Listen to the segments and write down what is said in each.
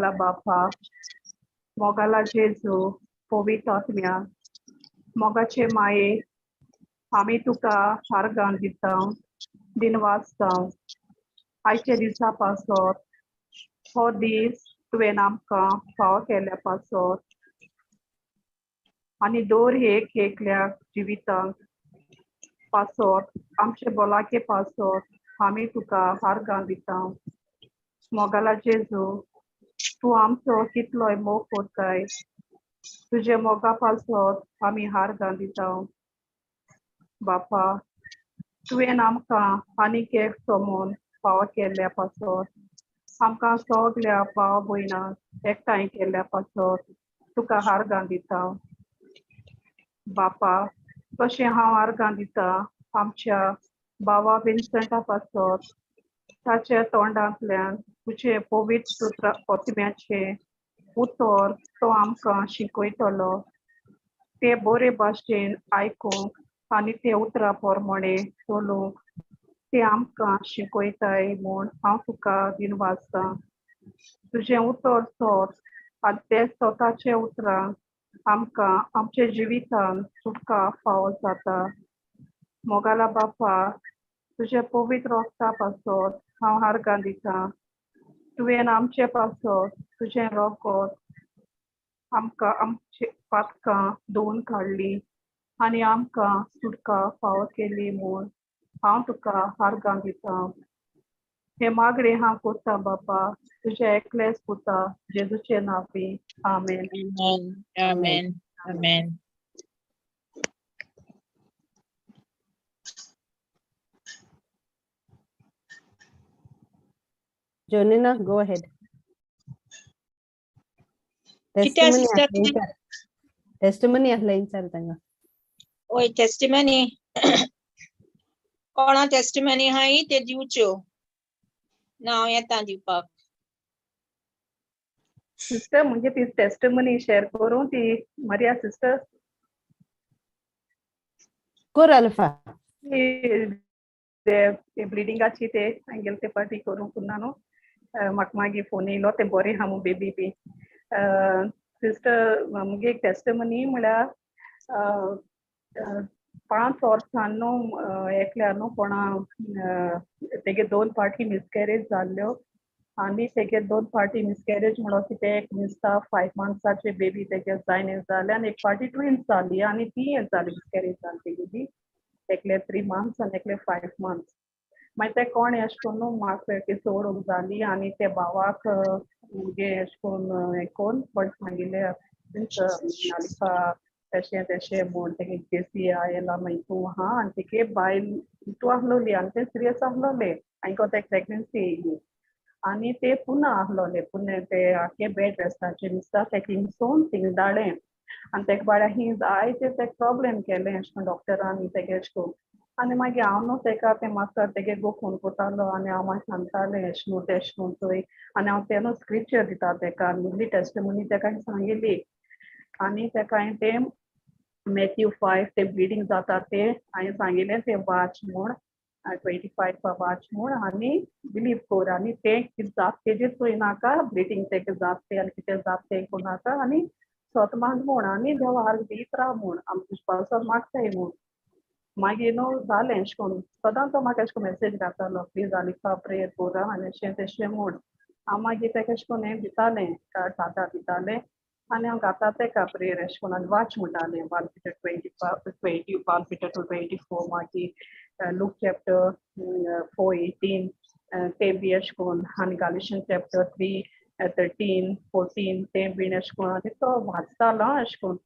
बापा, मोगाला जेजू, पवित्र आत्म्या, मोगाचे माये, आम्ही तुका हारगान दिता, दिन वाचता. आयच्या दिसा पासत हो दीस तुवें आमकां फावो केल्या पासत आनी दर एकल्याक जिवितांक पासत आमचे बोलाके पासत आमी तुका हारगान दिता. मोगाला जेजू, तूं आमचो कितलोय मोग करताय, तुजे मोगा पासत आमी हारगान दिता. बापा, तुवें आमकां आनीक एक समोन फावो केल्ल्या पासत आमकां सगल्या भाव भयणांक एकठांय केल्ल्या पासत तुका हारगान दिता. बापा, तशें हांव हारगान दिता आमच्या भावा विन्संटा पासत ताच्या तोंडांतल्यान तुजे पवित्र आत्म्याचे उतर तो आमकां शिकयतलो, ते बरे भाशेन आयकूंक आनी ते उतरा प्रमाणे चलूंक ते आमकां शिकयताय म्हूण हांव तुका दिन वाचतां. तुजें उतर सोत आनी ते स्वताचे उतरां आमकां आमचे जिवितान सुटका फावो जाता. मोगाला बापा, तुजे पवित्र रोगता पासत हांव हारगान दिता. तुवें आमचे पासत तुजें रोगत आमकां आमचे पातकां धुवन काडली आनी आमकां सुटका फावो केली म्हूण हांव तुका हारगान दिता. हे मागणे हांव कोत्ता बापा तुजे एकलेच पुता जेजूचे नांवी. आमेन. Amen. Amen. Jonina, go ahead. Kita Testimony sister ahla inchar. Testimony ahla inchar tanga. Oi, testimony. कोणा testimony हाय ते दिवच्यो. नाव येता दिवपाक. सिस्टर म्हणजे ती टेस्टमनी शेअर करू ती मरिया सिस्टर Kur alfa. ते ब्लिडिंगाची ते हांगेल ते पार्टी करूंक पुन्हा न्हू म्हाका मागीर फोन येयलो ते बरें आहा म्हूण बेबी बी. सिस्टर मुगे एक टेस्टमनी म्हळ्यार 5 वर्सां न्हू एकल्या न्हू कोणा तेगे 2 पार्टी मिसकॅरेज जाल्ल्यो आनी तेगे 2 पार्टी मिसकॅरेज म्हणून कितें एक दिसता 5 मंथ्साचे बेबी तेगे जायन जाले आनी एक पार्टी ट्विन्स जाली आनी ती जाली मिसकॅरेज जाली तेगेली एकले 3 months आनी एकले 5 months. मागीर ते कोण अशें करून म्हाका सोडूंक जाली आनी ते भावाक मुगे अशें करून हें कोन्न पण सांगिल्लें नालिका तशें तशें म्हूण तेगे केसी आयला मागीर तूं आहा आनी तेगे बायल तूं आहलोली आनी तें सिरियस आहलोलें आनी को तेका प्रेग्नन्सी येयली आनी ते पुना आहलोले पुना ते आखे बेड रेस्टाचे दिसता तेका हिंगसून थिंग धाडलें आनी तेका बाळ्या ही जायते तेका प्रॉब्लेम केलें अशें करून डॉक्टरांनी तेगे अशें करून आनी मागीर हांव न्हू तेका तें म्हाका तेगे गो फोन कोत्तालो आनी हांव मागीर सांगतालें अशें न्हू तेशें न्हू चोय आनी हांव तें न्हू स्क्रिप्चर दिता तेका मुगली टेस्टमनी तेका हांवें सांगिल्ली आनी तेका हांवें तें मॅथ्यू 5 ते ब्लिडींग जाता ते हांवें सांगिल्लें तें वाच म्हूण 25 वाच म्हूण आनी बिलीव कोर आनी तें कितें जात तेजेर चोयनाका ब्लिडींग तेका जात तें आनी कितें जात तें कोनाका आनी सोत माग म्हूण आनी देवा हार दीत राव म्हूण आमकां पावसाक मागताय म्हूण मागीर न्हू जालें अशें करून सदां तो म्हाका अशें करून मॅसेज घातालो प्लीज आलिका प्रेयर कोरा आनी अशें तेशें म्हूण हांव मागीर तेका अशें करून हें दितालें कार्ड दितालें आनी हांव घाता तेका प्रेयर अशें करून आनी वाच म्हणटालें 1 Peter 20 1 Peter 2:24 मागीर लूक चॅप्टर 4:18 तें बी अशें करून आनी गालिशन चॅप्टर 3:13-14 तें बीन अशें करून आनी तो वाचतालो अशें करून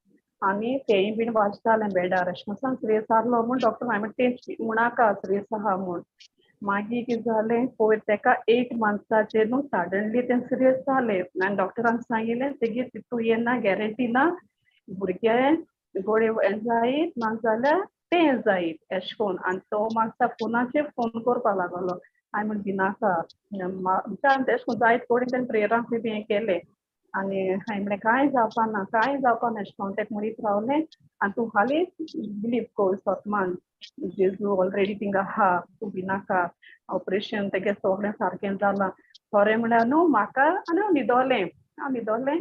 आनी तेंय बीन वाचतालें बेडार अशें करून सिरियस आहलो म्हूण डॉक्टर हांवें तें म्हणाका सिरियस आहा म्हूण मागीर कितें जालें पयर तेका 8 मंथ्साचेर न्हू सडनली तें सिरियस जालें आनी डॉक्टरान सांगिल्लें तेगे तितू येना गॅरंटी ना भुरगें गोडे हें जायत नाजाल्यार तें जायत अशें करून आनी तो म्हाका फोनाचेर फोन करपा लागलो हांवें म्हण भिनाका तेशें करून जायत कोडे तेणें प्रेयरांक बी हें केलें आनी हांवें म्हणलें कांय जावपाना अशें करून तेका म्हणीत रावलें आनी तूं हालींच बिलीव कोर सोतमान जेजू ऑलरेडी थिंगा आहा तूं भिनाका ऑपरेशन तेगे सगळें सारकें जालां थोडें म्हळ्यार न्हू म्हाका आनी हांव न्हिदोलें आमी दोले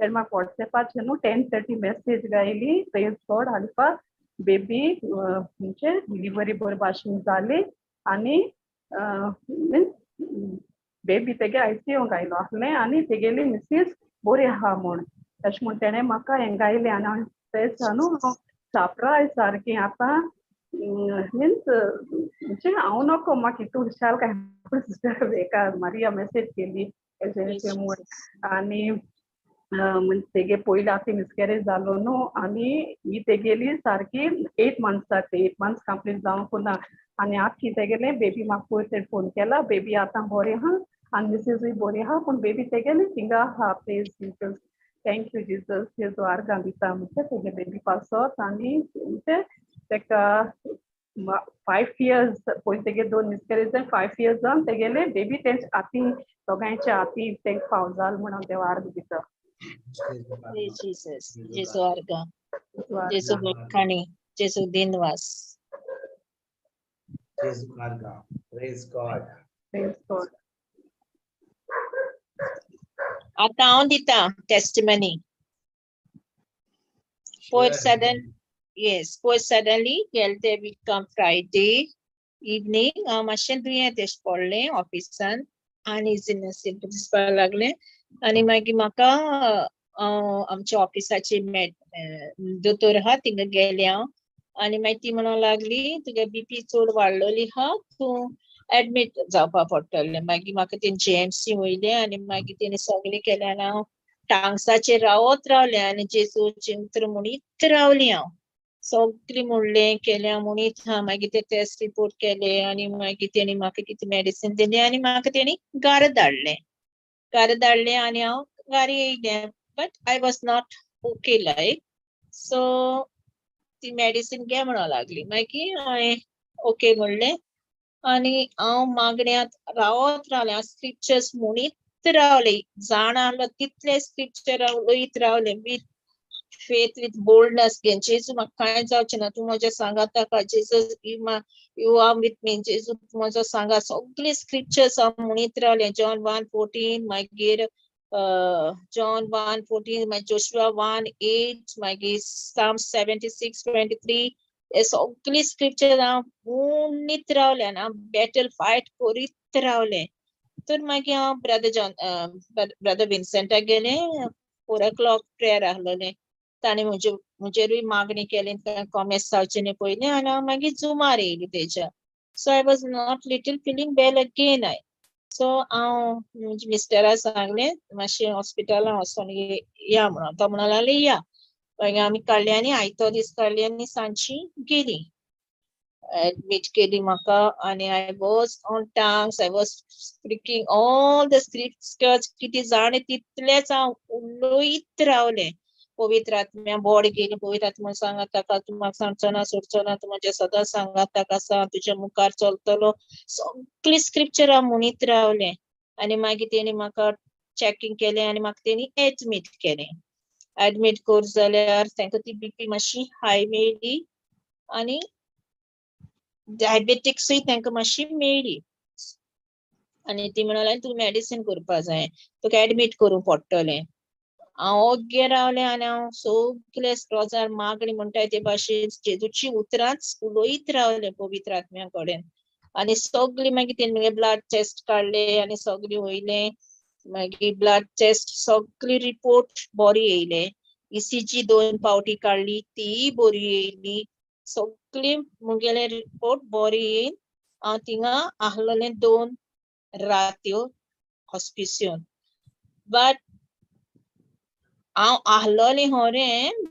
तर म्हाका व्हॉट्सॅपाचेर न्हू 10:30 मेसेज गायली प्रेज गॉड हालपा बेबी म्हणजे डिलिव्हरी बरे भाशेन जाली आनी मीन्स बेबी तेगे ICU गायलो आहलें आनी तेगेली मिसीस बरी आहा म्हूण तशें म्हूण तेणें म्हाका हें गायलें आनी हांव तेच न्हू हांव सरप्रायज सारकें आतां मीन्स म्हणजे हांव नको म्हाका हितू विशाल काय एका मारिया मेसेज केली म्हूण आनी तेगे पयलीं आतां मिसकॅरेज जालो न्हू आनी ही तेगेली सारकी 8 मंथ्साची 8 मंथ्स कंप्लीट जावंक ना आनी आतां तेगेलें बेबी म्हाका पयर फोन केला बेबी आतां बरी आहा आनी मिसीसूय बरी आहा पूण बेबी तेगेलें थिंगा आहा प्लेज जीसस थँक्यू जीसस तेजो आर्गां दिता म्हणजे तेगे बेबी पासत आनी म्हणजे तेका 5 years पयलीं तेगे 2 मिसकॅरेज जावन 5 years जावन तेगेले बेबी तेंच हातीन दोगांयच्या हातीन तेंका फाव जाल म्हण हांव देवा आर्ग दिता Jesus, Jesu arga, Jesu bakani, Jesu dinwas. Jesu karga. Praise God. Praise God. Ata on dita testimony. Poet suddenly gelte become Friday evening. Machine duya test पडले ऑफिसान अनइझीनेस दिसपाक लागले आनी मागीर म्हाका आमच्या ऑफिसाची दोतोर आहा थिंगा गेले हांव आनी मागीर ती म्हणूंक लागली तुगे BP चड वाडलेली आहा तूं एडमीट जावपा पडटलें मागीर म्हाका तें JMC वयलें आनी मागीर तेणी सगळें केलें आनी हांव टांगसाचेर रावत रावलें आनी जेजूचें उतर म्हणीत रावलें हांव सगळें म्हणलें केलें म्हणीत मागीर ते टेस्ट रिपोर्ट केले आनी मागीर तेणी म्हाका कितें मेडिसीन दिलें आनी म्हाका तेणी घरा धाडलें आनी हांव घरा येयलें but I was not okay like so ती मेडिसीन घे म्हणूंक लागली मागीर हांवें ओके म्हणलें आनी हांव मागण्यांत रावत रावलें स्क्रिप्चर्स म्हणीत रावलें जाण आहलो तितले स्क्रिप्चर उलयत रावलें with faith with boldness again जेजू म्हाका कांय जावचें ना तूं म्हज्या सांगात ताका Jesus you are with me जेजू तूं म्हजो सांगात सगळे स्क्रिप्चर्स हांव म्हणीत रावलें John 1:14 मागीर John 1:14 मागीर Joshua 1:8 मागीर Psalm 76:23 हे सगळे स्क्रिप्चर्स हांव म्हणीत रावलें आनी हांव बॅटल फायट करीत रावलें तर मागीर हांव ब्रदर विन्सेंटाक गेलें 4 o'clock प्रेयर आहलोलें ताणें म्हजेरूय मागणी केली कॉमेस जावचें न्ही पयलीं आनी हांव मागीर जुमार येयली तेच्या so I was not little feeling well again so हांव मिस्टराक सांगलें मातशें हॉस्पिटलान वचोन या म्हणून तो म्हणूंक लागलो या मागीर आमी काडली आनी आयतो दीस काडली आनी सांजची गेली एडमीट केली म्हाका आनी I was on tongues I was speaking all the scriptures कितें जाणें तितलेंच हांव उलयत रावलें पवित्र आत्म्या बोड गेली पवित्र आत्मा सांगात ताका तूं म्हाका सांगचो ना सोडचो ना तूं म्हज्या सदांच सांगात ताका सांग तुज्या मुखार चलतलो सगळी स्क्रिप्चर हांव म्हणीत रावलें आनी मागीर तेणी म्हाका चॅकींग केलें आनी म्हाका तेणी एडमीट केलें एडमीट कर जाल्यार तांकां ती BP मातशी हाय मेळ्ळी आनी डायबेटिक्सूय तांकां मातशी मेळ्ळी आनी ती म्हणूंक लागली तुका मेडिसीन करपा जाय तुका एडमीट करूंक पडटलें हांव ओग्गे रावलें आनी हांव सगळे रोजार मागणी म्हणटाय ते भाशेन जेजूची उतरांच उलयत रावलें पवित्र आत्म्या कडेन आनी सगळीं मागीर तेणी ब्लड टेस्ट काडले आनी सगळीं वयलें मागीर ब्लड टेस्ट सगळी रिपोर्ट बरी येयले ECG 2 पावटी काडली ती बरी येयली सगळी मुगेले रिपोर्ट बरी येयन हांव थिंगा आहलोलें 2 रात्यो हॉस्पिसियोन बट हांव आहलोलें खरें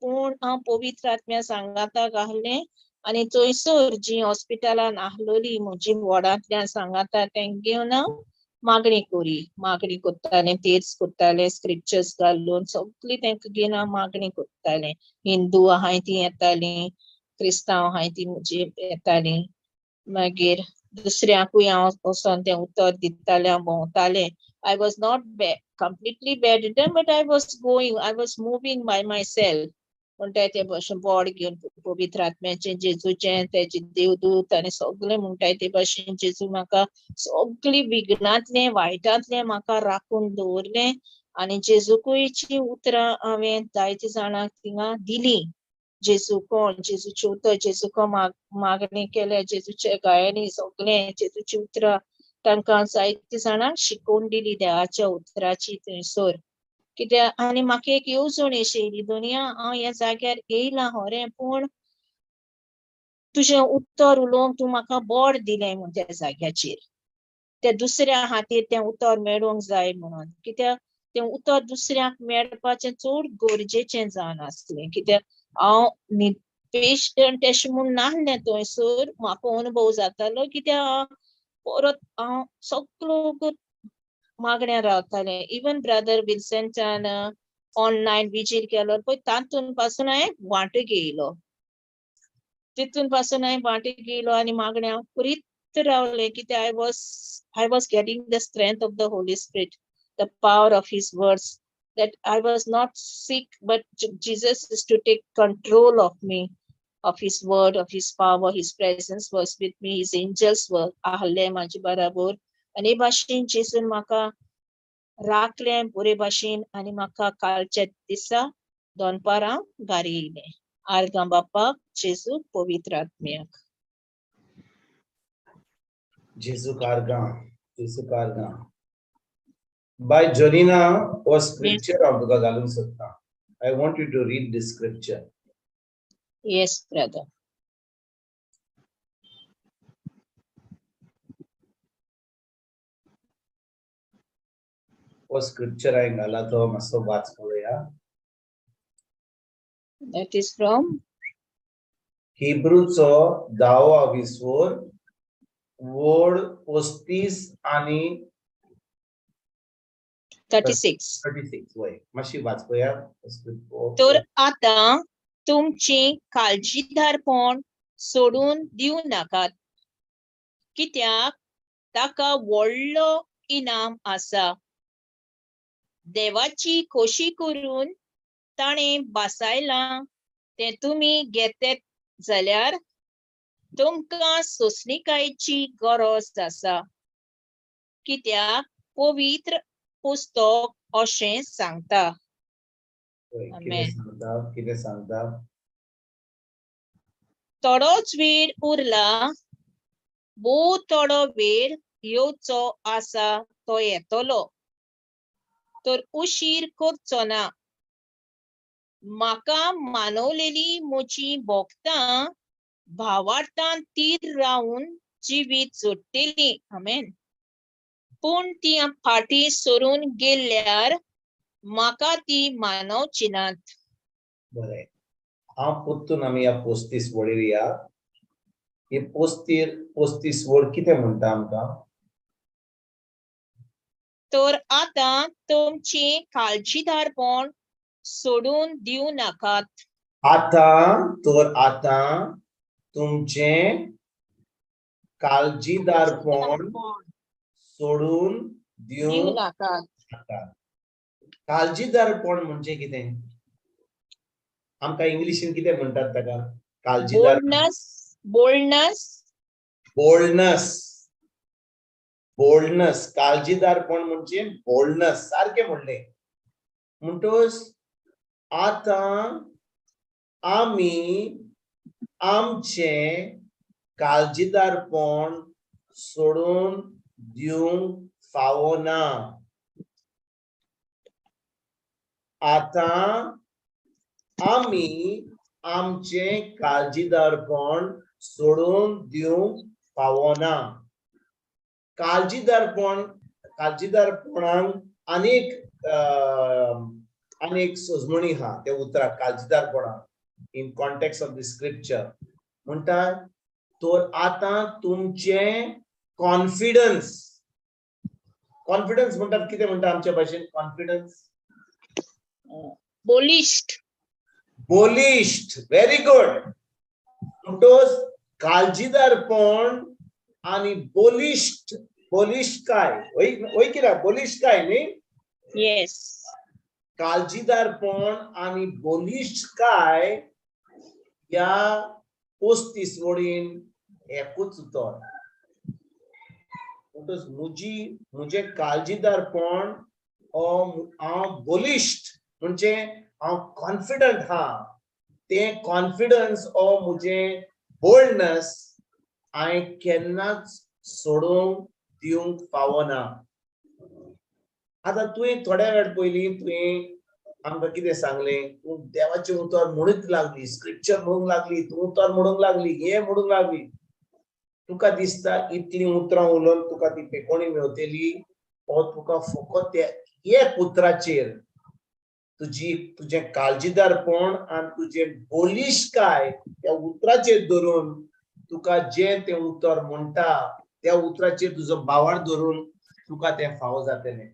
पूण हांव पवित्र आत्म्या सांगाताक आहलें आनी थंयसर जी हॉस्पिटलान आहलोली म्हजी वॉर्डांतल्यान सांगाता तेंक घेवन हांव मागणी करतालें तेर्स करतालें स्क्रिप्चर्स घालून सगळीं तेंका घेवन हांव मागणी करतालें हिंदू आहाय ती येतालीं क्रिस्तांव आहाय ती म्हजी येतालीं मागीर दुसऱ्यांकूय हांव वचोन तें उतर दितालें हांव भोंवतालें I was not completely bedridden, but I was going, I was moving by myself. म्हणटाय ते भाशेन बोड घेवन पवित्र आत्म्याचें जेजूचें तेजे देवदूत आनी सगळें म्हणटाय ते भाशेन जेजू म्हाका सगळीं विघ्नांतलें वायटांतलें म्हाका राखून दवरलें आणि जेजुकोची उतरां हांवें जायते जाणांक थिंगा दिली. जेजू कोण, जेजूचे उतर, जेजूको मागणी केल्या, जेजूचे गायनी सगळें जेजूची उतरां तांकां जायते जाणांक शिकोवन दिली देवाच्या उतराची थंयसर. कित्याक आनी म्हाका एक येवजण अशी येयली, दुनिया हांव ह्या जाग्यार येयलां खरें, पूण तुजें उतर उलोवंक तूं म्हाका बोड दिलें म्हूण त्या जाग्याचेर. त्या दुसऱ्या खातीर तें उतर मेळोवंक जाय म्हणून. कित्याक तें उतर दुसऱ्याक मेळपाचें चड गरजेचें जावन आसलें. कित्याक हांव पेशंट अशें म्हूण नासलें थंयसर, म्हाका अनुभव जातालो. कित्याक परत हांव सगळो मागण्यार रावतालें. इवन ब्रदर विन्सेंटान ऑनलायन विजीट केलो पळय, तातूंत पासून हांवें वांटो घेयलो. तितून पासून हांवें वांटो घेयलो आनी मागण्या करीत रावलें. कित्याक I was getting the strength of the Holy Spirit, the power of His words, that I was not sick, but Jesus is to take control of me, of His word, of His power. His presence was with me. His angels were ahले माझे बराबर. आनी भाशेन जेजून म्हाका राखलें बरे भाशेन आनी म्हाका कालच्या दिसा दनपारां घारी येयलें. आर्गां बापाक, जेजू, पवित्र आत्म्याक. जेजू कारगा. जेजू कारगा. By Jonina was scripture of तुका घालूंक सोदता. I want you to read this scripture. Yes, brother. वो scripture हांवें घाला तो मातसो वाच पळोवया. That is from हिब्रूचो 10वा विसवोर वोड 35 आणि 36. वय मातशी वाच पळोवया. तर आतां तुमची काळजीदारपण सोडून दिवं नाकात, कित्याक ताका व्हडलो इनाम आसा. देवाची खोशी करून ताणें बासायलां तें तुमी घेतात जाल्यार तुमकां सोंसणीकायेची गरज आसा. कित्याक पवित्र पुस्तक अशें सांगता. आमेन. कितें सांगता? थोडोच वेळ उरला, भोव थोडो वेळ येवचो आसा तो येतलो. तर उशीर करचो ना. म्हाका मानवलेली म्हजी भोगतां भावार्थान तीर रावन जिवीत जोडटलीं. आमेन. पूण ती फाटीं सरून गेल्यार म्हाका ती मानवची नात. बरें. हांव पोत्तून आमी ह्या 35 वळेर या. ही 35 वळ कितें म्हणटा आमकां? तर आतां तुमची काळजीदारपण सोडून दिवं नाकात. आतां तुमचें काळजीदारपण सोडून दिवं नाकात. काळजीदारपण म्हणजे कितें? आमकां इंग्लिशीन कितें म्हणटात ताका? काळजीदार. बोल्डनेस. काळजीदारपण म्हणजे बोल्डनेस. सारकें म्हणलें. म्हणटोच आतां आमी आमचें काळजीदारपण सोडून दिवंक फावना. आतां आमी आमचें काळजीदारपण सोडून दिवंक फावना. काळजीदारपणाक अनेक सोजमणी हा त्या उतराक. काळजीदारपणाक in context of the scripture म्हणटा तर आतां तुमचें कॉन्फिडन्स म्हणटात. कितें म्हणटा आमच्या भाशेन कॉन्फिडन्स? बोलिश्ट. Very good. म्हणटोच काळजीदारपण आणि बोलिश्ट काय? वय कित्याक बोलिश्ट काय न्ही? येस. काळजीदारपण आणि बोलिश्ट काय या 35 वळीन एकूच उतर. म्हणटोच मुजें काळजीदारपण हांव बोलिश्ट म्हणजे हांव कॉन्फिडंट हा ते कॉन्फिडन्स ओ मुझे बोल्डनेस हांवें केन्नाच सोडूंक दिवंक फावना. आता तुवें थोड्या वेळ पयलीं तुवें आमकां कितें सांगलें, तूं देवाचें उतर म्हणूंक लागली, स्क्रिप्चर म्हणूंक लागली, तूं उतर म्हणूंक लागली, हे म्हणूंक लागली. तुका दिसता इतलीं उतरां उलोवन तुका ती पेकोणी मेवतली, ओ तुका फकत त्या एक उतराचेर तुजें काळजीदारपण आनी तुजें बोलिश्टकाय त्या उतराचेर धरून तुका जें तें उतर म्हणटा त्या उतराचेर तुजो बावार धरून तुका तें फावो जातलें.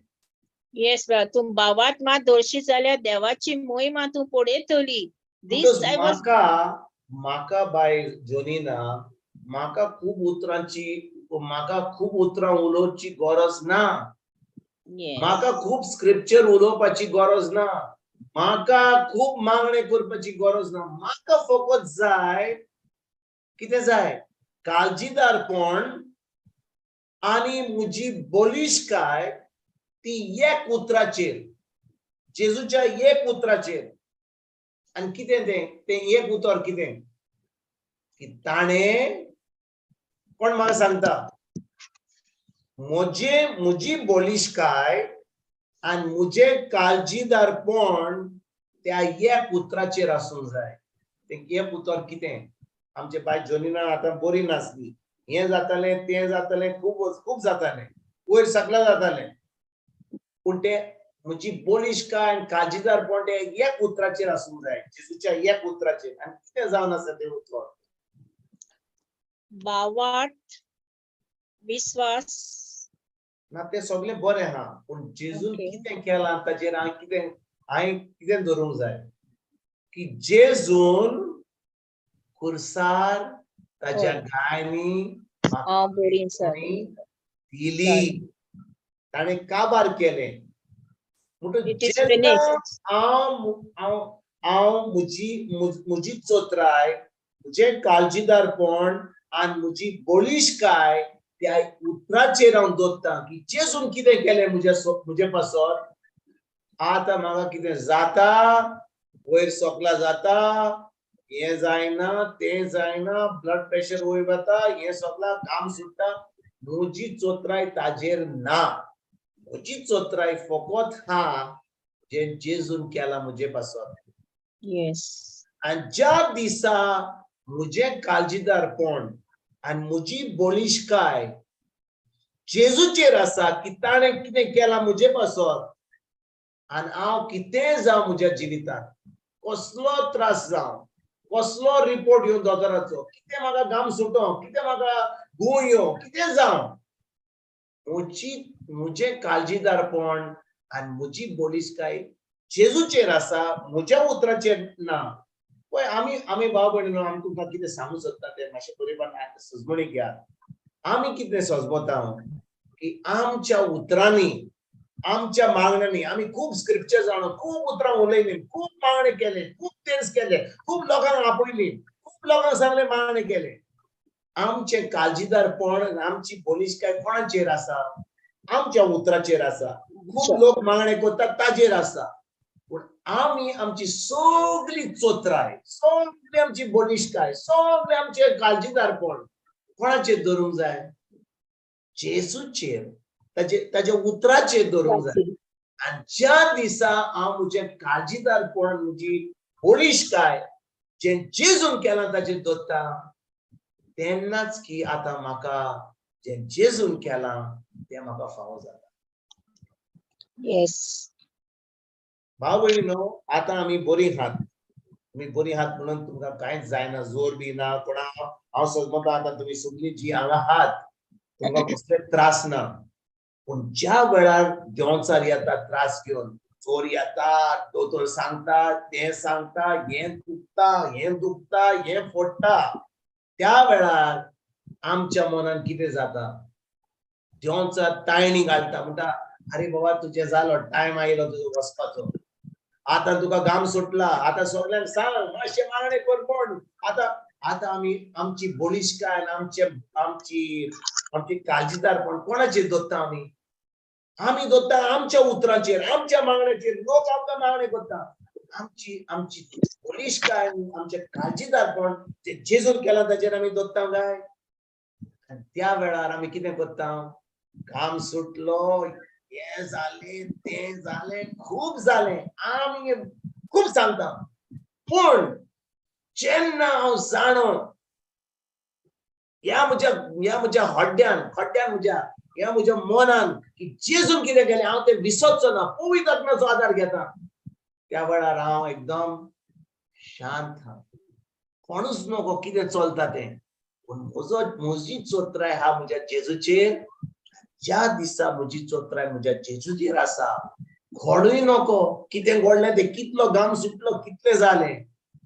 येस तू बावात मात दोळशी जाल्यार देवाची मोही मात तू पळयतली. This I was म्हाका बाय जोनिना म्हाका खूब उतरां उलोवची गरज ना. म्हाका खूब स्क्रिप्चर उलोवपाची गरज ना. म्हाका खूब मागणे करपाची गरज ना. म्हाका फकत जाय कितें जाय, काळजीदारपण आनी म्हजी बोलिश्टकाय ती एक उतराचेर, जेजूच्या एक उतराचेर. आनी कितें तें एक उतर कितें की ताणें कोण म्हाका सांगता, म्हजी बोलिश्टकाय आनी म्हजें काळजीदारपण त्या एक उतराचेर आसूंक जाय. तें एक उतर कितें, आमचे बाय जोनिना आतां बरी नासली, हें जातालें तें जातालें, खूब जातालें, वयर सकयल जातालें, पूण तें म्हजी बोलिश्टकाय आनी काळजीदारपण तें एक उतराचेर आसूंक जाय, जेजूच्या एक उतराचेर. आनी कितें जावन आसा तें उतर, बावाट, विश्वास ना तें सगळें बरें आहा, पूण जेजून कितें केलां ताचेर हांवें कितें धरूंक जाय की जेजून खुर्सार ताच्या गायनी दिली, ताणें काबार केलें. म्हणटूच जेन्ना हांव म्हजी चोत्राय, म्हजें काळजीदारपण आनी म्हजी बोलिश्टकाय त्या उतराचेर हांव दवरतां की जेजून कितें केलें म्हजे पासत. आतां म्हाका कितें जाता, वयर सकला जाता, हें जायना तें जायना, ब्लड प्रेशर वयर वता, हें सगळा घाम सुट्टा, म्हजी चोत्राय ताजेर ना. म्हजी चोत्राय फकत हा जें जेजून केलां म्हजे पासत. येस. आनी ज्या दिसा म्हजें काळजीदारपण आनी म्हजी बोलिश्टकाय जेजूचेर आसा की ताणें कितें केलां म्हजे पासत, आनी हांव कितें जावं म्हज्या जिवितांत, कसलो त्रास जावं, कसलो रिपोर्ट येवन दोतोराचो, कितें म्हाका घाम सुटो, कितें म्हाका गुंय येवं, कितें जावं, म्हजें काळजीदारपण आनी म्हजी बोलिश्टकाय जेजूचेर आसा, म्हज्या उतराचेर ना. पळय आमी भाव भयणीनो, आमी तुमकां कितें सांगूंक सोदता तें मातशें बरेपणान समजून घेयात. आमी कितें सोजमोता की आमच्या उतरांनी, आमच्या मागण्यांनी आमी खूब स्क्रिप्चर जाणो, खूब उतरां उलयलीं, खूब मागणे केले, खूब तेंस केले, खूब लोकांक आपयलीं, खूब लोकांक सांगलें, मागणे केले. आमचें काळजीदारपण, आमची बोलिश्टकाय कोणाचेर आसा, आमच्या उतराचेर आसा. खूब लोक मागणे करतात ताजेर आसा. पूण आमी आमची सगळी चोत्राय, सगळी आमची बोलिश्टकाय, सगळें आमचें काळजीदारपण कोणाचेर धरूंक जाय, जेजूचेर, ताच्या उतराचेर धरूंक जाय. आनी ज्या दिसा हांव म्हजें काळजीदारपण, म्हजी बोलिश्टकाय जें जेजून केलां ताचेर दवरता, तेन्नाच की आतां म्हाका जें जेजून केलां तें म्हाका फावो जाता. येस. भाव भयणीनो, आतां आमी बरी आहात, तुमी बरी आहात म्हणून तुमकां कांयच जायना, जोर बी ना, पूण हांव समजता आतां तुमी सगळीं जी हांगा आहात तुमकां कसले त्रास ना. पूण ज्या वेळार देंवचार येता त्रास घेवन, जोर येता, दोतोर सांगता, तें सांगता, हें दुखता, हें दुखता, हें फोडटा, त्या वेळार आमच्या मनान कितें जाता, देंवचार ताळणी घालता, म्हणटा अरे बाबा तुजें जालो, टायम आयलो तुजो वचपाचो, आतां तुका घाम सुटला, आतां सगळ्यांक सांग मातशें मागणें कर म्हण. आतां आमी आमची बोलिश्टकाय आनी आमची काळजीदारपण कोणाचेर दवरता, आम्ही दोत्ता आमच्या उतराचेर आमच्या मागण्याचेर लोक आमकां मागणे करता आमची आमची बलिश्काय आमचे काळजीदारपण जे जेजून केला ताचेर आमी दोत्ता काय आनी त्या वेळार आमी कितें करता काम सुटलो हे जाले ते जाले खूप जाले आमी खूप सांगता पण जेन्ना हांव जाणो या म्हज्या हड्ड्यान म्हज्या मनान की जेजून कितें केलें हांव तें विसरचो ना पवित्र आत्म्याचो आदार घेता त्या वेळार हांव एकदम शांत हा कोणूच नको कितें चलता तें पण म्हजी चोत्राय हा म्हज्या जेजूचेर ज्या दिसा म्हजी चोत्राय म्हज्या जेजूचेर आसा घडूय नको कितें घडलें तें कितलो घाम सुटलो कितलें जालें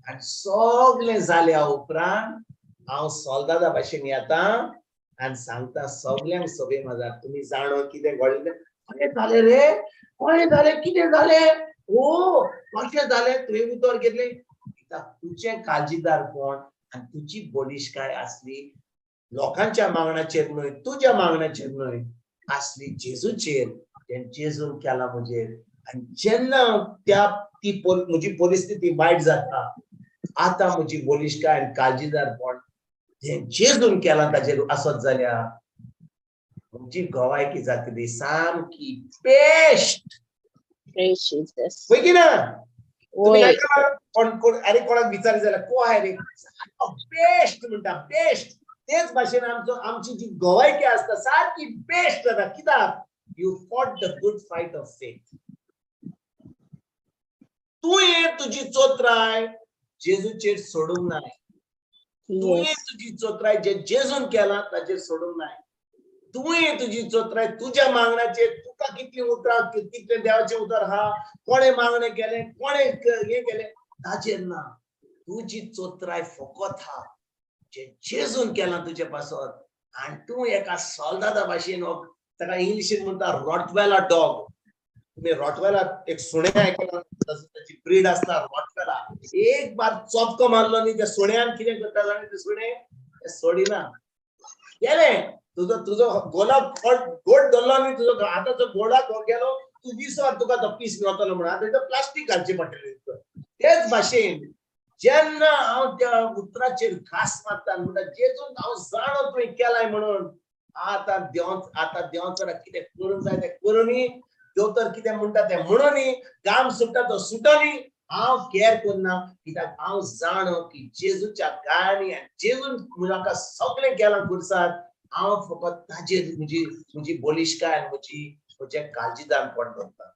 आनी सगळें जाल्या उपरांत हांव सोल्दादा भाशेन येता आनी सांगता सगळ्यांक सभे माझा तुम्ही जाणो कितें घडलें कशें जालें रे कशें जालें कितें जालें ओ कशें जालें तुवें उतर घेतलें तुजें काळजीदारपण आनी तुजी बलिश्काय आसली लोकांच्या मागण्याचेर न्हय तुज्या मागण्याचेर न्हय आसली जेजूचेर जेजून केला म्हजेर आनी जेन्ना ती म्हजी परिस्थिती वायट जाता आता म्हजी बलिश्काय आनी काळजीदारपण जेजून केला ताचेर आसत जाल्यार तुमची गवायकी जातली सामकी बेस्ट होय की ना अरे कोणाक विचारले जाल्यार को आहाय रे बेस्ट म्हणटा बेस्ट तेच भाशेन आमची जी गवायकी आसता सारकी बेस्ट जाता कित्याक you fought the good fight of faith तुवें तुजी चोत्राय जेजूचेर सोडूंक नाय तुवें तुजी चोत्राय जे जेजून केला ताचेर सोडूंक नाय तुवें तुजी चोत्राय तुज्या मागण्याचेर तुका कितली उतरां कितले देवाचे उतर हा कोणे मागणे केले कोणे हे केले ताचेर ना तुजी चोत्राय फकत हा जे जेजून केला तुजे पासत आनी तूं एका सोल्दादा भाशेन ताका इंग्लिशीन म्हणटा रॉटवेला डॉग तुम्ही रॉटवेला एक सुणे आयकला त्याची ब्रीड असता रॉटवेला एक बार चोपको मारलो न्ही त्या सुण्यान कितें करता जाणा ते सुणे सोडिना गेले तुजो गोला गोड धरलो न्ही तुजो हाताचो गोडा गेलो तू विसर तुका तो पीस मेळटलो म्हणून आतां तो प्लास्टीक घालचे पडटलें तेच भाशेन जेन्ना हांव त्या उतराचेर घास मारता म्हणटा जेजून हांव जाणो तुवें केलाय म्हणून आतां देंवचारा कितें करूंक जाय तें करुनी देव तर कितें म्हणटा तें म्हणुनी काम सुट्टा तो सुटोनी हांव केअर करना कित्याक हांव जाणो की जेजूच्या गायनी जेजून म्हाका सगळें केलां खुर्साद हांव फकत ताचेर म्हजी बलिश्काय आनी म्हजें काळजीदारपण करता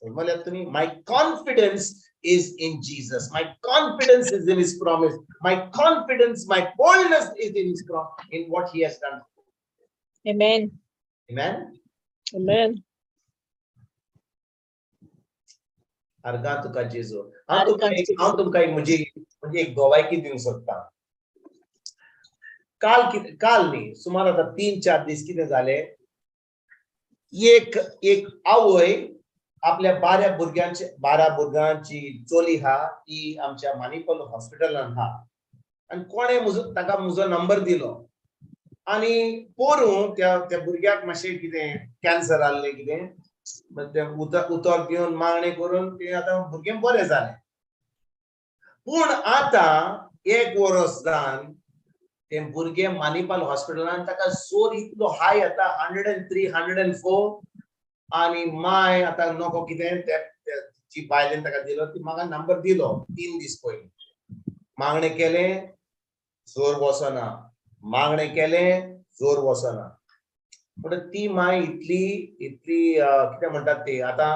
समजल्यात तुमी माय confidence is in Jesus. My confidence is in his promise. My confidence, my boldness is in his in what he has done. Amen. Amen. Amen. अर्गा तुका जेजू हांव तुमकां म्हजी एक गवायकी दिवंक सोदता काल न्ही सुमार आतां 3-4 दीस कितें जालें एक आवय आपल्या 12 भुरग्यांची चोली हा ती आमच्या मानिपल हॉस्पिटलान हा आणि कोणे ताका म्हजो नंबर दिलो आणि पोरू त्या भुरग्याक मातशें कितें कॅन्सर आसलें कितें उतर घेवन मागणे करून ते आतां भुरगें बरें जालें पूण आतां 1 वर्स जावन तें भुरगें मानिपाल हॉस्पिटलान ताका जोर इतलो हाय येता 103, 104 आणि माय आतां नको कितें ती बायलेन ताका दिलो ती म्हाका नंबर दिलो 3 दीस पयलीं मागणें केलें जोर वचना मागणें केलें जोर वचना पूण ती माय इतली कितें म्हणटात ती आतां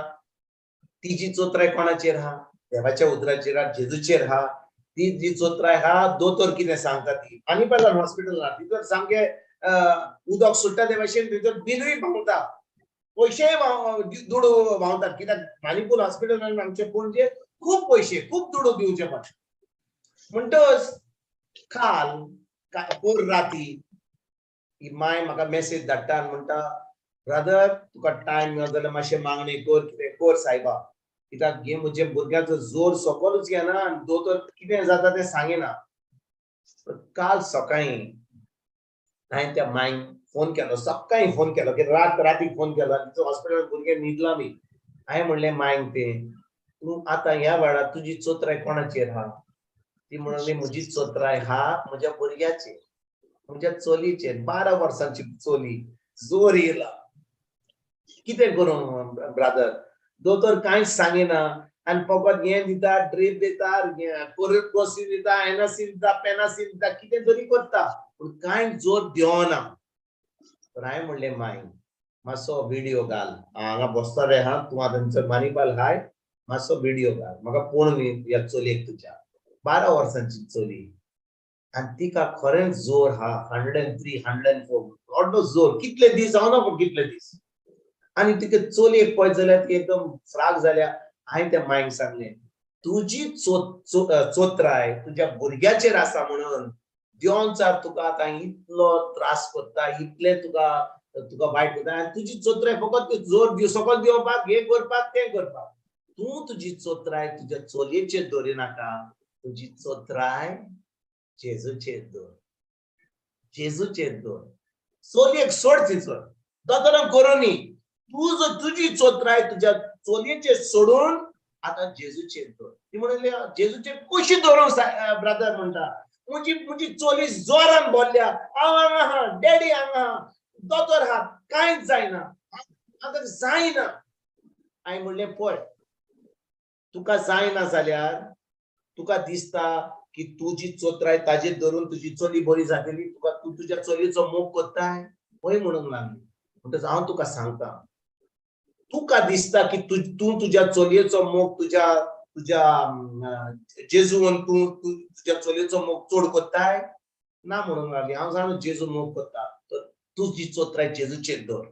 तिची चोत्राय कोणाचेर हा देवाच्या उतराचेर हा जेजूचेर हा ती जी चोत्राय हा दोतोर कितें सांगता ती आनी पयला हॉस्पिटलान भितर सामकें उदक सुट्टा ते भाशेन भितर बिलूय भांगता पैसे दुडू भांगतात कित्याक मानिपूल हॉस्पिटलान आमचे पणजे खूब पैसे खूब दुडू दिवचे पडटा म्हणटच काल पोर राती ही माय म्हाका मेसेज धाडटा आनी म्हणटा ब्रदर तुका टायम मेळत जाल्यार मातशें मागणी कर कितें कर सायबा कित्याक हे म्हजे भुरग्याचो जोर सकलूच घेना आनी दोतोर कितें जाता तें सांगिना काल सकाळीं हांवें त्या मायक फोन केलो, सकाळी फोन केलो की रातीक फोन केलो, हॉस्पिटलांत भुरगे न्हिदला मी. हांवें म्हणलें मांयक ते तूं आतां ह्या वेळार तुजी चोत्राय कोणाचेर आहा? ती म्हणली म्हजी चोत्राय हा म्हज्या भुरग्याचेर, म्हज्या चलयेचेर, 12 वर्सांची चली, जोर येयला. कितें करूं ब्रादर? दोतोर कांयच सांगिना आनी फकत हें दिता, ड्रीप दिता, कोरोसिन दिता, एनासिन दिता, पेनासिन दिता, कितें तरी करता पूण कांय जोर दिवना. तर हांवें म्हणलें मांय मातसो व्हिडिओ घाल, हांगा बसतले हा, तूं आतां थंयसर मानिपाल हाय, मातसो व्हिडिओ घाल, म्हाका पळोवन ह्या चलयेक तुज्या 12 वर्सांची चली आनी तिका खरेंच जोर हा 103, 104 व्हडलो जोर. कितले दीस जावना पूण कितले दीस. आनी तिका चलयेक पळयत जाल्यार ती एकदम फ्राक जाल्या. हांवें त्या मांयक सांगलें तुजी चोत्राय तुज्या भुरग्याचेर आसा म्हणून देंवचार तुका आतां इतलो त्रास करता, इतले तुका वायट करता आनी तुजी चोत्राय फकत जोर सकयल देंवपाक, हें करपाक, तें करपाक. तूं तुजी चोत्राय तुज्या चलयेचेर दवरिनाका, तुजी चोत्राय जेजूचेर दवर, जेजूचेर दवर. चलयेक सोड थिंयसर, दोतोरां करूनी. तूं जर तुजी चोत्राय तुज्या चलयेचेर सोडून आतां जेजूचेर दवर. ती म्हणली जेजूचेर कशी दवरूंक ब्रादर म्हणटा. म्हजी चली जोरान बोल्ल्या, हांव हांगा आहा, डॅडी हांगा आहा, दोतोर आहा, कांयच जायना, आतां जायना. हांवें म्हणलें पळय तुका जायना जाल्यार तुका दिसता की तुजी चोत्राय ताजेर धरून तुजी चली बरी जातली, तूं तुज्या चलयेचो मोग करताय? पळय म्हणूंक लागली. म्हणटच हांव तुका सांगता, तुका दिसता की तूं तुज्या चलयेचो मोग तुज्या जेजून तूं तुज्या चलयेचो मोग चड करताय? ना म्हणूंक लागली. हांव जाणा जेजू मोग करता. तर तुजी चोत्राय जेजूचेर दवर,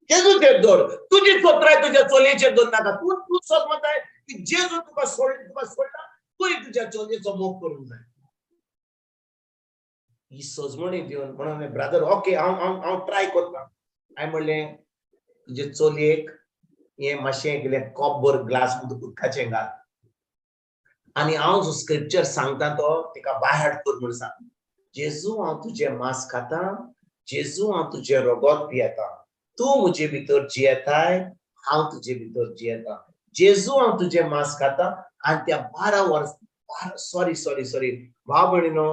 जेजूचेर दवर. तुजी चोत्राय तुज्या चलयेचेर दवरनाका. तूं समजताय की जेजू तुका सोडला, तूंय तुज्या चलयेचो मोग करूंक जाय. ही सजमणी दिवन म्हणून ब्रादर ओके हांव ट्राय करता. हांवें म्हणलें तुजे चलयेक हें मातशें कितें कॉपभर ग्लास उदकाचें घाल आनी हांव जो स्क्रिप्चर सांगता तो तिका बाय हार्ट कर म्हूण सांग. जेजू हांव तुजें मांस खाता, जेजू हांव तुजें रगत पियेता, तूं म्हजे भितर जियेताय, हांव तुजे भितर जियेता. जेजू हांव तुजें मांस खाता आनी त्या 12 वर्सां सॉरी भाव भयणीनो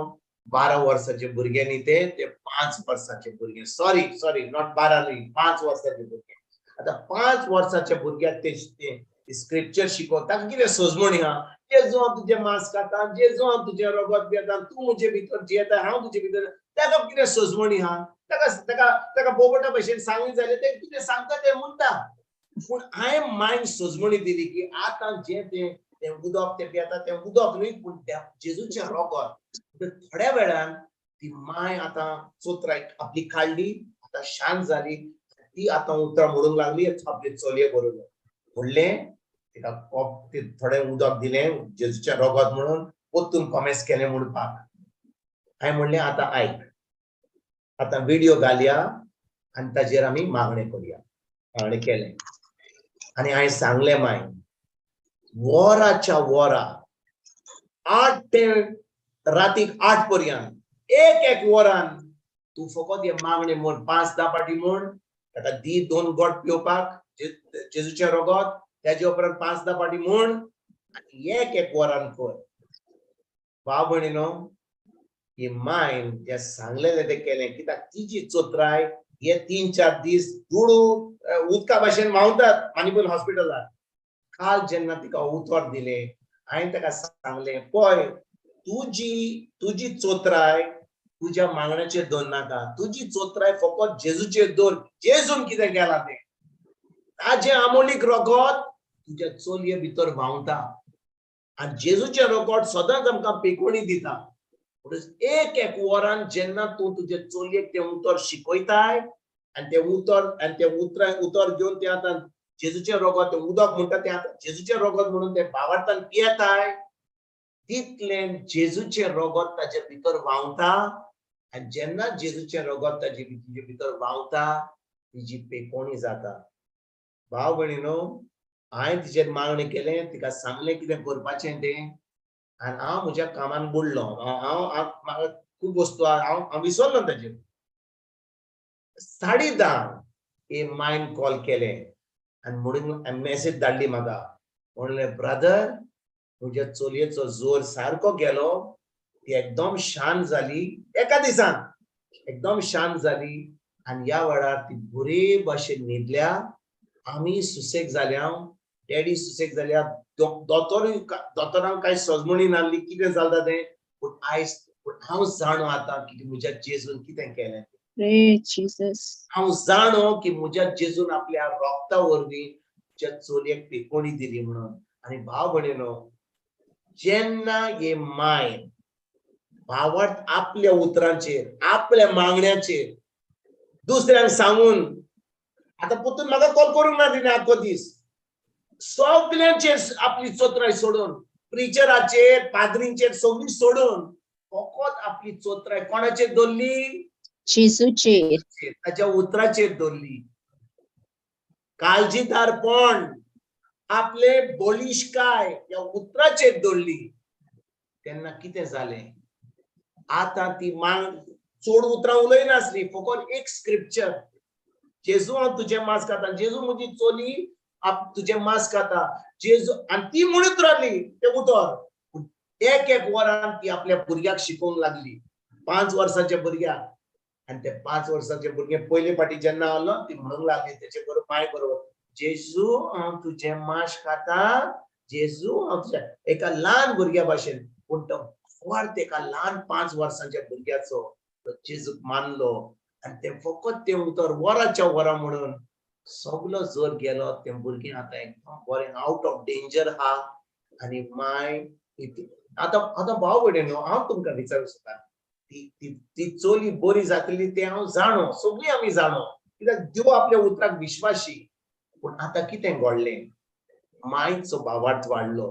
12 वर्साचे भुरगे न्ही ते 5 वर्साचे भुरगे. सॉरी नॉट 12 न्ही, 5 वर्साचे भुरगे. आतां 5 वर्साच्या भुरग्याक ते स्क्रिप्चर शिकोवन ताका कितें सजमणी आहा. जेजू हांव तुजें मांस खाता, जेजू हांव तुजें रगत पियेता, तूं म्हजे भितर जियेता, हांव तुजे भितर. ताका कितें सजमणी आहा. ताका बोबटा भशेन सांगलें जाल्यार ते कितें सांगता तें म्हणटा. पूण हांवें मांयक सजमणी दिली की आतां जें तें उदक तें पियेता तें उदक न्ही पूण जेजूचें रगत. थोड्या वेळान ती मांय आतां चोत्राय आपली काडली, आतां शांत जाली. ती आतां उतरां म्हणूंक लागली आपले चलये बरोबर. म्हणलें तिका थोडें उदक दिलें जेजूचें रगत म्हणून, परतून कॉमेस केलें म्हणपाक. हांवें म्हणलें आतां आयक, आतां व्हिडिओ घालया आनी ताजेर आमी मागणें करया. मागणें केलें आनी हांवें सांगलें मांय वराच्या वरा 8 ते रातीक 8 पर्यंत एक वरान तूं फकत हे मागणें म्हण 5-10 पाटी म्हण. ताका दी 2 गोट पिवपाक जेजूचें रगत, त्याच्या उपरांत 5-10 पाटी म्हण आनी एक वरान कर. भाव भयणीनो ही मांय जें सांगलेलें तें केलें. कित्याक तिची चोत्राय हे 3-4 दीस दुडू उदका भाशेन व्हांवतात मानिपल हॉस्पिटलांत. काल जेन्ना तिका उतर दिलें हांवें ताका सांगलें पळय तुजी चोत्राय तुज्या मागण्याचेर दवरनाका, तुजी चोत्राय फकत जेजूचेर दवर. जेजून कितें केलां तें, ताजें अमोलीक रगत तुज्या चलये भितर व्हांवता आनी जेजूचें रगत सदांच आमकां पेकोणी दिता. एक वरान जेन्ना तूं तुजे चलयेक तें उतर शिकयताय आनी तें उतर घेवन तें आतां जेजूचें रगत उदक म्हणटा तें आतां जेजूचें रगत म्हणून तें भावार्थान पियेताय, तितलें जेजूचें रगत ताजे भितर व्हांवता आनी जेन्ना जेजूचें रगत ताजे भितर व्हांवता तिजी पेकोणी जाता. भाव भयणीनो हांवें तिचेर मागणें केलें, तिका सांगलें कितें करपाचें तें आनी हांव म्हज्या कामान बुडलो. म्हाका खूब वस्तू हांव विसरलो ताजेर. 10:30 हे मायन कॉल केले आणि म्हणून मेसेज धाडली म्हाका. म्हणले ब्रदर तुझ्या चलयेचो जोर सारको गेलो, ती एकदम शांत झाली एका दिसान, एकदम शांत झाली आणि या वेळार ती बरे भाशेन न्हिदल्या. आम्ही सुसेग जाल्या, डॅडी सुसेग जाल्या. दोतोरांक काय सजमणी नासली कितें जाता तें, पूण आयज हांव जाणो आतां की म्हज्या जेजून कितें केलें. Praise Jesus. हांव जाणो की म्हज्या जेजून आपल्या रोगता वरवीं म्हज्या चलयेक पेकोणी दिली म्हणून. आनी भाव भयणीनो, जेन्ना हे माय भावार्थ आपल्या उतरांचेर, आपल्या मागण्याचेर दुसऱ्यांक सांगून, आता पुतून म्हाका कॉल करूंक ना तिणें आख्खो दीस, सगळ्यांचेर आपली चोत्राय सोडून, प्रिचराचेर, पाद्रींचेर सगळी सोडून फकत आपली चोत्राय कोणाचेर दवरली? जेजूचेर. ताच्या उतराचेर दवरली. काळजीदारपण, आपले बळिश्काय या उतराचेर दवरली. तेन्ना कितें जालें? आता ती मांग चोड उतरां उलयनासली, फकत एक स्क्रिप्चर, जेजू हांव तुजें मांस खाता, जेजू म्हजी चोली तुजें मांस खाता, जेजू, आनी ती म्हणत रावली ते उतर. एक वरान ती आपल्या भुरग्याक शिकोवंक लागली, 5 वर्साच्या भुरग्याक. आणि ते 5 वर्साचे भुरगे पयले फाटी जेन्ना आलो, ती म्हणूंक लागली तेचे बरोबर माय बरोबर, जेजू हांव तुजें मांस खाता, जेजू हांव तुजें, एका ल्हान भुरग्या भाशेन. पूण तो फर्त एका ल्हान 5 वर्साच्या भुरग्याचो जेजूक मानलो. आणि ते फकत ते उतर वराच्या वरा म्हणून सगळो जोर गेलो. ते भुरगें आतां एकदम बरें आउट ऑफ डेंजर आहा. आणि माय आता भाव भयणीनो, हांव तुमकां विचारूं सोदतां, ती चोली बरी जातली ते हांव जाणो, सगळीं आमी जाणो, कित्याक देव आपल्या उतराक विश्वासी. पूण आतां कितें घडलें? मायचो भावार्थ वाडलो,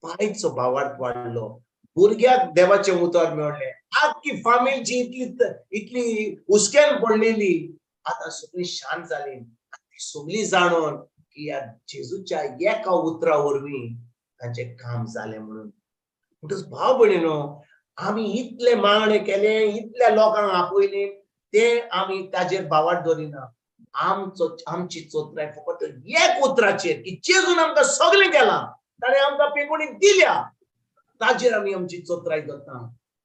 बायचो भावार्थ वाडलो, भुरग्याक देवाचें उतर मेळ्ळें. आख्खी फामील इतली हुस्क्यान पडलेली आतां सगळीं शांत जाली. सगळीं जाणोन की ह्या जेजूच्या एका उतरा वरवीं तांचें काम जालें म्हणून. म्हणटच भाव भयणीनो, आमी इतले मागणे केले, इतल्या लोकांक आपयले, ते आमी ताजेर भावार्थ दवरिना. आमची चोत्राय फकत एक उतराचेर की जेजून आमकां सगळें केलां, ताणें आमकां पेकोणी दिल्या, ताजेर आमी आमची चोत्राय करता.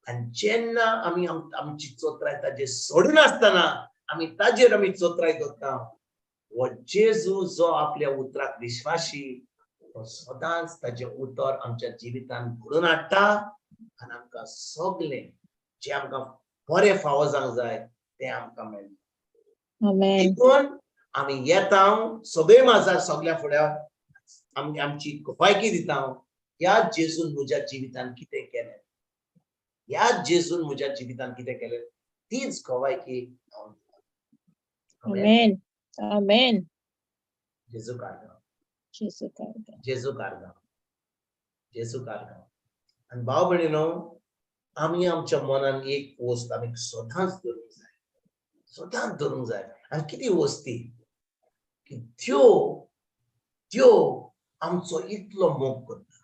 आनी जेन्ना आमी आमची चोत्राय ताजेर सोडून आसतना आमी ताजेर आमी चोत्राय करता, हो जेजू जो आपल्या उतराक विश्वासी, तो सदांच ताजें उतर आमच्या जिवितांत घडोवन हाडटा. आनी आमकां सगळें जे आमकां बरें फावो जावंक जाय तें आमकां मेळटा. Amen. देखून आमी येता, सगळे माझा सगळ्या फुड्यान आमची गोपायकी दिता. ह्या जेजून म्हज्या जिवितांत कितें केलें, ह्या जेजून म्हज्या जिवितांत कितें केलें, तीच गोपायकी हांव दितां. Amen. Amen. जेजू कारगांव, जेजू कारगांव. जेजू कारगांव, जेजू कारगांव. आनी भाव भयणीनो, आमी आमच्या मनान एक वस्त आमी सदांच धरूंक जाय, सदांच धरूंक जाय. आनी कितें वस्त ती? की देव आमचो इतलो मोग करता.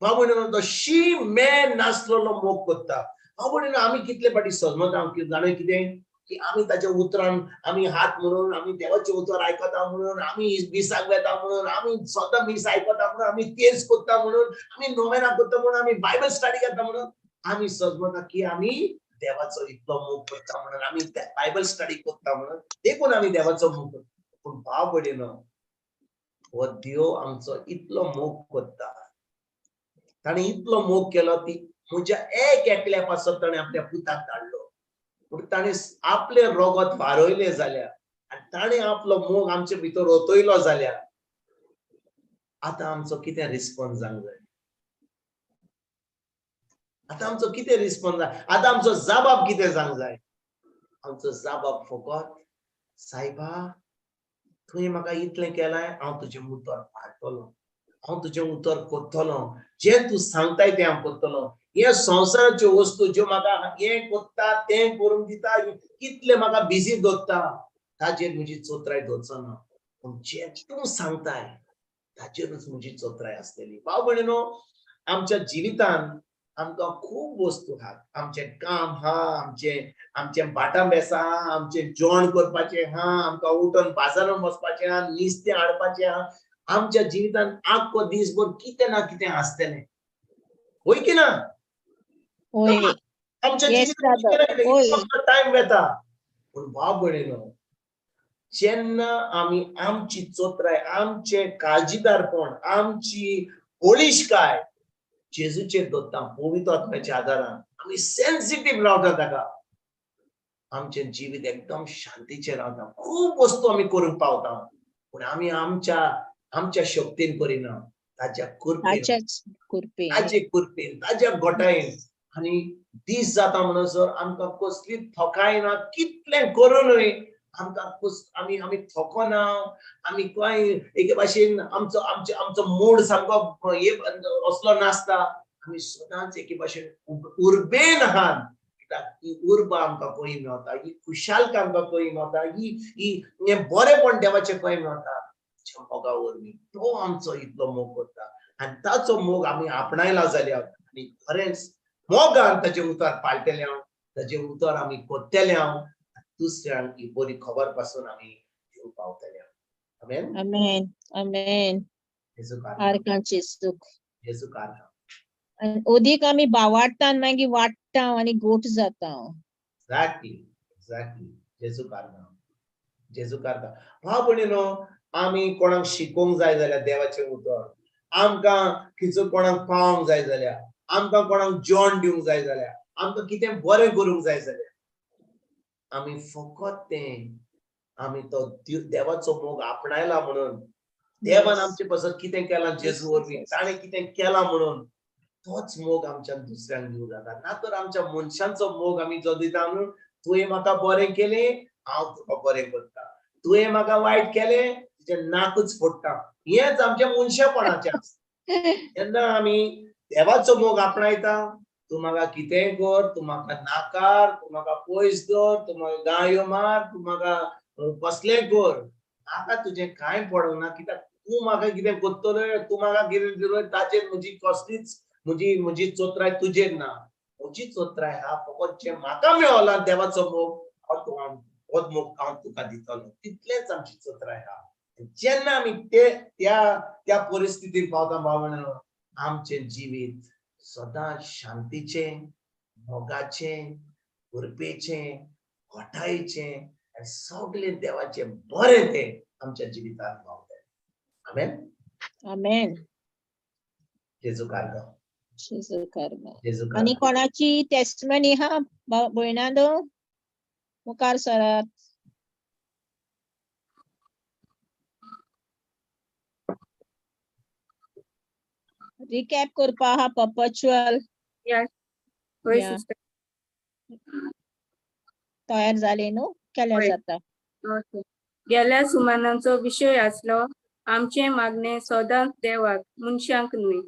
भाव भयणीनो, तो शी मेन नासलेलो मोग करता. भाव भयणीनो, आमी कितले फाटी सजमता जाणा कितें, की आमी ताच्या उतरान आमी हात म्हणून, आमी देवाचे उतर आयकता म्हणून, आमी मिसाक वेता म्हणून, आमी सदां मीस आयकता म्हणून, आमी तेज करता म्हणून, आमी नोवेना करता म्हणून, आमी बायबल स्टडी करता म्हणून आमी सजमता की आमी देवाचो इतलो मोग करता म्हणून, आमी बायबल स्टडी करता म्हणून, देखून आमी देवाचो मोग करता. पूण भाव भयणीनो, हो देव आमचो इतलो मोग करता, ताणें इतलो मोग केलो ती म्हज्या एकल्या पासत ताणें आपल्या पुताक धाडलो. पूण ताणें आपले रगत वारयले जाल्यार, आनी ताणें आपलो मोग आमचे भितर ओतयलो जाल्यार आतां आमचो कितें रिस्पॉन्स जावंक जाय? आतां आमचो कितें रिस्पॉन्स जाय? आतां आमचो जबाब कितें जावंक जाय? आमचो जबाब फकत, सायबा तुवें म्हाका इतलें केलां, हांव तुजें उतर पाळटलों, हांव तुजें उतर करतलों, जें तूं सांगताय तें हांव करतलों. हे संवसाराच्यो वस्तू ज्यो म्हाका हें करता तें करून दिता, कितले म्हाका बिजी दवरता, ताजेर म्हजी चोत्राय दवरचो ना. पूण जें तूं सांगताय ताजेरूच म्हजी चोत्राय आसतली. भाव भयणीनो, आमच्या जिवितांत आमकां खूब वस्तू आहात. आमचें काम हा, आमचें बाटां बेसां आहा, आमचें जेवण करपाचें हा, आमकां उठोन बाजारांत वचपाचें आहा, नुस्तें हाडपाचें आहा. आमच्या जिवितांत आख्खो दिसभर कितें ना कितें आसतलें. होय की ना? होय. आमच्या Yes, जिवितांत brother. कितें ना होय. कितें टायम वेता. पूण भाव भयणीनो, जेन्ना आमी आमची चोत्राय, आमचें काळजीदारपण, आमची बोलिशकाय जेजूचेर दवरता, पवित्र आत्म्याच्या आदारान आमी सेन्सिटीव रावता ताका, आमचें जिवीत एकदम शांतीचें रावता. खूब वस्तू आमी करूंक पावता, पूण आमी आमच्या शक्तीन करिना, ताच्या कृपेन, ताच्याच कृपेन. ताचे कृपेन, ताच्या गोठायेन. आनी दीस जाता म्हणसर आमकां कसली थकाय ना, कितलें करूनय आमी थकोना, आमी कांय एके भाशेन आमचो मूड सामको असलो नासता. आमी सदांच एके भाशेन उर्बेन आहात. ही उर्ब आमकां खंय मेळटा, ही खुशालकाय आमकां खंय मेळटा, ही बरेपण देवाचें खंय मेळटा, मोगा वरवीं. तो आमचो इतलो मोग करता आनी ताचो मोग आमी आपणायला जाल्यार आनी खरेंच मोगान ताचें उतर पाळटले हांव, ताचें उतर आमी कोत्तले हांव, दुसऱ्यांक ही बरी खबर पासून आमी दिवंक पावतले हांव. आमेन. आमेन. आमेन. जेजू आरकांचे सुख. जेजू कारता. आनी ओदीक आमी भावाडटा आनी मागीर वाडटा आनी गोठ जाता. एक्झॅक्टली. जेजू कारता. जेजू कारता. भाव भयणीनो, आमी कोणाक शिकोवंक जाय जाल्यार देवाचें उतर, आमकां खंयचो कोणाक पावोंक जाय जाल्यार, आमकां कोणाक जेवण दिवंक जाय जाल्यार, आमकां कितें बरें करूंक जाय जाल्यार आमी फकत तें आमी तो देवाचो मोग आपणायला म्हणून, देवान आमचे पासून कितें केलां जेजू वरवीं, ताणें कितें केलां म्हणून तोच मोग आमच्या दुसऱ्यांक दिवंक जाता. ना तर आमच्या मनशांचो मोग आमी जो दिता न्हू, तुवें म्हाका बरें केलें, हांव तुका बरें करता, तुवें म्हाका वायट केलें, तुजें नाकूच फोडटा, हेंच आमचें मनशापणाचें आसता. जेन्ना आमी देवाचो मोग आपणायता, तूं म्हाका कितेंय कर, तूं म्हाका नाकार, तूं म्हाका पयस दवर, तूं म्हाका गाळयो मार, तूं म्हाका कसलेंय कर, म्हाका तुजें कांय पडोंक ना. कित्याक तूं म्हाका कितें कोत्तलो, तूं म्हाका कितें दिलोय, ताचेर म्हजी कसलीच म्हजी चोत्राय तुजेर ना. म्हजी चोत्राय हा फकत जें म्हाका मेळ्ळां देवाचो मोग, होच मोग हांव तुका दितलो, तितलेंच आमची चोत्राय हा. जेन्ना आमी त्या परिस्थितीन पावता भाव भयणीनो, आमचें जिवीत सदांच शांतीचें, मोगाचें, कृपेचें, घोटायेचें आनी सगळें देवाचें बरें तें आमच्या जिवितांत पावतलें. आमेन. आमेन. जेजू कारगा. जेजू कारगा. जेजू आनी कारगा. कोणाची टेस्टमनी हा भयणांदो? मुखार सरात. रिकॅप करपा हा पर्पच्युअल. होय या. सिस्टर. तयार जाले न्हू, केल्यार होय. जाता. ओके. गेल्या सुमानांचो विशय आसलो आमचे मागणे सदांच देवाक, मनशांक न्हय.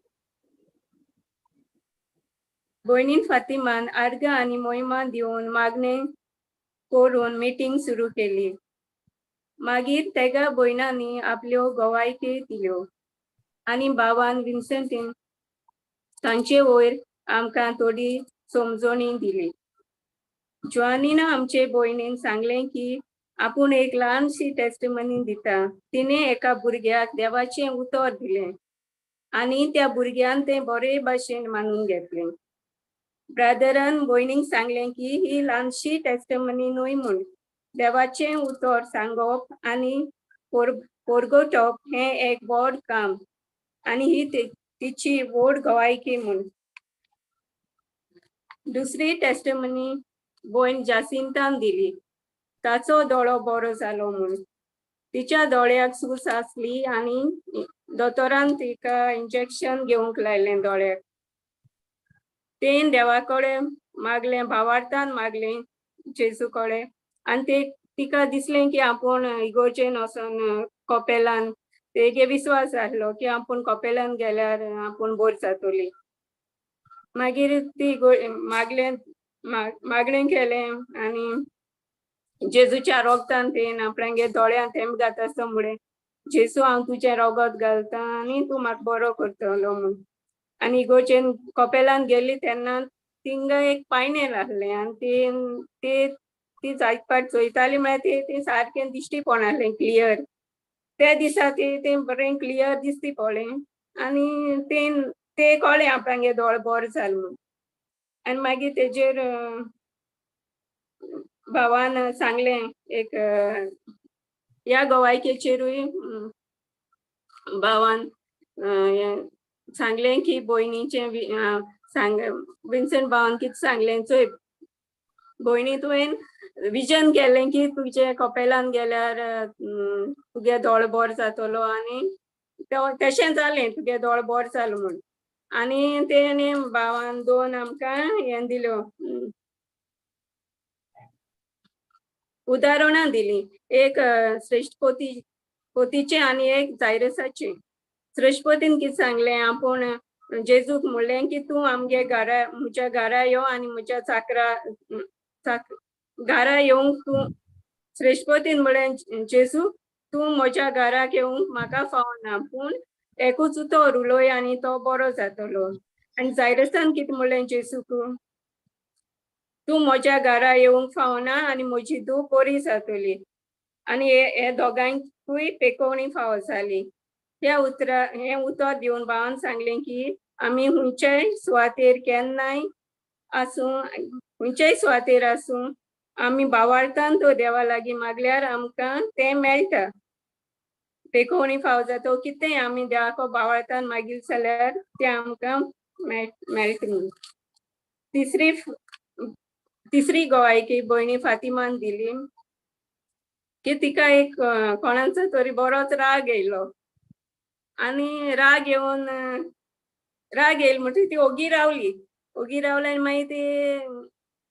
भयणीन फातिमान अर्घ आनी मोहिमा दिवन मागणे करून मिटींग सुरू केली. मागीर तेगा भयणांनी आपल्यो गवायकी दिल्यो आनी भावान विन्सेंटीन तांचे वयर आमकां थोडी समजणी दिली. जोआनीन आमचे भयणीन सांगलें की आपूण एक ल्हानशी टेस्टमनी दिता. तिणें एका भुरग्याक देवाचें उतर दिलें आनी त्या भुरग्यान तें बरे भाशेन मानून घेतलें. ब्रदरान भयणीक सांगलें की ही ल्हानशी टेस्टमनी न्हय म्हूण, देवाचें उतर सांगप आनी परगटप हें एक व्हड काम आनी ही तिची व्हड गवायकी म्हूण. दुसरी टेस्टमनी भयण जासिंतान दिली. ताचो दोळो बरो जालो म्हूण. तिच्या दोळ्याक सूज आसली आनी दोतोरान तिका इंजेक्शन घेवंक लायलें दोळ्याक. तें देवा कडेन मागलें, भावार्थान मागलें जेजू कडेन, आनी तिका दिसलें की आपूण इगोर्जेन वचोन कपेलान, तेगे विश्वास आसलो की आपूण कपेलान गेल्यार आपूण बरी जातली. मागीर ती मागणें केलें आनी जेजूच्या रोगतान तें आपणागे दोळ्यान थेंब घात आसता मुडें जेजू हांव तुजें रोगत घालतां आनी तूं म्हाका बरो करतलो म्हूण. आणि इगोर्जेन कपेलान गेली तेन्ना तिंगा एक पायनेल आहलें आनी ती जायपाट चोयताली म्हळ्यार ते सारकें दिश्टी पडनासलें क्लियर. त्या दिसा ते बरें क्लियर दिसती पडलें आनी ते कळ्ळें आपणागे दोळ बोर जाल म्हूण. आनी मागीर तेजेर भावान सांगलें एक ह्या गोवायकेचेरूय भावान सांगलें की भयणीचें विन्संट भावान कितें सांगलें चोय भयणी तुवें विजन केलें की तुजे कपेलान गेल्यार तुगे दोळ बोर जातलो आनी तशें जालें तुगे दोळ बोर जाल म्हूण. आनी तेणे भावान 2 आमकां हें दिल्यो उदाहरणां दिलीं. एक श्रेश्ठ पोतीचें आनी एक जायरसाचें. श्रेश्ठपोतीन कितें सांगलें आपूण जेजूक म्हणलें की तूं आमगे घरा म्हज्या घरा यो आनी म्हज्या घरा येवंक तूं श्रेश्ठपोतीन म्हणलें जेजू तूं म्हज्या घराक येवंक म्हाका फावना पूण एकूच उतर उलोय आनी तो बरो जातलो. आनी जायरसान कितें म्हणलें जेजूक तूं म्हज्या घरा येवंक फावना आनी म्हजी धूव बरी जातली. आनी हे दोगांयकूय पेकोवणी फाव जाली. हें उतर दिवन भावान सांगलें की आमी खंयच्याय सुवातेर केन्नाय आसूं खंयच्याय सुवातेर आसूं आमी भावार्थान तो देवा लागीं मागल्यार आमकां तें मेळटा. पेकोवणी फाव जाता कितेंय आमी देवाको भावार्थान मागील जाल्यार तें आमकां मेळटा म्हणून. तिसरी गोवायकी भयणी फातिमान दिली की तिका एक कोणाचो तरी बरोच राग येयलो आनी राग येवन म्हणटा ती ओगी रावली आनी मागीर ती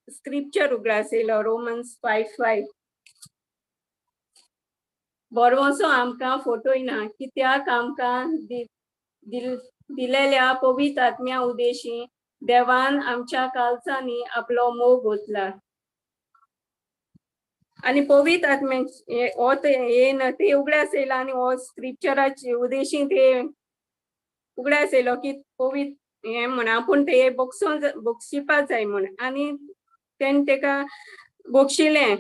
स्क्रिप्चर उगडासयलो रोमन्स 5:5 बरोसो आमकां फोटोयना कित्याक आमकां दिलेल्या पवित्र आत्म्या उदेशी देवान आमच्या काळजांनी आपलो मोग ओतला. आनी पवित्र आत्म्या हो ते उगडास येयला आनी हो स्क्रिप्चराचे उदेशी ते उगडास येयलो की पवित्र हें म्हण आपूण ते बोगशिपा जाय म्हण. आनी तेणें तेका बोगशिलें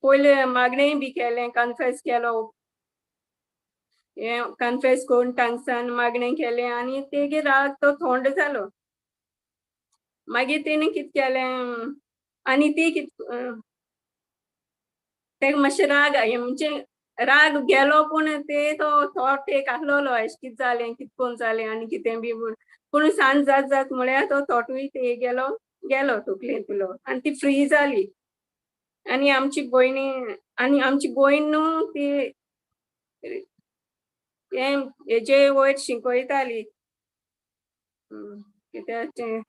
पयलें मागणेय बी केलें कन्फेस केलो हें कन्फेस करून टांगसान मागणें केलें आनी तेगे राग तो थोंड जालो. मागीर तेणें कितें केलें आनी ती तेका मातशें राग म्हणजे राग गेलो पूण ते तो थॉट एक आहलोलो अशें कितें जालें कितें कोन्न जालें आनी कितें बी पूण सांज जात म्हळ्यार तो थॉटूय ते गेलो तकलेंतलो आनी ती फ्री जाली. आनी आमची भयण न्हू ती हेजे वयर शिकोयताली कित्याचें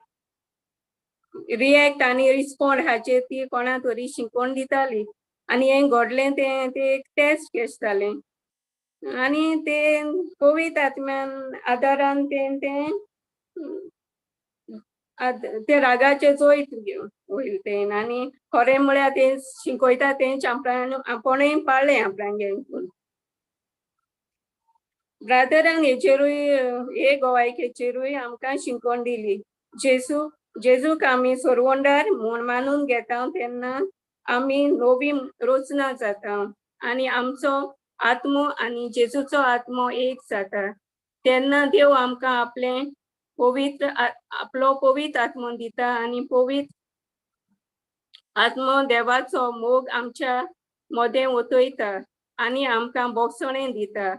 रिएक्ट आनी रिस्पॉन्ड हाचेर ती कोणा तरी शिकोवन दिताली. आनी हें घडलें तें एक टेस्ट केस जालें आनी तें पवित्र आत्म्यान आदारान ते रागाचे जोयत वयर तें आनी खरें म्हळ्यार तें शिकोयता तेंच आपणें पाळ्ळें आपणागे. ब्रादरान हेचेरूय हे गोवायकेचेरूय आमकां शिकोवन दिली. जेजूक आमी सोरवोंडार म्हूण मानून घेता तेन्ना आमी नवी रचना जाता आनी आमचो आत्मो आनी जेजूचो आत्मो एक जाता. तेन्ना देव आमकां आपलो पवित्र आत्मो दिता आनी पवित्र आत्मो देवाचो मोग आमच्या मोदें ओतयता आनी आमकां बोगसणें दिता.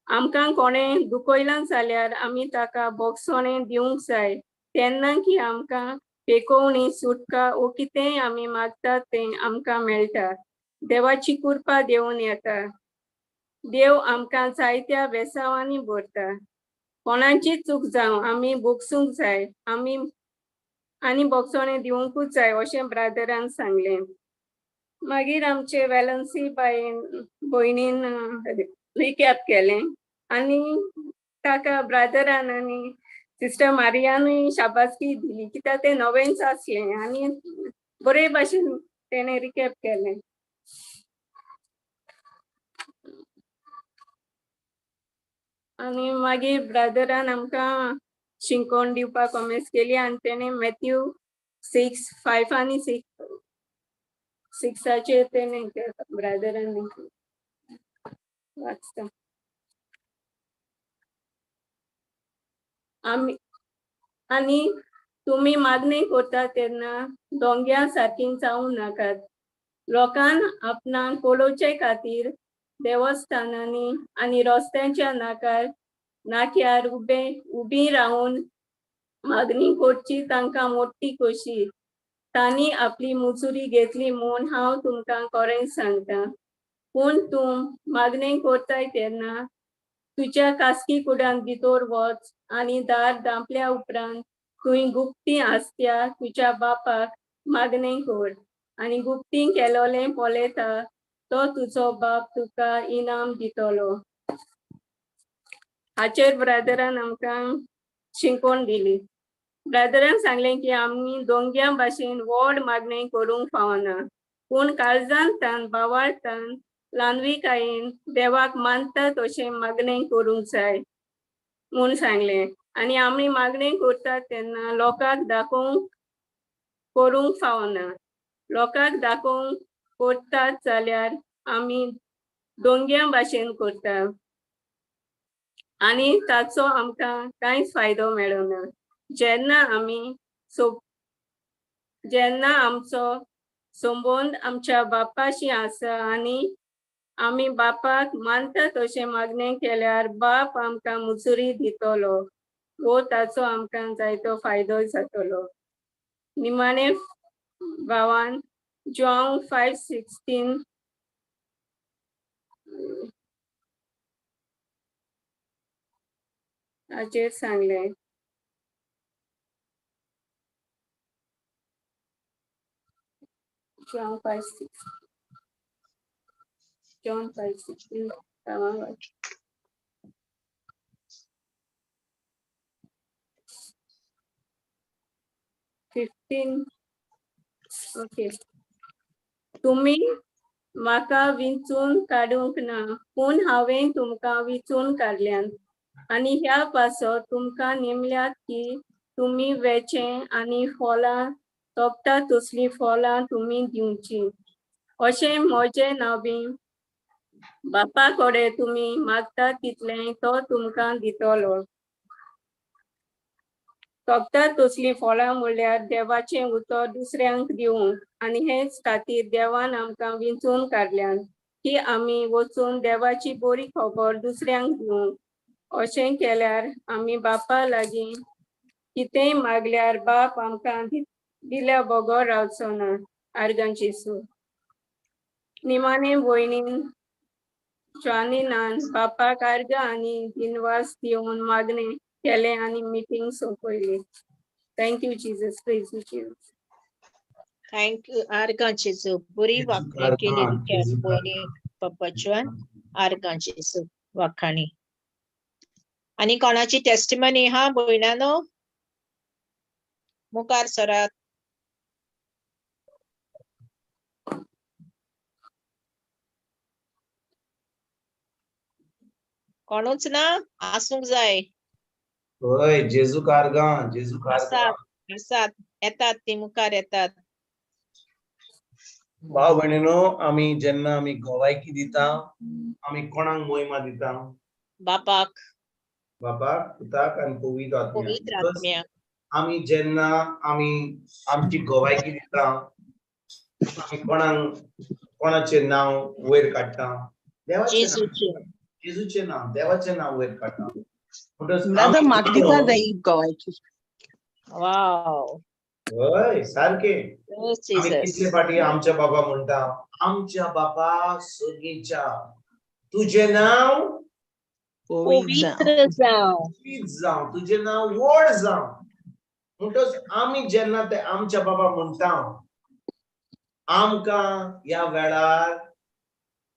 आमकां कोणें दुखयलां जाल्यार आमी ताका बोगसणें दिवंक जाय तेन्ना की आमकां पेकोवणी सुटका वो कितेंय आमी मागतात तें आमकां मेळटा. देवाची कृपा देंवन येता. देव आमकां जायत्या वेसावांनी भरता. कोणाची चूक जावं आमी बोगसूंक जाय आनी बोगसणें दिवंकूच जाय अशें ब्रादरान सांगलें. मागीर आमचे वेलन्सी भयणीन रिकॅप केलें आनी ताका ब्रादरान आनी सिस्टर मारियानूय शाबासकी दिली कित्याक तें नवेंच आसलें आनी बरे भाशेन तेणें रिकॅप केलें. आनी मागीर ब्रादरान आमकां शिंकोण दिवपाक कॉमेंट्स केली आणि तेणे मॅथ्यू 6:5 आणि 6:6 तेणे ब्रदरांनी वाचता. आणि तुम्ही मागणी करता तेन्ना दोंग्या सारखी जावं नाकात. लोकांक आपणाक पळोवचे खातीर देवस्थानांनी आणि रस्त्यांच्या नाक्यार उबी रावून मागणी करची तांकां मोठी कशी. तांणी आपली मुजुरी घेतली म्हूण हांव तुमकां खरें सांगता. पूण तूं मागणी करताय तेन्ना तुज्या कास्की कुडान भितर वच आणि दार धांपल्या उपरांत थंय गुप्ती आसत्या तुज्या बापाक मागणी कर. आणि गुप्ती केलोलें पळयता तो तुजो बाप तुका इनाम दितलो. हाचेर ब्रदरान आमकां शिंकोण दिली. ब्रदरान सांगलें की आमी दोंग्या भाशेन व्हड मागणी करूंक फावना, पूण काळजांतल्यान भावार्थान ल्हानविकायेन देवाक मानता तशें मागणी करूंक जाय म्हूण सांगलें. आनी आमी मागणी करतात तेन्ना लोकांक दाखोवंक करूंक फावना. लोकांक दाखोवंक करतात जाल्यार आमी दोंग्या भाशेन करता आनी ताचो आमकां कांयच फायदो मेळना. जेन्ना आमचो संबंद आमच्या बापाशी आसा आनी आमी बापाक मानता तशें मागणी केल्यार बाप आमकां मुजुरी दितलो वो ताचो आमकां जायतो फायदो जातलो. निमाणे भावान जॉन 5:16 हाचेर सांगलें. John 5:16 15 okay. तुम्ही म्हाका विंचून काडूंक ना, पूण हांवें तुमकां विंचून काडल्यान. आनी ह्या पासो तुमकां नेमल्यात की तुमी वेचें आनी फळां तोपता तसलीं फळां तुमी दिवची. अशें म्हजें नांवी बापा कडेन तुमी मागता तितलें तो तुमकां दितलो. तोपता तसलीं फळां म्हणल्यार देवाचें उतर दुसऱ्यांक दिवंक. आनी हेच खातीर देवान आमकां विंचून काडल्यान की आमी वचून देवाची बरी खबर दुसऱ्यांक दिवंक. अशें केल्यार आमी बापा लागीं कितेंय मागल्यार बाप आमकां दिल्या बगो रावचो ना. आर्गां जेसू. निमाणे भयणीन जॉनिनान बापाक आर्गां आनी दिनवास दिवन मागणे केलें आनी मिटींग सोंपयली. Thank you Jesus. Praise you Jesus. Thank you आर्गां जेसू. बरी वाखणी केली तुज्या भयणी पप्पाच्यान. आर्गां जेसू वाखाणी. आनी कोणाची टेस्टिमनी हा भयणानो? मुखार सरात. कोणूच ना? आसूंक जाय. होय, जेजू कारगां, जेजू कारगां. आसात येतात ती मुखार येतात. भाव भयणीनो, आमी जेन्ना आमी गोवायकी दिता, आमी कोणाक मोहिमा दिता? बापाक. बापाक, पुताक आनी पवित्र पवित्र आत्म्याक. आत्म्याक. आमी जेन्ना आमी आमची गोवायकी दिता, आमी कोणाचें नांव वयर काडटा? देवाचें नांव. जेजूचें नांव, देवाचें नांव वयर काडटा. दादा म्हाका दिता जाय गोवायकी. वाव. होय, सारकें. Yes, आमी Jesus. कितले फाटी आमच्या बाबा म्हणटा, आमच्या बाबा सर्गीच्या तुजें नांव पवित्र जावं. जावं, तुजें नांव व्हड जावं. म्हणटच आमी जेन्ना ते आमच्या बाबा म्हणटा, आमकां ह्या वेळार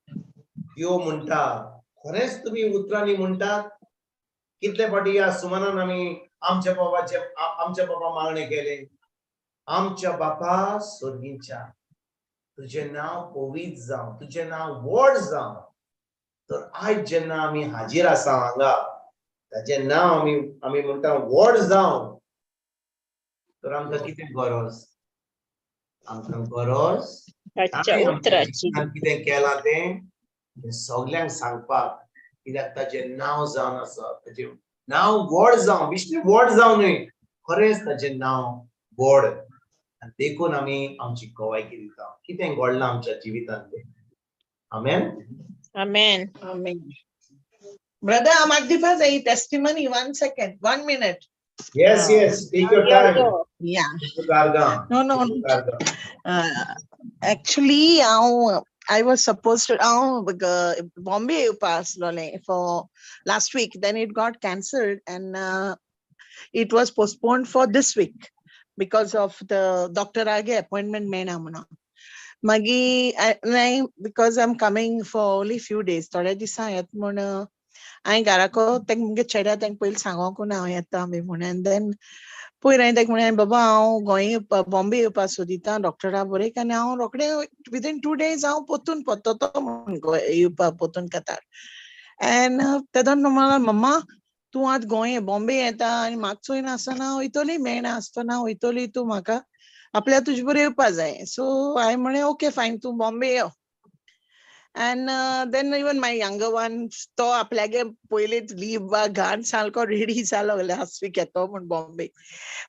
देव म्हणटा, खरेंच तुमी उतरांनी म्हणटात? कितले फाटी ह्या सुमानान आमी आमच्या बाबा मागणे केले. आमच्या बापा स्वर्गीच्या तुजें नांव पवित्र जावं, तुजें नांव व्हड जावं. तर आयज जेन्ना आमी हाजीर आसा हांगा, ताचे नाव आमी म्हणटा व्हड जावं तर आमकां कितें गरज आमकां गरज ताच्या ताणें आमच्या उतराची जिवितांत कितें केलां तें सगळ्यांक सांगपाक कित्याक ताचें नांव जावन आसा ताचें नांव व्हड जावं बेश्टें व्हड जावं न्हय खरेंच ताचें नांव व्हड आनी देखून आमी आमची गोवायकी दिता कितें घडलां आमच्या जिवितांत तें आमेन Amen. Amen. Brother, Magdifa, a testimony. 1 second, 1 minute. yes take your time Yeah. Karga. No. Actually, I was supposed to Bombay pass for last week. Then it got cancelled and it was postponed for this week because of the Dr. Age appointment. Because I'm coming for only few days. I garako tek munge cheda tek poil sango ko na yata me mona and then poi rai tek mona baba au going Bombay pa sudita doctor a bore ka na rokde within 2 days au potun pototo go pa potun Qatar and tadan nomala mama tu at going Bombay eta ani magso ina asana oitoli me na astana oitoli tu maka आपल्या तुझ बरे येवपा जाय so I म्हणे okay fine tu Bombay yo and then even my younger one तो आपल्यागे पयलेच leave वा घाण सारको ready जालो last week येतो म्हण Bombay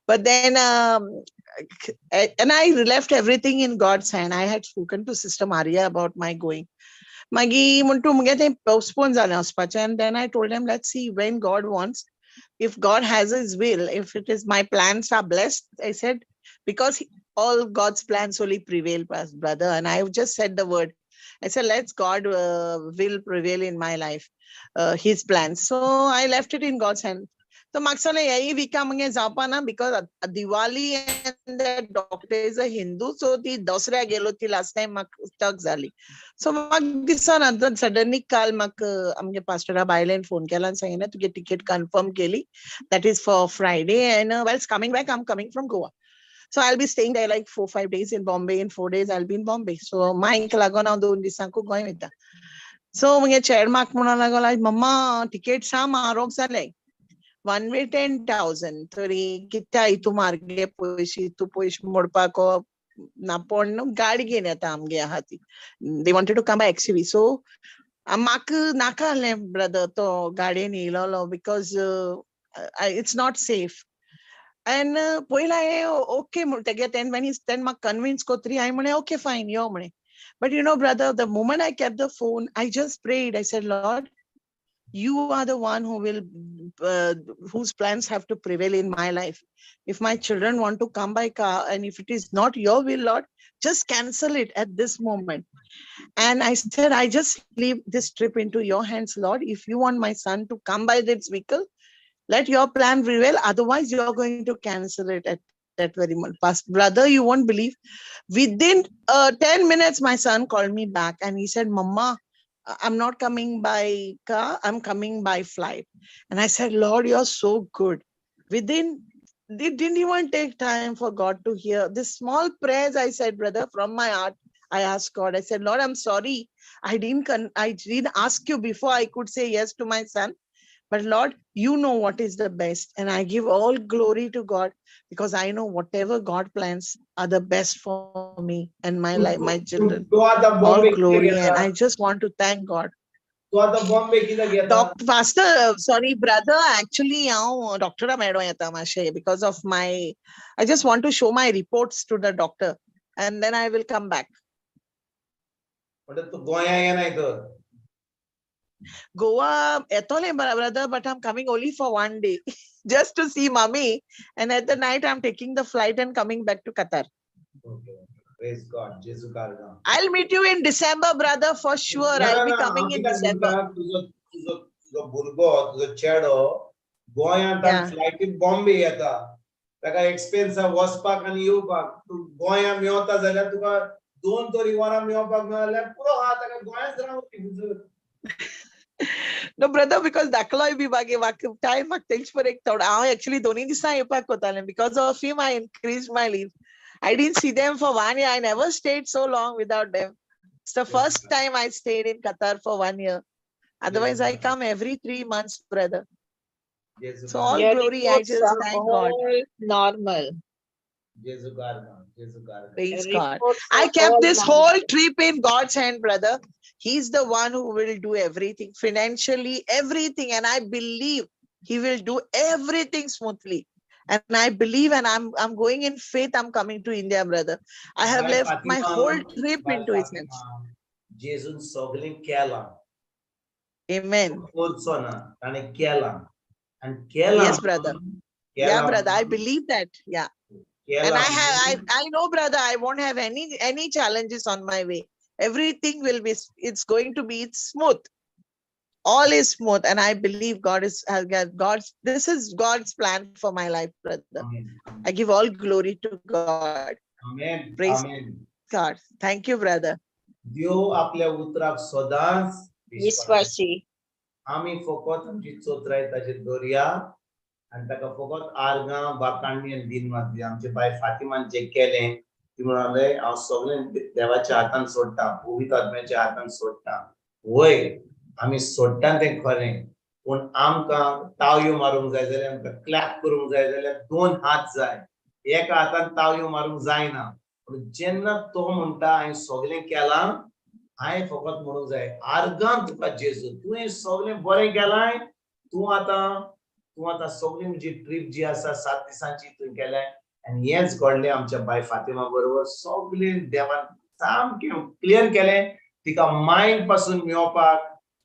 but then and I left everything in God's hand. I had spoken to Sister Maria about my going मागी म्हणटू मुगे ते postpone जालें वचपाचें and then I told them let's see when God wants if God has his will if it is my plans are blessed I said because all God's plans only prevail brother and I just said the word I said, let's God will prevail in my life, his plans. So I left it in God's hand. So Maksana yahi vika mange zapana because Diwali and the doctor is a Hindu. So the dosra gelo thi last time mak stuck zali. So mak disan suddenly call mak amge pastor Bailen phone kela and saying to get ticket confirm keli. That is for Friday and while coming back, I'm coming from Goa. So I'll be staying there like 4-5 days in Bombay. In 4 days, I'll be in Bombay. So my lagona doon disanko going with that. So when chair mark muna lagola, mama ticket sa marok sale. One way 10,000. Tori kita itu marge poishi tu poish modpa ko na pon no gaadi gene tam gaya hati. They wanted to come by XUV. So mak naka le brother to gaadi ni lolo because it's not safe. And okay, and when he's then convinced ko 3, I'm okay, fine, yo mane. But you know, brother, the moment I kept the phone, I just prayed. I said, Lord, you are the one who will, whose plans have to prevail in my life. If my children want to come by car, and if it is not your will, Lord, just cancel it at this moment. And I said, I just leave this trip into your hands, Lord. If you want my son to come by this vehicle, let your plan prevail. Otherwise, you're going to cancel it at that very moment. Brother, you won't believe. Within 10 minutes, my son called me back and he said, Mama, I'm not coming by car. I'm coming by flight. And I said, Lord, you're so good. It didn't even take time for God to hear. This small prayers, I said, brother, from my heart, I asked God. I said, Lord, I'm sorry. I didn't ask you before I could say yes to my son. But Lord, you know what is the best. And I give all glory to God because I know whatever God plans are the best for me and my life, my children. All glory. And I just want to thank God. Pastor, sorry, brother, actually, doctor because of my, I just want to show my reports to the doctor and then I will come back. Goa, brother, but I'm coming only for 1 day just to see mommy. And at the night, I'm taking the flight and coming back to Qatar. Okay. Praise God. I'll meet you in December, brother, for sure. I'll be coming in December. Goyan flight in Bombay yata. Taka expense waspak and yewpak. Tu Goya meota zaल्या तुका 2 तरी वरा मेवपाक मेळ्ळ्यार पुरो हा ताका गोंयांत Ravati. No, brother, because Dakloi Bibage time thanks for it. I actually don't because of him, I increased my leave. I didn't see them for 1 year. I never stayed so long without them. It's the first time I stayed in Qatar for 1 year. Otherwise, I come every 3 months, brother. जेजू So all Your glory, I reports just are thank God. all normal. जेजू कारगा, जेजू कारगा. Praise Your God. reports I are kept all this normal. whole trip in God's hand, brother. He's the one who will do everything financially, everything. And I believe he will do everything smoothly. And I believe, and I'm going in faith, I'm coming to India, brother. I have By left my Fatima, whole trip by into his Fatima, hands. जेजून सगळें केलां. Amen. करचो ना, ताणें केलां. आनी केलां. Yes, brother. Yeah, brother, I believe that. Yeah. And I know, brother, I won't have any challenges on my way. Everything will be, it's going to be smooth. All is smooth, and I believe this is God's plan for my life, brother. I give all glory to God. Amen. Praise Amen. God. Thank you, brother. देव आपल्या उतराक सदांच विश्वासी. आम्ही फकत आमची चोत्राय ताचेर दवरया आनी ताका फकत आर्गां बाकांनी आनी दिनवास दिया. आमचे बाय फातिमान जे केलें ती म्हणाले हांव सगळें देवाच्या हातान सोडटा, पवित्र आत्म्याच्या हातान सोडटा. वय आमी सोडटा तें खरें, पूण आमकां ताळयो मारूंक जाय जाल्यार आमकां क्लॅप करूंक जाय जाल्यार 2 हात जाय. एका हातान ताळयो मारूंक जायना. जेन्ना तो म्हणटा हांवें सगळें केलां, हांवें फकत म्हणूंक जाय आर्गां तुका जेजू, तुवें सगळें बरें केलां. तूं आतां सगळी म्हजी ट्रीप जी आसा 7 दिसांची तुवें केल्या आनी हेंच घडलें आमच्या बाय फातिमा बरोबर. सगळें देवान सामकें क्लियर केलें. तिका मायंड पासून मेळोवपाक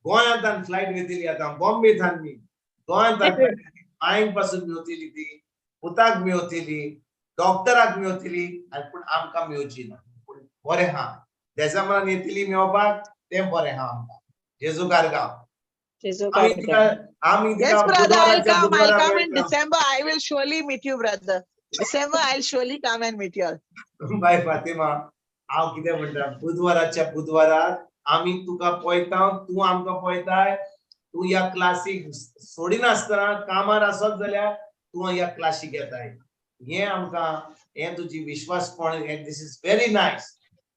गोंयांतल्यान फ्लायट घेतिली, आतां बॉम्बेंतल्यान न्ही, गोंयांतल्यान मायंड पासून मेवतिली ती, पुताक मेवतिली, डॉक्टराक मेवतिली, आनी पूण आमकां मेवची ना. पूण बरें आहा, देसामारान येतली मेवपाक, तें बरें आहा आमकां. जेजू कारगांव. Yes, brother, I'll come in December. I will surely meet you, brother. December, I'll surely come and meet you all. बाय फातिमा, हांव कितें म्हणटा, बुधवाराच्या बुधवाराक आमी तुका पळयता, तूं आमकां पळयताय. तूं ह्या क्लासीक सोडिनासतना कामार आसत जाल्यार तूं ह्या क्लासीक येताय. हें आमकां, हें तुजी विश्वासपण, दिस इज व्हेरी नायस.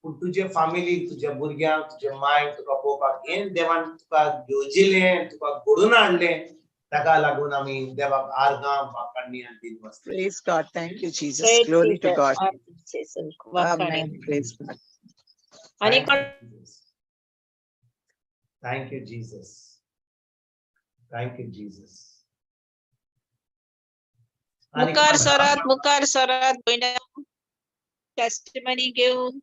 पूण तुजे फॅमिलीक, तुज्या भुरग्यांक, तुजे मांयक तुका पळोवपाक हें देवान तुका घेवजिल्लें, तुका घडोवन हाडलें. ताका लागून आमी देवाक आर्गां बाकांनी आनी दिनवास. Praise God. Thank you, Jesus. Glory to God. Amen. Praise God. Thank you, Jesus. Thank you, Jesus. मुखार सरात टेस्टिमनी घेऊन.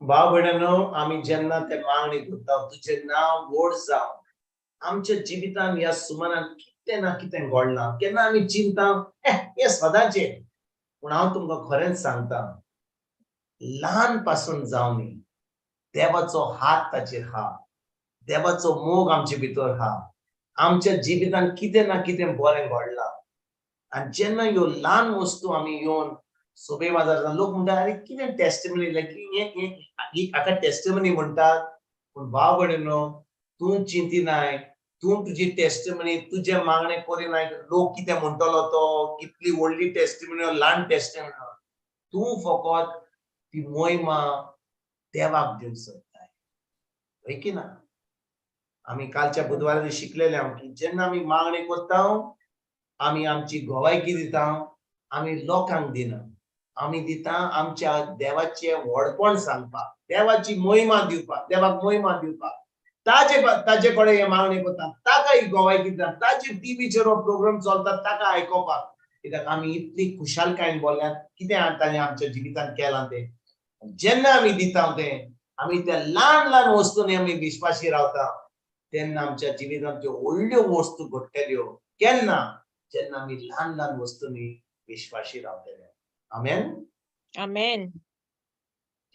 भाव भयणांनो, आमी जेन्ना ते मागणी करता तुजें नांव व्हड जावं, आमच्या जिवितांत ह्या सुमारान कितें ना कितें घडलां, केन्ना आमी चिंता हें सदांचें. पूण हांव तुमकां खरेंच सांगता, ल्हान पासून जावन देवाचो हात ताचेर आहा, देवाचो मोग आमचे भितर आहा. आमच्या जिवितांत कितें ना कितें बरें घडलां. आनी जेन्ना ह्यो ल्हान वस्तू आमी येवन सोबे बाजारांत लोक म्हणटा अरे कितें टेस्टिमनी, लायक हाका टेस्टिमनी म्हणटात. पूण भाव भयणींनो, तूं चिंतिनाय, तूं तुजी टेस्टिमनी, तुजें मागणें करिनाय लोक कितें म्हणटलो तो, कितली व्हडली टेस्टिमनी ल्हान टेस्टिमनी. तूं फकत ती मोहिमा देवाक दिवंक सोदताय, होय की ना. आमी कालच्या बुधवारा शिकलेले की जेन्ना आमी मागणी करता, आमी आमची गोवायकी दिता, आमी लोकांक दिना, आमी दिता आमच्या देवाचें व्हडपण सांगपाक, देवाची मोहिमा दिवपाक, देवाक मोहिमा दिवपाक. ताजे कडेन हे मागणी करता, ताका ही गोवायकी दिता, ताजे टीव्हीचेर हो प्रोग्राम चलता ताका आयकोपाक. कित्याक आमी इतली खुशालकायेन बोल्ल्यात कितें ताणें आमच्या जिवितांत केलां तें. जेन्ना आमी दिता तें, आमी त्या ल्हान ल्हान वस्तूंनी आमी विश्वासी रावता, तेन्ना आमच्या जिवितांत त्यो व्हडल्यो वस्तू घडटल्यो. केन्ना? जेन्ना आमी ल्हान ल्हान वस्तूंनी विश्वासी रावतले. आमेन. आमेन.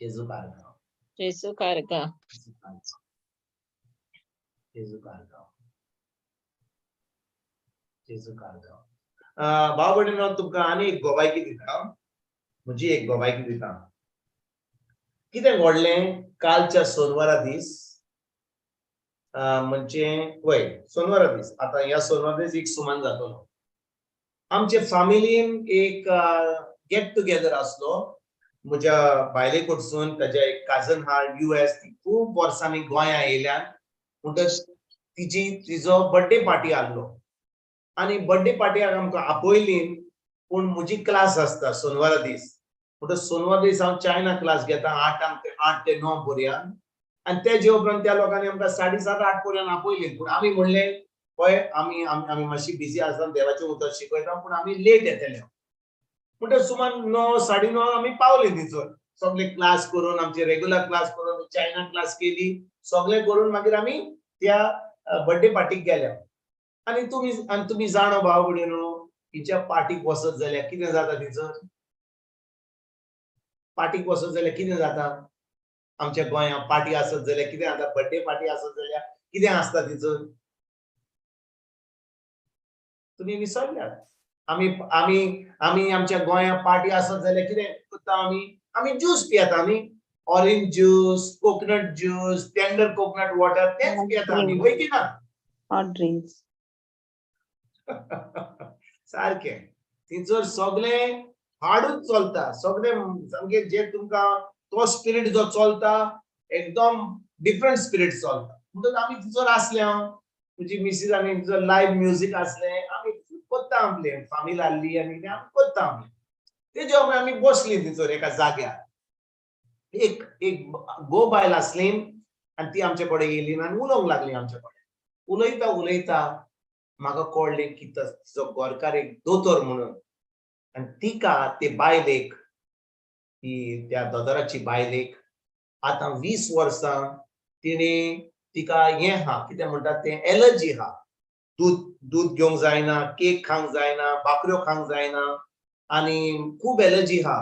जेजू कारगांव. जेजू कारगांव. जेजू कारगांव. जेजू कारगांव. भाव भयणींनो, तुमकां आनी एक गोवायकी दिता, म्हजी एक गोवायकी दिता. कितें घडलें कालच्या सोनवारा दीस, म्हणजे वय सोनवारा दीस, आतां ह्या सोनवारा दीस एक सुमान जातलो. आमचे फॅमिलीन एक गेट टुगेदर आसलो. म्हज्या बायले कडसून ताज्या एक काजन आहा US, ती खूब वर्सांनी गोंया येयल्या. म्हणटच तिजो बर्थडे पार्टी आहलो. आणि बर्थडे पार्टीक आमकां आपयली पूण म्हजी क्लास आसता सोनवारा दीस म्हणटच सोनवार दीस हांव चायना क्लास घेता 8 ते 9 पर्यंत आणि ते उपरांत त्या लोकांनी आमकां 7:30 8 पर्यंत आपयली पूण आमी म्हणलें पळय आमी आमी मातशी बिजी आसा देवाचें उतर शिकयता पूण आमी लेट येतले म्हणटच सुमार 9 9:30 आमी पावले थंयसर सगळे क्लास करून आमचे रेग्युलर क्लास करून चायना क्लास केली सगळे करून मागीर आमी त्या बर्थडे पार्टीक गेले आणि तुम्ही जाणो भाव भयणीनो हिच्या पार्टीक वसत जाल्यार कितें जाता थंयसर पार्टीक वसत जाल्यार कितें जाता आमच्या गोंयांत पार्टी आसत जाल्यार कितें जाता बर्थडे पार्टी आसत जाल्यार कितें आसता थंयसर तुम्ही विसरल्यात आमी आमी आमी आमच्या गोंयांत पार्टी आसत जाल्यार कितें करता आमी ज्यूस पियेता न्ही orange juice coconut juice tender coconut water तेच पियेता आमी वय की ना हॉट ड्रिंक्स सारखे थंयसर सगळे हाडूच चलता सगळे सामके जे तुमकां तो स्पिरीट जो चलता एकदम डिफरंट स्पिरीट चलता म्हणटच आमी थंयसर आसले तुजी मिसीस आनी थंयसर लायव्ह म्युजीक आसले आमी करता आमले फामील हाडली आनी आमी करता आमले तेजे उपरांत आमी बसली थंयसर एका जाग्यार एक एक गो बायल आसली आनी ती आमचे कडेन येयली आनी उलोवंक लागली आमचे कडेन उलयता उलयता म्हाका कळलें की तिचो गोरकार एक दोतोर म्हणून आनी तिका ते बायलेक ती त्या दोतोराची बायलेक आतां 20 वर्सां तिणे तिका हें हा कितें म्हणटात तें एलर्जी हा दूध घेवंक जायना केक खावंक जायना भाकऱ्यो खावंक जायना आनी खूब एलर्जी हा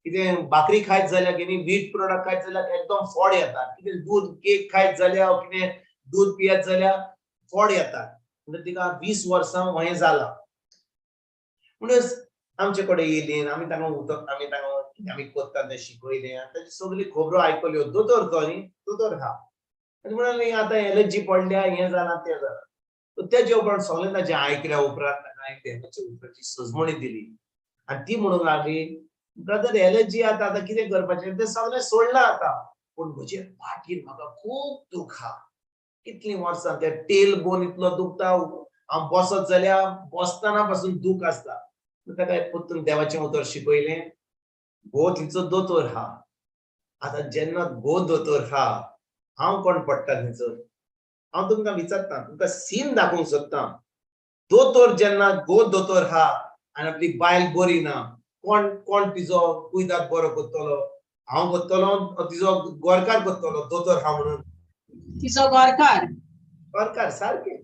कितें भाकरी खायत जाल्यार कितें व्हीट प्रोडक्ट खायत जाल्यार एकदम फोड येता कितें दूध केक खायत जाल्यार कितें दूध पियत जाल्यार फोड येता म्हणजे तिका 20 वर्सां वय जाला म्हणून आमचे कडेन येयली आमी तांकां आमी कोत्ता तें शिकयलें ताची सगळी खबरो आयकल्यो दोतोर तो न्ही दोतोर हा आनी म्हणून आतां एलर्जी पडल्या हें जालां तें जालां तेजे उपरांत सगळें ताचें आयकल्या उपरांत ताका हांवें देवाच्या उतराची सजमणी दिली आनी ती म्हणूंक लागली ब्रदर एलर्जी आतां कितें करपाचें तें सगळें सोडलां आतां पूण म्हजे पाठीर म्हाका खूब दूख हा कितलीं वर्सां ते टेल बोन इतलो दुखता हांव बसत जाल्यार बसतना पासून दूख आसता ताका परतून देवाचें उतर शिकयलें गो थंयचो दोतोर हा आतां जेन्ना गो दोतोर हा हांव कोण पडटा थंयसर हांव तुमकां विचारता तुमकां सीन दाखोवंक सोदता दोतोर जेन्ना गो दोतोर हा आनी आपली बायल बरी ना कोण कोण तिचो कुयदाद बरो करतलो हांव करतलो तिचो गोरकार करतलो दोतोर हा म्हणून तिचो गोरकार सारकें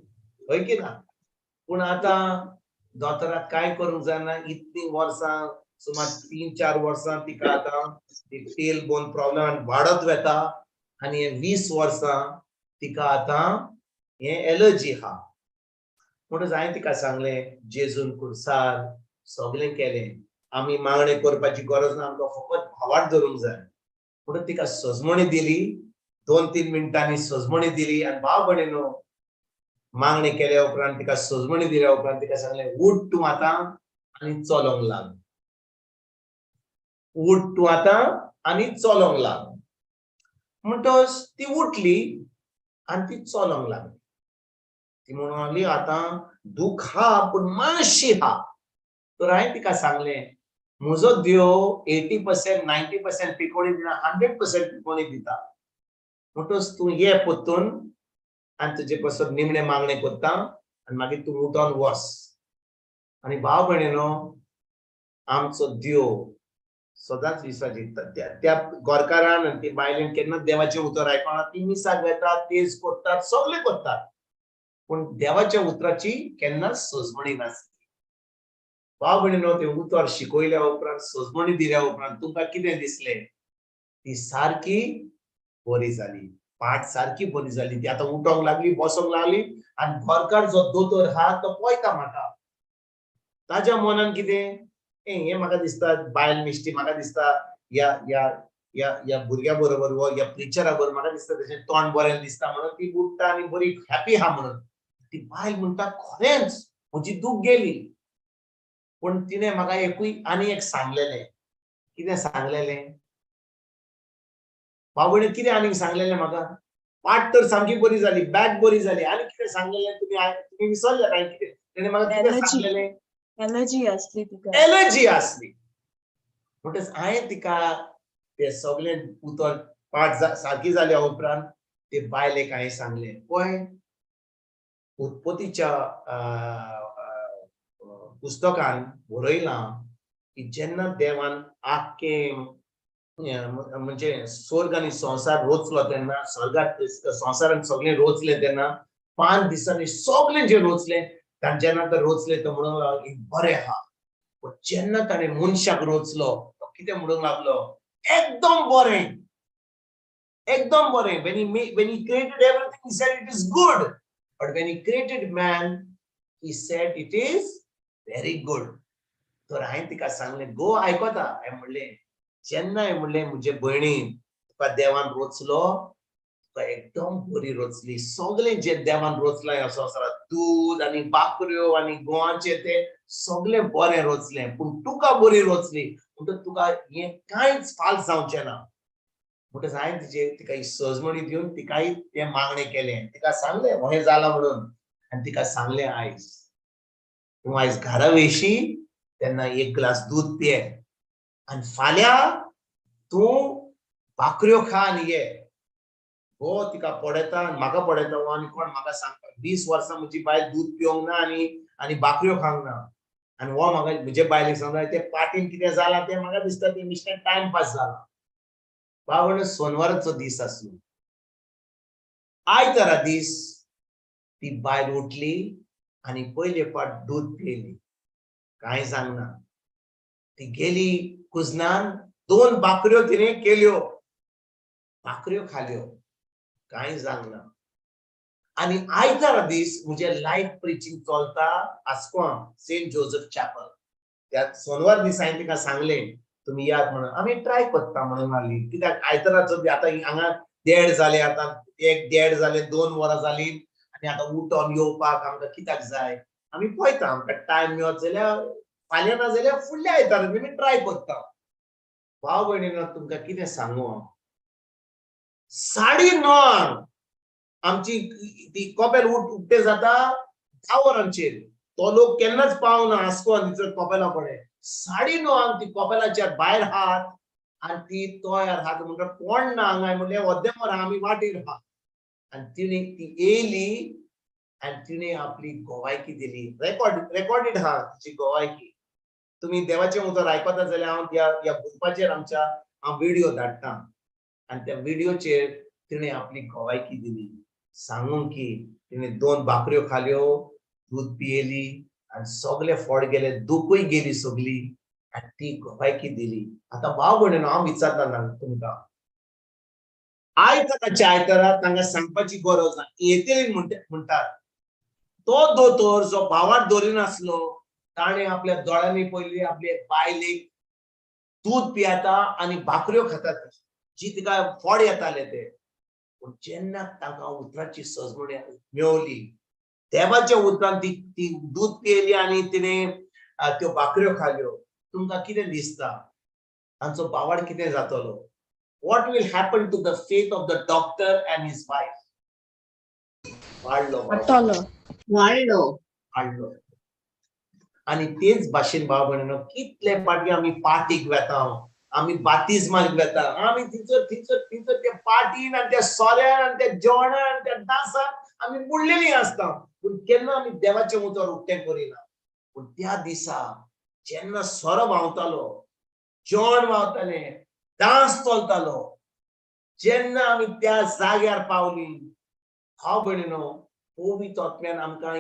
हय की ना पूण आतां दोतोराक काय करूंक जायना इतलीं वर्सां सुमार 3-4 वर्सां तिका आतां टेल बोन प्रॉब्लेम वाडत वता आनी हे 20 वर्सां तिका आतां हे एलर्जी हा म्हणून हांवें तिका सांगलें जेजून कुर्सार सगळें केलें आमी मागणें करपाची गरज ना आमकां फकत भावार्थ धरूंक जाय म्हणून तिका सजमणी दिली 2-3 मिनटांनी सजमणी दिली आनी भाव भयणीनो मागणी केल्या उपरांत तिका सजमणी दिल्या उपरांत तिका सांगलें उठ तूं आतां आनी चलोंक लाग उठ तूं आतां आनी चलोंक लाग म्हणटच ती उठली आनी ती चलोंक लागली ती म्हणूंक लागली आतां दूख हा पूण मातशी हा तर हांवें तिका सांगलें म्हजो देव 80% 90% पिकोणी दिना 100% पिकोणी दिता म्हणटच तूं ये परतून आनी तुजे पासून निमणे मागणें करता आनी मागीर तूं उठोन वच आनी भाव भयणीनो आमचो देव सदांच विसरता त्या गोरकारान आनी ती बायलेन केन्ना देवाचें उतर आयकना ती मिसाक घेतात तेज करतात सगळें करतात पूण देवाच्या उतराची केन्नाच सजमणी नासली भाव भयणीनो तें उतर शिकयल्या उपरांत सजमणी दिल्या उपरांत तुमकां कितें दिसलें ती सारकी बरी जाली पाठ सारकी बरी जाली ती आतां उठोंक लागली बसोंक लागली आनी गोरकार जो दोतोर हा तो पळयता म्हाका ताज्या मनान कितें हें म्हाका दिसता बायल मिश्टी म्हाका दिसता या भुरग्या बरोबर वो या प्रिचरा बरोबर म्हाका दिसता तेजें तोंड बरें दिसता म्हणून ती उठता आनी बरी हॅपी हा म्हणून ती बायल म्हणटा खरेंच म्हजी दूख गेली पूण तिणें म्हाका आनी एक सांगलेलें कितें सांगलेलें बाबूने कितें आनीक सांगलेलें म्हाका पाठ तर सामकी बरी जाली बॅक बरी जाली आनी कितें सांगलेलें तुमी विसरले काय कितें तेणे म्हाका कितें सांगलेलें एलर्जी असली तिका एलर्जी आसली म्हणटच हांवें तिका ते सगळें उतर पाठ सारकी जाल्या उपरांत ते बायलेक हांवें सांगलें पळय उत्पत्तीच्या पुस्तकान बरयलां की जेन्ना देवान आख्खें म्हणजे स्वर्ग आनी संसार रचलो तेन्ना स्वर्गात संसारान सगळें रचलें तेन्ना 5 दिसांनी सगळें जें रचलें ताणें जेन्ना ते रचलें तो म्हणूंक लागलो बरें आहा पण जेन्ना ताणें मनशाक रचलो तो कितें म्हणूंक लागलो एकदम बरें when he created everything he said it is good but when he created man he said it is very good तर हांवें तिका सांगलें गो आयकोता हांवें म्हणलें जेन्ना हांवें म्हणलें म्हजे भयणीन तुका देवान रचलो तुका एकदम बरी रचली सगळें जे देवान रचलां ह्या संवसारांत दूद आनी बाकऱ्यो आनी गोवांचे ते सगळें बरें रचलें पूण तुका बरी रचली म्हणटच तुका हें कांयच फाल्स जावचें ना म्हणटच हांवें तिका ही सजमणी दिवन तिकाय तें मागणें केलें तिका सांगलें हें जालां म्हणून आनी तिका सांगलें आयज तूं आयज घरा वयशी तेन्ना एक ग्लास दूद पिये आनी फाल्यां तूं भाकऱ्यो खा आनी ये हो तिका पडयता आनी म्हाका पडयता हो आनी कोण म्हाका सांगता 20 वर्सां म्हजी बायल दूद पिवंक ना आनी भाकऱ्यो खावंक ना आनी हो म्हाका म्हजे बायलेक सांगता ते पाटीन कितें जालां तें म्हाका दिसता तें बेश्टें टायमपास जाला बाबण सोनवाराचो दीस आसलो आयतारा दीस ती बायल उठली आनी पयले फावट दूद पियेली कांय सांगना ती गेली कुजनान 2 भाकऱ्यो तिणें केल्यो भाकऱ्यो खाल्यो कांय सांगना आनी आयतारा दीस म्हजे लायफ प्रिचींग चलता आसकोन सेंट जोसेफ चॅपल त्या सोनवार दीस हांवें तिका सांगलें तुमी याद म्हणून आमी ट्राय करता म्हणून लागली कित्याक आयताराचो आतां हांगा 1:30 जाले आतां 1:30 जाले 2 वरां जालीं आनी आतां उठोन येवपाक आमकां कित्याक जाय आमी पळयता आमकां टायम मेळत जाल्यार फाल्यां ना जाल्यार फुडल्या आयतारा आमी ट्राय करता भाव भयणीनो तुमकां कितें सांगू 9:30 आमची ती कॉपेल उठ्ठे जाता 10 वरांचेर तो लोक केन्नाच पावना आसकोन तिचो कॉपेला पळय 9:30 ती कॉपेलाचेर भायर हात आनी ती तोयार हात म्हणटा कोण ना हांगा म्हणलें वद्देमर आमी वाटेर आहा आनी ती येयली आनी तिणें आपली गोवायकी दिली रेकॉर्डेड आहा तिची गोवायकी तुमी देवाचें उतर आयकता जाल्यार हांव ह्या ग्रुपाचेर आमच्या हांव व्हिडिओ धाडटा आनी त्या व्हिडिओचेर तिणें आपली गोवायकी दिली सांगून की तिणें 2 भाकऱ्यो खाल्यो दूद पियेली आनी सगळे फॉड गेले दुखूय गेली सगळी आनी ती गोवायकी दिली आतां भाव भयणीनो हांव विचारता तुमकां आयताराच्या आयतारा तांकां सांगपाची गरज ना येतेली म्हणटात तो दोतोर जो भावार दवरिनासलो ताणें आपल्या दोळ्यांनी पयली आपले बायलेक दूद पियेता आनी भाकऱ्यो खातात जी तिका फॉड येताले ते पूण जेन्ना ताका उतराची सजमणी मेळली देवाच्या उतरान ती दूद पियेली आनी तिणें त्यो भाकऱ्यो खाल्यो तुमकां कितें दिसता तांचो बावाड कितें जातलो what will happen to the faith of the doctor and his wife वाडलो आनी तेच भाशेन भाव भयणीनो कितले फाटी आमी पार्टीक वेता आमी बातिजमाक वेता आमी थंयसर त्या पार्टीन आनी त्या सोऱ्यान आनी त्या जेवणान आनी त्या डान्सान आमी बुडलेलीं आसता पूण केन्ना आमी देवाचें उतर उक्तें करिना पूण त्या दिसा जेन्ना सोरो व्हांवतालो जेवण व्हांवतालें डान्स चलतालो जेन्ना आमी त्या जाग्यार पावली भाव भयणीनो पवित्र आत्म्यान आमकां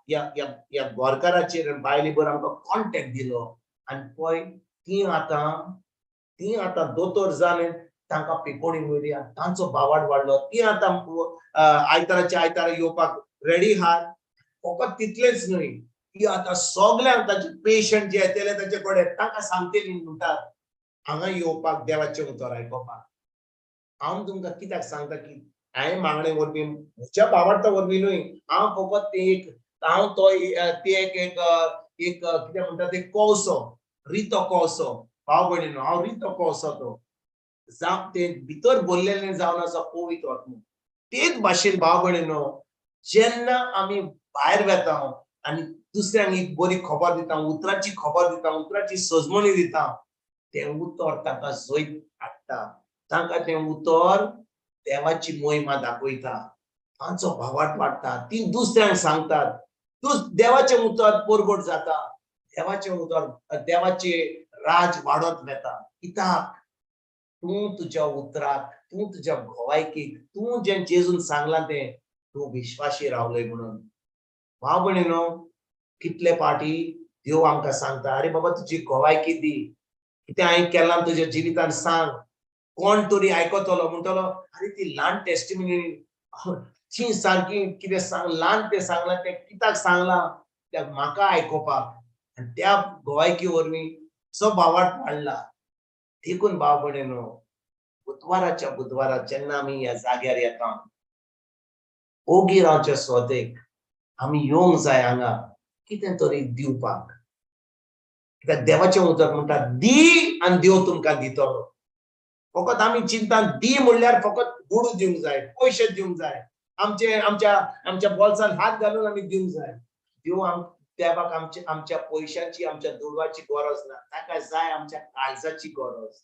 ह्या गोरकाराचेर बायले बर आमकां कॉन्टेक्ट दिलो आनी पळय ती आतां दोतोर जालें तांकां पिकोडी मेळ्ळी आनी तांचो बावाड वाडलो ती आतां आयताराच्या आयतारा येवपाक रेडी आहात फकत तितलेंच न्हय ती आतां सगळ्यांक ताचे पेशंट जे येतले ताचे कडेन तांकां सांगतली म्हणटात हांगा येवपाक देवाचें उतर आयकोपाक हांव तुमकां कित्याक सांगता की हांवें मागणे वरवीं म्हज्या बावाडटा वरवीं न्हय हांव फकत हांव तो एक कितें म्हणटा ते कोळसो रितो कोळसो भाव भयणीनो हांव रितो कोळसो तो जावं ते भितर भरलेलें जावन आसा पवित्र आत्मा तेच भाशेन भाव भयणीनो जेन्ना आमी भायर वेता आणि दुसऱ्यांक एक बरी खबर दिता, उतराची खबर दिता, उतराची सजमणी दिता, ते उतर ताका जैत हाडटा, ताका ते उतर देवाची मोहिमा दाखयता, तांचो भावार्थ वाडटा, ती दुसऱ्यांक सांगतात, देवाचे उतर परगट जाता, देवाचे उतर देवाचे राज वाडत वेता. कित्याक तू तुझ्या उतराक, तू तुझ्या घोवायकीक, तू जे जेजून सांगला ते तू विश्वासी रावलय म्हणून. भाव भयणीनो, कितले पाटी देव आमकां सांगता, अरे बाबा तुझी घोवायकी दी, कितें हांवें केलां तुज्या जिवितान सांग. कोण तरी आयकतलो म्हणटलो, अरे ती ल्हान टेस्टिमनी ती सारकी कितें सांग, ल्हान ते सांगला ते कित्याक सांगला त्या म्हाका आयकोपाक. आनी त्या घोवायकी वरवीं जो भावार्थ वाडला. देखून भाव भयणीनो, बुधवाराच्या जेन्ना आमी ह्या जाग्यार येता, ओगी रावच्या सोदेक आमी येवंक जाय हांगा कितें तरी दिवपाक. कित्याक देवाचें उतर म्हणटा, दी आनी देव तुमकां दितलो. फकत आमी चिंता दी म्हणल्यार फकत बुडू दिवंक जाय, पयशे दिवंक जाय, आमच्या बोल्सान हात घालून आमी दिवंक जाय. देवाक आमच्या पयशांची, आमच्या दुडवाची गरज ना, ताका जाय आमच्या काळजाची गरज.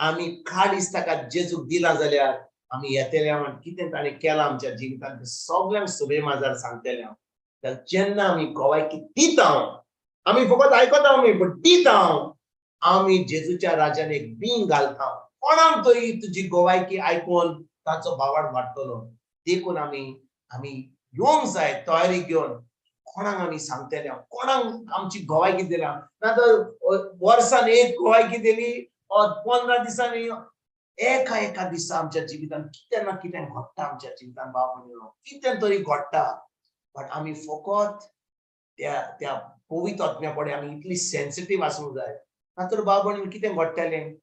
आमी काळीज ताका जेजूक दिला जाल्यार आमी येतले आनी कितें ताणें केलां आमच्या जिवितांत तें सगळ्यांक सुबे माजार सांगतले हांव. जेन्ना आमी घोवायकी दिता, आमी फकत आयकता आमी बट दिता, आमी जेजूच्या राज्यान एक बीं घालता. कोणाक तरी तुजी घोवायकी आयकून ताचो भावार्थ वाडटलो. देखून आमी येवंक जाय तयारी घेवन. कोणाक आमी सांगतले, कोणाक आमची घोवायकी दिला, नातर वर्सान एक घोवायकी दिली, 15 दिसांनी एका दिसा आमच्या जिवितांत कितें ना कितें घडटा. आमच्या जिवितांत भाव भयणीनो कितें तरी घडटा. बट आमी फकत त्या पवित्र आत्म्या पडे आमी इतली सेन्सिटीव आसूंक जाय. नातर भाव भयणीनो कितें घडटलें,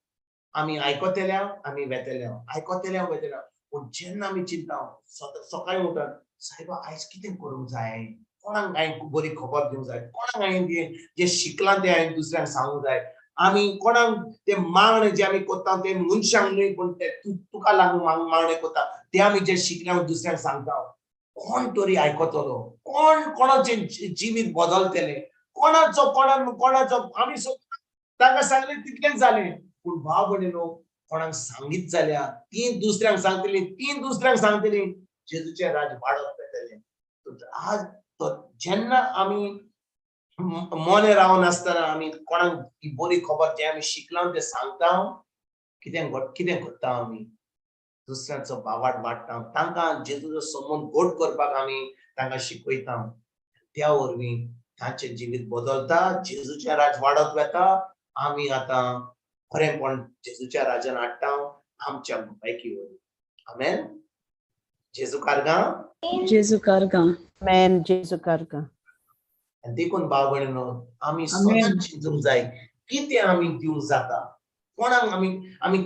आमी आयकतले, आमी वेतले, आयकतले वेतले. पूण जेन्ना आमी चिंता सकाळीं उठून सायबा आयज कितें करूंक जाय, कोणाक हांवें बरी खबर दिवंक जाय, कोणाक हांवें जे शिकलां तें हांवें दुसऱ्यांक सांगूंक जाय. आमी कोणाक ते मागणे जे आमी करता ते मनशांक न्हय, पूण ते तुका लागून मागणे करता ते आमी जे शिकल्या दुसऱ्यांक सांगता. कोण तरी आयकतलो, कोणाचे जिवीत बदलतले, कोणाचो आमी तांकां सांगलें तितलेंच जालें. पूण भाव भयणीनो, कोणाक सांगीत जाल्यार ती दुसऱ्यांक सांगतली, जेजूचें राज वाडत वेतलें. आज जेन्ना आमी मोने रावन आसतना आमी कोणाक ही बरी खबर जे आमी शिकलां ते सांगता, कितें घडटा, आमी दुसऱ्यांचो भावार्थ वाडटा, तांकां जेजूचो संबंद घट करपाक आमी तांकां शिकयता. त्या वरवीं तांचें जिवीत बदलता, जेजूचें राज वाडत वेता. आमी आतां खरेंपण जेजूच्या राजान हाडटा आमच्या घोवायकी वरवीं. आमेन. जेजू कारगां. जेजू कारगां. Amen. Jesu karga. देखून भाव भयणीनो, आमी सदांच चिंतूंक जाय कितें आमी दिवंक जाता. कोणाक आमी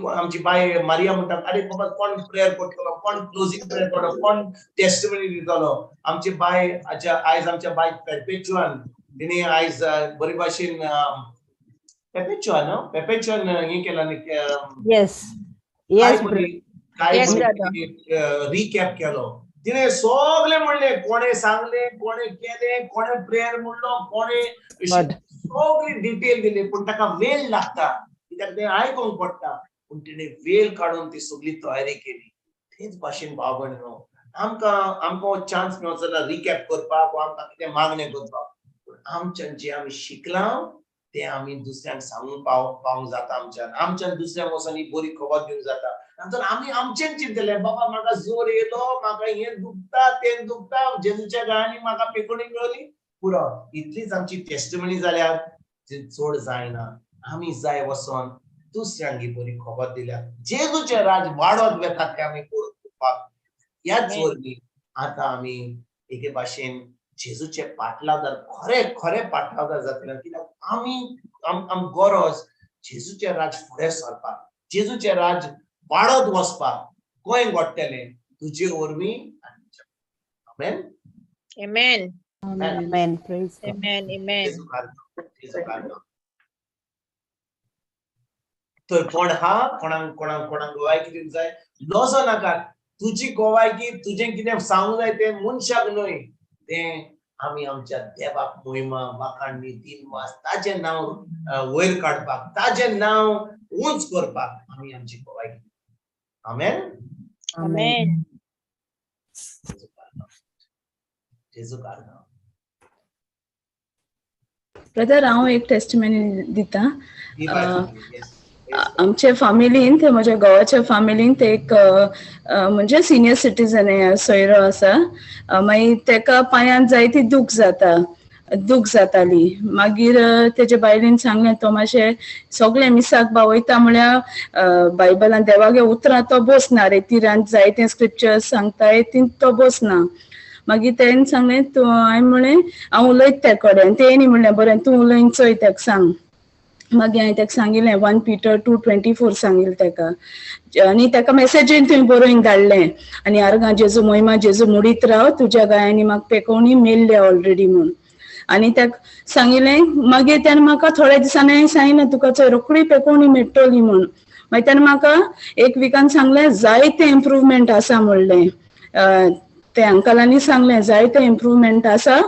आमची बाय मारिया म्हणटा, अरे बाबा कोण प्रेयर करतलो, कोण क्लोजिंग प्रेयर करतलो, कोण टेस्टिमनी दितलो. आमची बाय आयज आमच्या बाय पेरपेच्युअन तिणे आयज बरे भाशेन पेरपेच्युअन हे केलां Yes. Yes, brother. रिकॅप केलो. तिने सगळे म्हणले, कोणे सांगले, कोणे केले, कोणे प्रेयर म्हणलो, कोणे सगळी डिटेल दिली. पण ताका वेळ लागता, कित्याक ते आयकूंक पडटा. पूण तिणे वेळ काडून ती सगळी तयारी केली. तेच भाशेन भाव भयणीनो, आमकां चान्स मेळचो ना रिकॅप करपाक वा आमकां कितें मागणें करपाक. पूण आमच्यान जे आमी शिकलां ते आमी दुसऱ्यांक सांगूंक पावूंक जाता. आमच्यान दुसऱ्यांक वचून ही बरी खबर दिवंक जाता. नंतर आमी आमचें चिंतलें, बाबा म्हाका जोर येयलो, म्हाका हें दुखता, तें दुखता, जेजूच्या गायांनी म्हाका पेकोणी मेळ्ळी, पुरो इतलीच आमची टेस्टिमनी जाल्यार चड जायना. आमी जाय वचोन दुसऱ्यांक ही बरी खबर दिल्यार जेजूचें राज वाडत वेता तें आमी पळोवपाक. ह्याच वरवीं आतां आमी एके भाशेन जेजूचे पाटलादार खरे पाटलादार जातले. कित्याक आमकां गरज जेजूचें राज फुडें सरपाक, जेजूचें राज वाडत वचपाक. गोंय घडटलें तुजे वरवीं. आमेन. Amen. Amen. Praise God. Amen. Amen. जेजू कारगां. तर कोण हा कोणाक गोवायकी दिवंक जाय, लजो नाका. तुजी गोवायकी तुजें कितें सांगूंक जाय तें मनशाक न्हय, तें आमी आमच्या देवाक मोहिमा वाखाणणी दिनवास ताचे नाव वयर काडपाक ताचे नाव उंच करपाक आमी आमची गोवाई घेतली. आमेन. Amen. जेजू कारणा ब्रदर हांव एक टेस्टिमनी दिता. Yes. आमच्या फॅमिलींत म्हज्या घोवाच्या फॅमिलींत एक म्हणजे सिनियर सिटीजन सोयरो आसा. मागीर तेका पांयांत जायती दूख जाताली. मागीर तेजे बायलेन सांगलें तो मातशें सगळें मिसाक वयता म्हळ्यार बायबलान देवागे उतरां तो बसना. रेतीरांत जायते स्क्रिप्चर्स सांगताय ती तो बसना. मागीर तेणें सांगलें हांवें म्हणलें हांव उलयता ते कडेन. तेणी म्हणलें बरें तूं उलयन चोय तेका सांग. मागीर हांवें तेका सांगिल्लें 1 Peter 2:24 सांगिल्लें तेका. आनी तेका मेसेजीन थंय बरोवन धाडलें. आनी आर्गां जेजू मोहिमा जेजू मुडीत राव तुज्या गायांनी म्हाका पेकोवणी मेल्ल्या ऑलरेडी म्हूण. आनी तेका सांगिल्लें. मागीर तेणें म्हाका थोड्या दिसांनी सांगिल्लें तुका चोय रोखडी पेकोवणी मेळटली म्हूण. मागीर तेणें म्हाका एक विकान सांगलें जायतें इम्प्रूवमेंट आसा म्हणलें. ते अंकलांनी सांगलें जायतें इम्प्रूवमेंट आसा.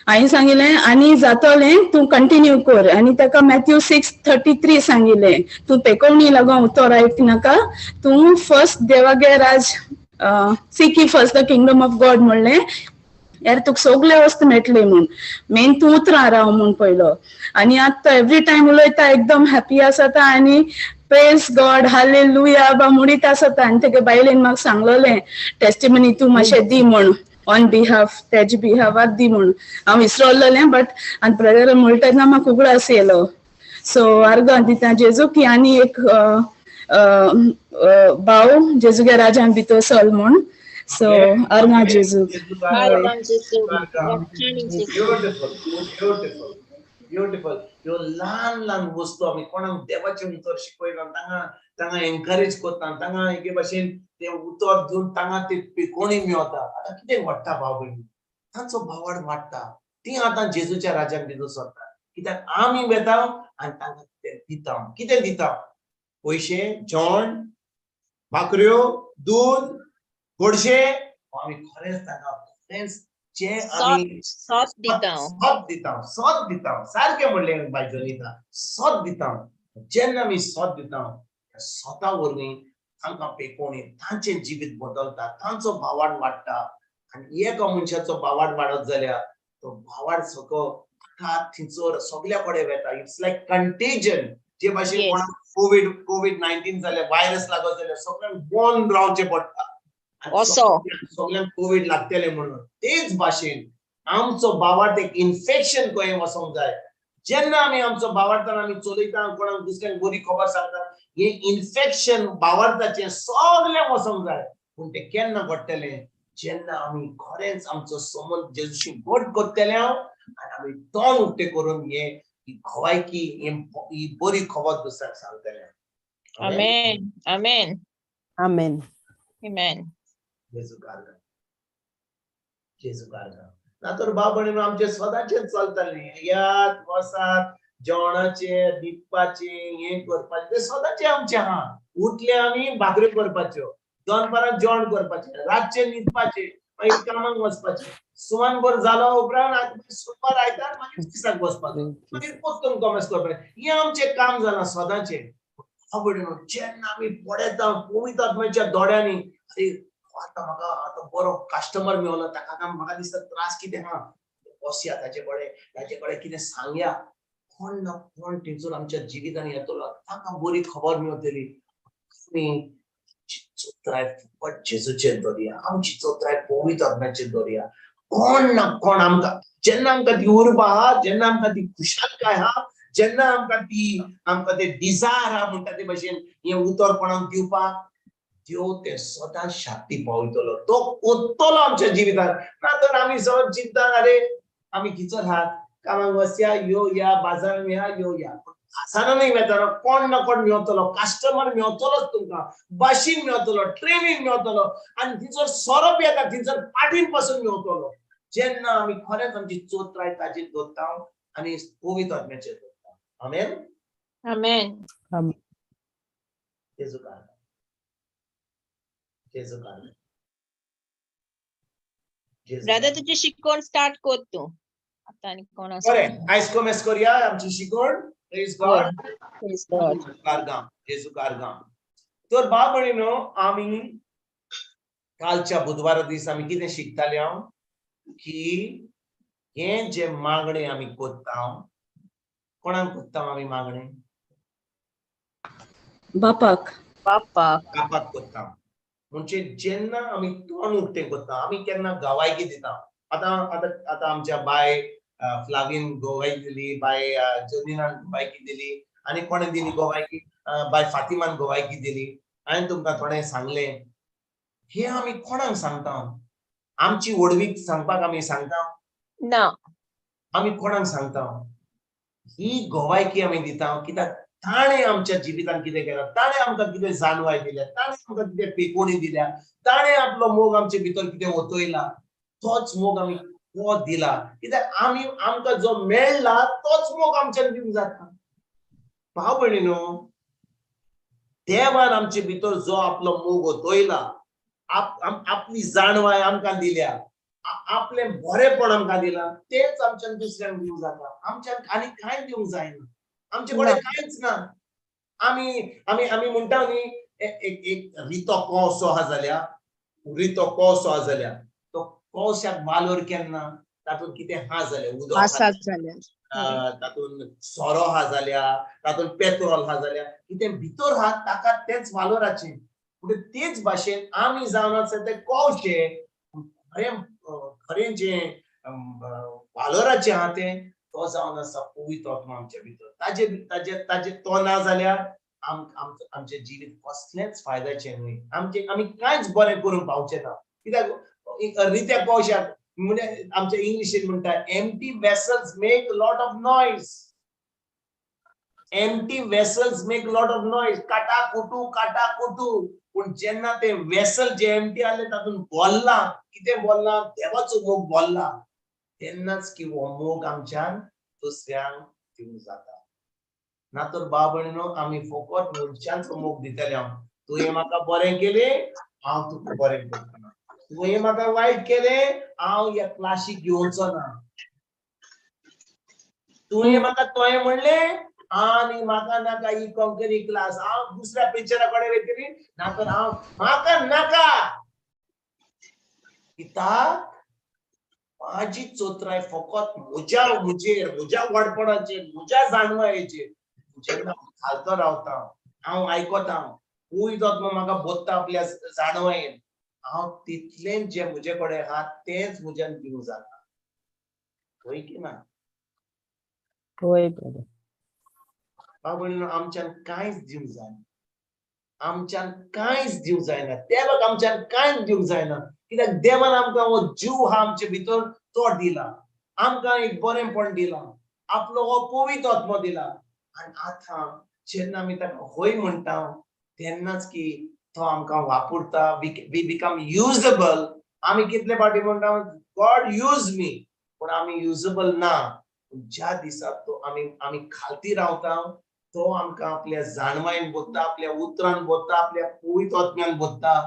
हांवें सांगिल्लें आनी जातोलें तूं कंटिन्यू कर. आनी तेका मॅथ्यू 6:33 सांगिल्लें तूं पेकोवणी लागून उतर आयकनाका. तूं फर्स्ट देवागे राज seek ye first the kingdom of God म्हणलें यार तुका सगळे वस्तू मेळटले म्हूण. मेन तूं उतरां राव म्हूण पयलो. आनी आतां एवरी टायम उलयता एकदम हॅपी आसता आनी प्रेज गॉड हालेलुया बा म्हणीत आसता. आनी तेगे बायलेन म्हाका सांगलोलें टेस्टिमनी तूं मातशें दी म्हूण ऑन बिहाफ तेजे बिहाफाक दी म्हूण. हांव विसरोलें बट आनी ब्रदर म्हणटा म्हाका उगडास येयलो. सो आर्गां दिता जेजू की आनी एक भाव जेजूगे राजान भितर चल म्हूण. सो आर्गां जेजू. Argan Jesu. Rachani Jesu. Beautiful beautiful. ह्यो ल्हान ल्हान वस्तू आमी कोणाक देवाचें उतर शिकयना तांकां एनकरेज कोत्ता तांकां एके भाशेन ते उतर दिवन तांकां ते पेकोवणी मेळटा. आतां कितें वाडटा भाव भयणी तांचो भावार्थ वाडटा. ती आतां जेजूच्या राज्यान भितर सरता. कित्याक आमी वेता आनी तांकां कितें दिता. कितें दिता? पयशे, जेवण, भाकऱ्यो, दूद, गोडशें. आमी खरेंच तांकां खरेंच जे आमी Sot dita. सोत दिता. सारकें म्हणलें बाय जोनिता. सोत दिता. जेन्ना आमी सोत दिता सोता वरवीं तांकां पेकोवणी तांचें जिवीत बदलता. तांचो भावार्थ वाडटा. आनी एका मनशाचो भावार्थ वाडत जाल्यार तो भावार्थ सगळो थिंचोर सगळ्या कडेन वेता. It's like contagion. जे भाशेन Yes. कोणाक कोविड-19 जाल्यार वायरस लागत जाल्यार सगळ्यांक बंद रावचें पडटा. असो. सगळ्यांक कोविड लागतले म्हणून. तेच भाशेन आमचो भावार्थ एक इन्फेक्शन कहें वचोंक जाय. जेन्ना आमी आमचो भावार्थान आमी चलयता कोणाक दुसऱ्यांक बरी खबर सांगता हे इन्फेक्शन भावार्थाचें सगळें वचोंक जाय. पूण तें केन्ना घडटलें जेन्ना आमी खरेंच आमचो संबंद जेजूशी घट करतले आनी आमी तोंड उक्तें करून ही घोवायकी ही बरी खबर दुसऱ्यांक सांगतले. Amen. Amen. Amen. Amen. जेजू कारगा. ना तर भाव भयणीनो आमचे सदांचें चलतलें. यात वसात जेवणाचे न्हिदपाचे हे करपाचे ते सदांचें आमचें आहा. उठले आमी भाकऱ्यो करपाच्यो, दनपारां जेवण करपाचें, रातचे न्हिदपाचें, मागीर कामाक वचपाचें. सुमानभर जालो उपरांत सोमार आयतार मागीर ऑफिसाक वचपाचें, मागीर पोत्तून कॉमर्स करपाचें. हें आमचें काम जालां सदांचें. भाव भयणीनो जेन्ना आमी पळयता पवित्र आत्म्याच्या दोळ्यांनी अरे आता म्हाका आतां बरो कस्टमर मेळलो ताका म्हाका दिसता त्रास कितें आहा बसया ताचे कडेन कितें सांगया. कोण ना कोण थंयसर आमच्या जिवितान येतलो ताका बरी खबर मेळटली. आमी चोत्राय फुकट जेजूचेर दवरया. आमची चोत्राय पवित्र आत्म्याचेर दवरया. कोण ना कोण आमकां जेन्ना आमकां ती उर्बा आहा, जेन्ना आमकां ती खुशालकाय आहा, जेन्ना आमकां ते डिझायर आहा म्हणटा ते भाशेन हें उतर कोणाक दिवपाक देव ते सदां शाक्ती पावयतलो. तो कोत्तलो आमच्या जिवितान. ना तर आमी सदां चिंता अरे आमी खिचर आहात कामाक वचया यो या बाजारान या यो या. बाजारानय वेताना कोण ना कोण मेळतलो. कस्टमर मेळतलोच तुमकां. बाशीन मेळतलो, ट्रेनीन मेळतलो आनी थंयसर सोरोप येता थंयसर पाठीन पासून मेळतलो. जेन्ना आमी खरेंच आमची चोत्राय ताचेर दवरता आनी पवित्र आत्म्याचेर दवरता. आमेन. Amen. जेजू कारगा. जेजू कारगा. ब्रदर तुझी शिकवण स्टार्ट कर तू आता आणि कोण बरें आयज कमेस करया आमची शिकवण प्रेज गॉड प्रेज गॉड कारगाम जेजू कारगाम तर बाब भयणीनो आमी कालच्या बुधवारा दीस आमी कितें शिकताले हांव की हे जे मागणे आमी कोत्ता कोणाक कोत्ता आमी मागणे बापाक बापाक कोत्ता म्हणजे जेन्ना आमी तोंड उक्तें कोत्ता आमी केन्ना गवायकी दिता आतां आमच्या बाय फ्लावीन गोवायकी दिली बाय जनीनान गोवायकी दिली आनी कोणे दिली गोवायकी बाय फातिमान गोवायकी दिली हांवें तुमकां थोडें सांगलें हे आमी कोणाक सांगता आमची वडवीक सांगपाक आमी सांगता ना आमी कोणाक सांगता ही गोवायकी आमी दिता कित्याक ताणें आमच्या जिवितांत कितें केलां ताणें आमकां कितें जाणवाय दिल्या ताणें आमकां कितें पेकोणी दिल्या ताणें आपलो मोग आमचे भितर कितें ओतयला तोच मोग आमी तो दिला कित्याक आमी आमकां जो मेळ्ळा तोच मोग आमच्यान दिवंक जाता भाव भयणीनो देवान आमचे भितर जो आपलो मोग ओतयला आपली जाणवाय आमकां दिल्या आपलें बरेपण आमकां दिलां तेच आमच्यान दुसऱ्यांक दिवंक जाता आमच्यान आनी कांय दिवंक जायना आमचे कडेन कांयच ना आमी आमी आमी म्हणटा न्ही एक रितो कोसो आहा जाल्यार तो कोशाक वालोर केन्ना तातूंत कितें आहा जाल्यार उदक तातूंत सोरो आहा जाल्यार तातूंत पेट्रोल आहा जाल्यार कितें भितर आहा ताका तेच वालोराचें म्हणजे तेच भाशेन आमी जावन आसा ते कोशे खरें जे वालोराचें आहा तें तो जावन आसा पवित्र आत्मा आमच्या भितर ताजे तो ना जाल्यार आमचे जिवीत कसलेंच फायद्याचें न्हय आमी कांयच बरें करून पावचे ना कित्याक रित्या कोशाक म्हणजे आमच्या इंग्लिशीन म्हणटा empty vessels make lot of noise empty vessels make lot of noise काटा कुटू पूण जेन्ना ते वेसल जे एम्प्टी आले तातूंत बोल्ला कितें बोल्ला देवाचो मोग बोल्ला तेन्नाच की हो मोग आमच्यान दुसऱ्यांक दिवंक जाता ना तर बाब भयणीनो आमी फकत मनशांचो मोग दितले तुवें म्हाका बरें केलें हांव तुका बरें करता तुवें म्हाका वायट केलें हांव ह्या क्लासीक घेवचो ना तुवें म्हाका तोय म्हणलें आनी म्हाका नाका ही कोंकणी क्लास हांव दुसऱ्या पिक्चरा कडेन वयतली ना तर हांव म्हाका नाका कित्याक माझी चोत्राय फकत म्हज्या वडपणाचेर म्हज्या जाणवायेचेर जेन्ना घालतो रावता हांव आयकोता पवित्र आत्मा म्हाका बोधता आपल्या जाणवायेन हांव तितलें जे म्हजे कडेन आहा तेंच म्हज्यान दिवंक जाता होय की ना होय ब्रदर बाबा आमच्यान कांयच दिवंक जायना आमच्यान कांयच दिवंक जायना देवाक आमच्यान कांयच दिवंक जायना कित्याक देवान आमकां हो जीव हा आमचे भितर तो दिला आमकां एक बरेंपण दिलां आपलो हो पवित्र आत्मा दिला आनी आतां जेन्ना आमी ताका होय म्हणटा तेन्नाच की तो आमकां वापरता वी बिकम युजेबल आमी कितले फावटी म्हणटा गॉड यूज मी पूण आमी युजेबल ना ज्या दिसा तो आमी खालती रावता तो आमकां आपल्या जाणवायेन बोधता आपल्या उतरान बोधता आपल्या पवित्र आत्म्यान बोधता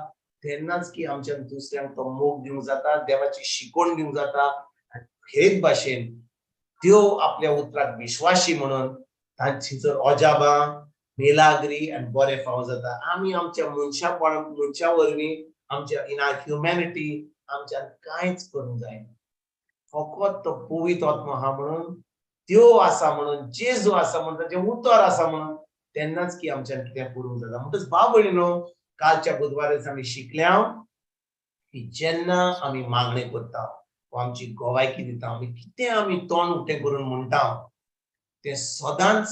तेन्नाच की आमच्यान दुसऱ्यांक तो मोग दिवंक जाता देवाची शिकवण दिवंक जाता हेच भाशेन देव आपल्या उतराक विश्वासी म्हणून तांची जर अजाबा मेलाग्री आनी बरें फाव जाता आमी आमच्या मनशा वरवीं आमच्या इन आवर ह्युमॅनिटी आमच्यान कांयच करूंक जायना फकत तो पवित्र आत्मा आहा म्हणून देव आसा म्हणून जेजू आसा म्हणून ताचें उतर आसा म्हणून तेन्नाच की आमच्यान कितें करूंक जाता म्हणटच भाव भयणीनो कालच्या बुधवाराक आमी शिकल्या की जेन्ना आमी मागणी करता आमची गोवायकी दिता आमी कितें आमी तोंड उक्तें करून म्हणटा ते सदांच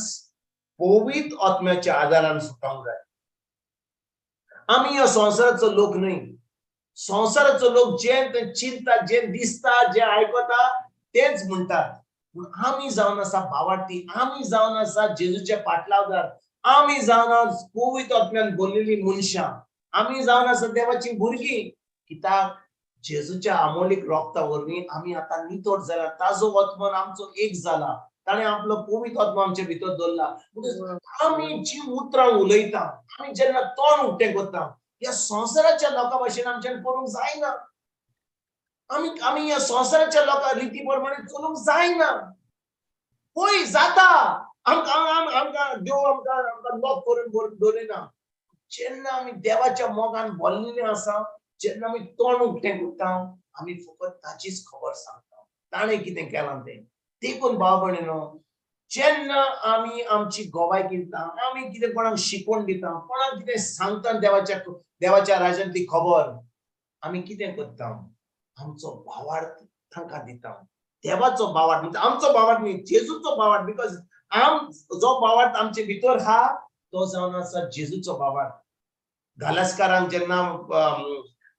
पवित्र आत्म्याच्या आदारान सुटोंक जाय आमी ह्या संवसाराचो लोक न्हय संवसाराचो लोक जे चिंतता जे दिसता जे आयकता तेच म्हणटात पूण आमी जावन आसा भावार्थी आमी जावन आसा जेजूचे पाटलावदार आमी जावन आसा पवित्र आत्म्यान भरलेली मनशां आमी जावन आसा देवाची भुरगीं कित्याक जेजूच्या अमोलीक रक्ता वरवीं आमी आतां नितळ जाला ताजो आत्मान आमचो एक जाला ताणें आपलो पवित्र आत्मा आमचे भितर दवरला आमी जी उतरां उलयता आमी जेन्ना तोंड उक्तें करता ह्या संवसाराच्या लोकां भाशेन आमच्यान करूंक जायना आम्ही या संसाराच्या लोकां रिती प्रमाणे चलूंक जायना. पळय जाता आमकां देव आमकां लॉक करून दवरिना. जेन्ना आमी देवाच्या मोगान भरलेले आसा, जेन्ना आमी तोंड उक्तें करता, आमी फकत ताचीच खबर सांगता, ताणें कितें केलां तें. देखून भाव भयणीनो, जेन्ना आमी आमची गोवाय दिता, आमी कितें कोणाक शिकवण दिता, कोणाक कितें सांगता देवाच्या राज्यांतली खबर, आमी कितें करता, आमचो भावार्थ तांकां दिता. देवाचो भावार्थ म्हणजे आमचो भावार्थ न्ही, जेजूचो भावार्थ. बिकॉज जो भावार्थ आमचे भितर हा तो जावन आसा जेजूचो भावार्थ. गालास्कारांक जेन्ना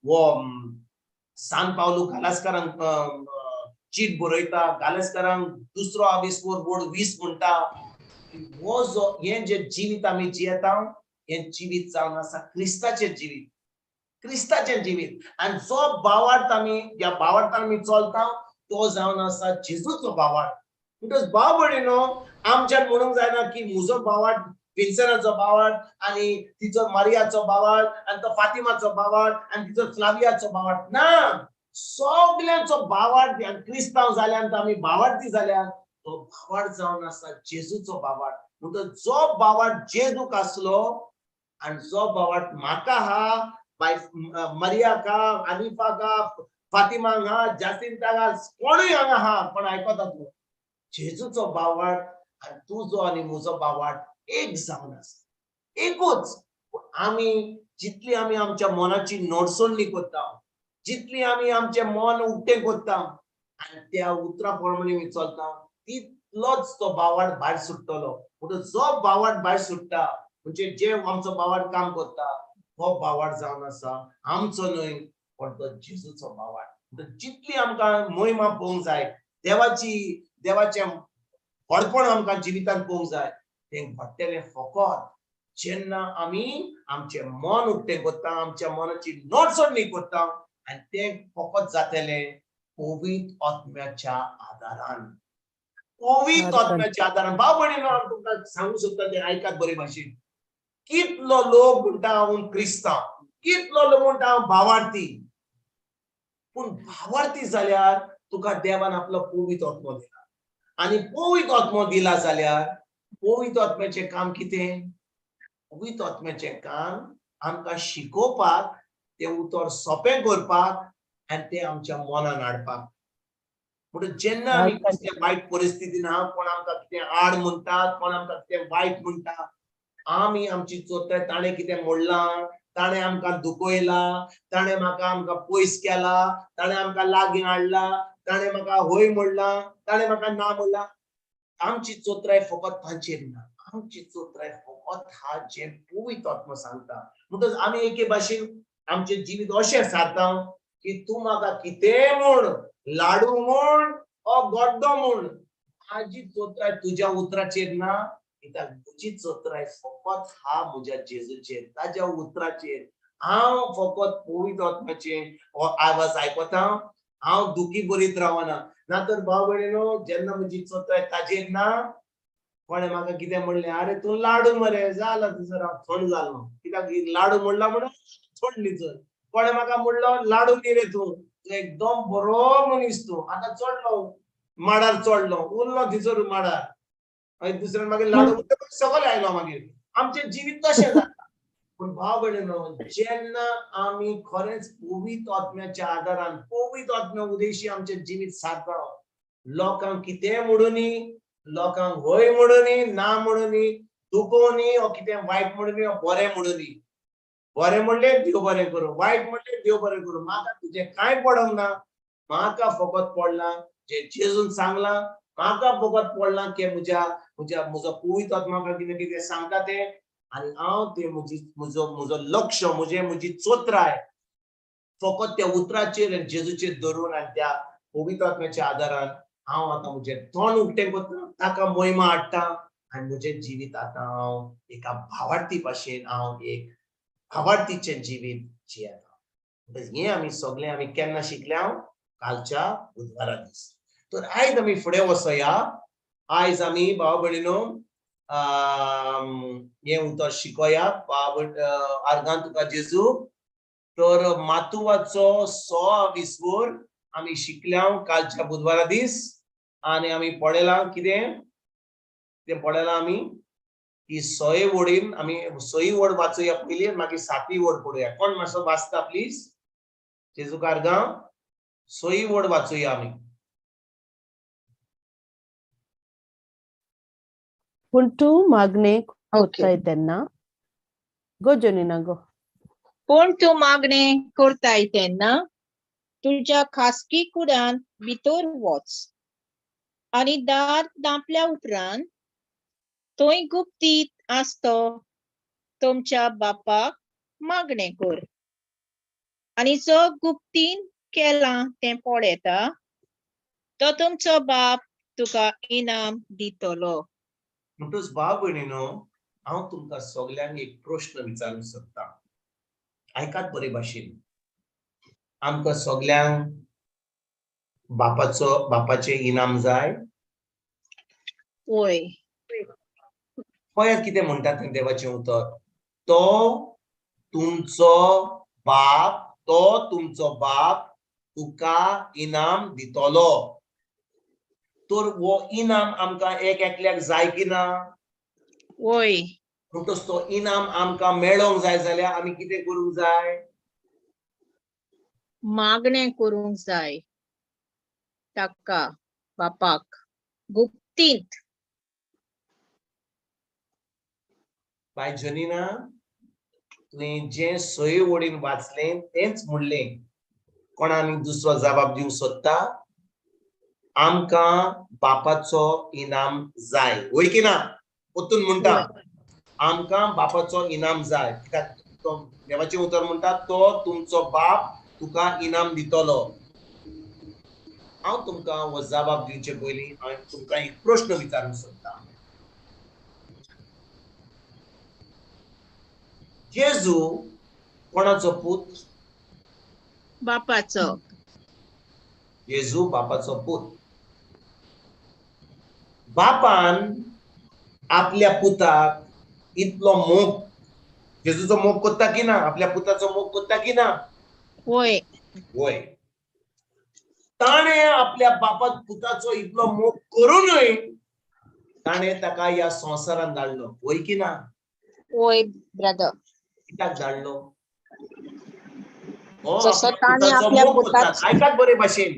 वो सान पावलो गालास्कारांक चीट बरयता, गालास्कारांक दुसरो आविस्वोर बोर्ड 20 म्हणटा, हो जो हे जे जिवीत आमी जियेता, हे जिवीत जावन आसा क्रिस्ताचें जिवीत, क्रिस्ताचें जिवीत. आनी जो भावार्थ आमी ज्या भावार्थान आमी चलता तो जावन आसा जेजूचो भावार्थ. बिकॉज भाव भयणीनो, आमच्यान म्हणूंक जायना की म्हजो भावार्थ विन्सनाचो भावार्थ आनी तिचो मारियाचो भावार्थ आनी तो फातिमाचो भावार्थ आनी तिचो फ्लावियाचो भावार्थ. ना, सगळ्यांचो भावार्थ ह्या क्रिस्तांव जाल्यार आमी भावार्थी जाल्यार तो भावार्थ जावन आसा जेजूचो भावार्थ. म्हणटच जो भावार्थ जेजूक आसलो आनी जो भावार्थ म्हाका हा, मारियाक हा, आनिफाक हा, फातिमाक हा, जासिंताक हा, कोणूय हांगा हा, पण आयकता तूं, जेजूचो भावार्थ आनी तुजो आनी म्हजो भावार्थ एक जावन आसा, एकूच. आमी जितली आमी आमच्या मनाची नडसणली करता, जितली आमी आमचें मन उक्तें करता आनी त्या उतरा प्रमाणे आमी चलता, तितलोच तो भावार्थ भायर सुट्टलो. म्हणटच जो भावार्थ भायर सुट्टा म्हणजे जे आमचो भावार्थ काम करता, हो भावार्थ जावन आसा आमचो न्हय, पण तो जेजूचो भावार्थ. जितली आमकां महिमा पळोवंक जाय, देवाचें व्हडपण आमकां जिवितांत पळोवंक जाय, तें घडटलें फकत जेन्ना आमी आमचें मन उक्तें करता, आमच्या मनाची नडसणली करता, आनी तें फकत जातलें पवित्र आत्म्याच्या आदारान. पवित्र आत्म्याच्या आदारान. भाव भयणीनो, हांव तुमकां सांगूंक सोदता तें आयकात बरे भाशेन. कितलो लोक म्हणटा हांव क्रिस्तांव, कितलो लोक म्हणटा हांव भावार्थी, पूण भावार्थी जाल्यार तुका देवान आपलो पवित्र आत्मो दिला. आनी पवित्र आत्मो दिला जाल्यार पवित्र आत्म्याचें काम कितें? पवित्र आत्म्याचें काम आमकां शिकोवपाक, तें उतर सोंपें करपाक आनी तें आमच्या मनान हाडपाक. म्हणटच जेन्ना आमी कसल्या वायट परिस्थितीन आहा, कोण आमकां कितें आड म्हणटात, कोण आमकां कितें वायट म्हणटा, आमी आमची चोरताय, ताणें कितें म्हणलां, ताणें आमकां दुखयलां, ताणें आमकां पयस केला, ताणें आमकां लागीं हाडला, ताणें म्हाका होय म्हणलां, ताणें म्हाका ना म्हणलां, आमची चोत्राय फकत तांचेर ना. आमची चोत्राय फकत हा जे पवित्र आत्मा सांगता. म्हणटच आमी एके भाशेन आमचें जिवीत अशें सारता की तूं म्हाका कितें म्हण, लाडू म्हण ओ गड्डो म्हण, माझी चोत्राय तुज्या उतराचेर ना, कित्याक तुजी चोत्राय फकत हा म्हज्या जेजूचेर, ताज्या उतराचेर. हांव फकत पवित्र आत्म्याचे आवाज आयकता, हांव दुखी बरीत रावना. नातर भाव भयणीनो, जेन्ना म्हजी चोत्राय ताजेर ना, कोणें म्हाका कितें म्हणलें, अरे तूं लाडू मरे, जाला तुजो हांव थंड जालो, कित्याक लाडू म्हणला म्हणून थंड न्हिजर. कोणें म्हाका म्हणलो लाडू न्ही रे तूं एकदम बरो मनीस तूं, आतां चडलो माडार चडलो, उरलो थंयसर माडार, आनी दुसऱ्यान मागीर लाडू सकयल आयलो. मागीर आमचें जिवीत तशें जाता. पूण भाव भयणीनो, जेन्ना आमी खरेंच पवित्र आत्म्याच्या आदारान, पवित्र आत्म्या उदेशी आमचें जिवीत सारता, लोकांक कितें म्हणुनी, लोकांक होय म्हणुनी, ना म्हणुनी, दुखोवनी, ओ कितें वायट म्हणुनी, ओ बरें म्हणुनी, बरें म्हणलें देव बरें करूं, वायट म्हणलें देव बरें करूं, म्हाका तुजें कांय पडोंक ना. म्हाका फकत पडलां जे जेजून सांगलां, म्हाका फकत पडलां की म्हजो पवित्र आत्मा म्हाका कितें कितें सांगता तें, आनी हांव तें म्हजो लक्ष, म्हजी चोत्राय फकत त्या उतराचेर आनी जेजूचेर धरून आनी त्या पवित्र आत्म्याच्या आदारान हांव आतां म्हजें तोंड उक्तें करता, ताका महिमा हाडटा, आनी म्हजें जिवीत आतां हांव एका भावार्थी भाशेन हांव एक भावार्थीचें जिवीत जियेता. हें आमी सगळें आमी केन्ना शिकल्या? कालच्या बुधवारा दीस. तर आयज आमी फुडें वचया. आयज आमी भाव भयणीनो हें उतर शिकोया. आर्गां तुका जेजू. तर मातुवाचो 6 विस्वोर आमी शिकल्या कालच्या बुधवारा दीस आणि आमी पळयलां कितें ते पळयलां आमी की 6 वडीन आमी 6 वड वाचूया पयली मागीर 7वी वड पळोवया कोण मातसो वाचता प्लीज जेजू कारगांव 6 वड वाचूया आमी पूण तूं मागणे कोत्ताय तेन्ना गो जोनिना गो पूण तूं मागणें करताय तेन्ना तुज्या खासगी कुडांत भितर वच आनी दार धांपल्या उपरांत थंय गुप्तीत आसतो तुमच्या बापाक मागणें कर आनी जो गुप्तीन केलां तें पळयता तो तुमचो बाप तुका इनाम दितलो म्हणटूच भाव भयणीनो हांव तुमकां सगल्यांक एक प्रश्न विचारूंक सोदतां आयकात बरे भाशेन आमकां सगल्यांक बापाचे इनाम जाय वय पळयात कितें म्हणटा तें देवाचें उतर तो तुमचो बाप तुका इनाम दितलो तर वो इनाम आमकां एक एकल्याक जाय की ना वय म्हणटच तो इनाम आमकां मेळोंक जाय जाल्यार आमी कितें करूंक जाय मागणें करूंक जाय ताका बापाक गुप्तीत बाय जनिना तुवें जें 6 वडीन वाचलें तेंच म्हणलें कोणा आनी दुसरो जबाब दिवंक सोदता आमकां बापाचो इनाम जाय वय की ना परतून म्हणटा आमकां बापाचो इनाम जाय कित्याक तो देवाचें उतर म्हणटा तो तुमचो बाप तुका इनाम दितलो हांव तुमकां हो जबाब दिवचे पयलीं हांव तुमकां एक प्रश्न विचारूंक सोदतां जेजू कोणाचो पूत बापाचो जेजू बापाचो पूत बापान आपल्या पुताक इतलो मोग जेजूचो मोग कोत्ता की ना आपल्या पुताचो मोग कोत्ता की ना वय वय ताणे आपल्या पुताचो इतलो मोग करूनय ताणे ताका ह्या संवसारान धाडलो वय की ना वय ब्रदर कित्याक धाडलो हो जसो आपल्या ताणे पुताचो आपल्या मोग कोत्ता पुताचो आयकात बरे भाशेन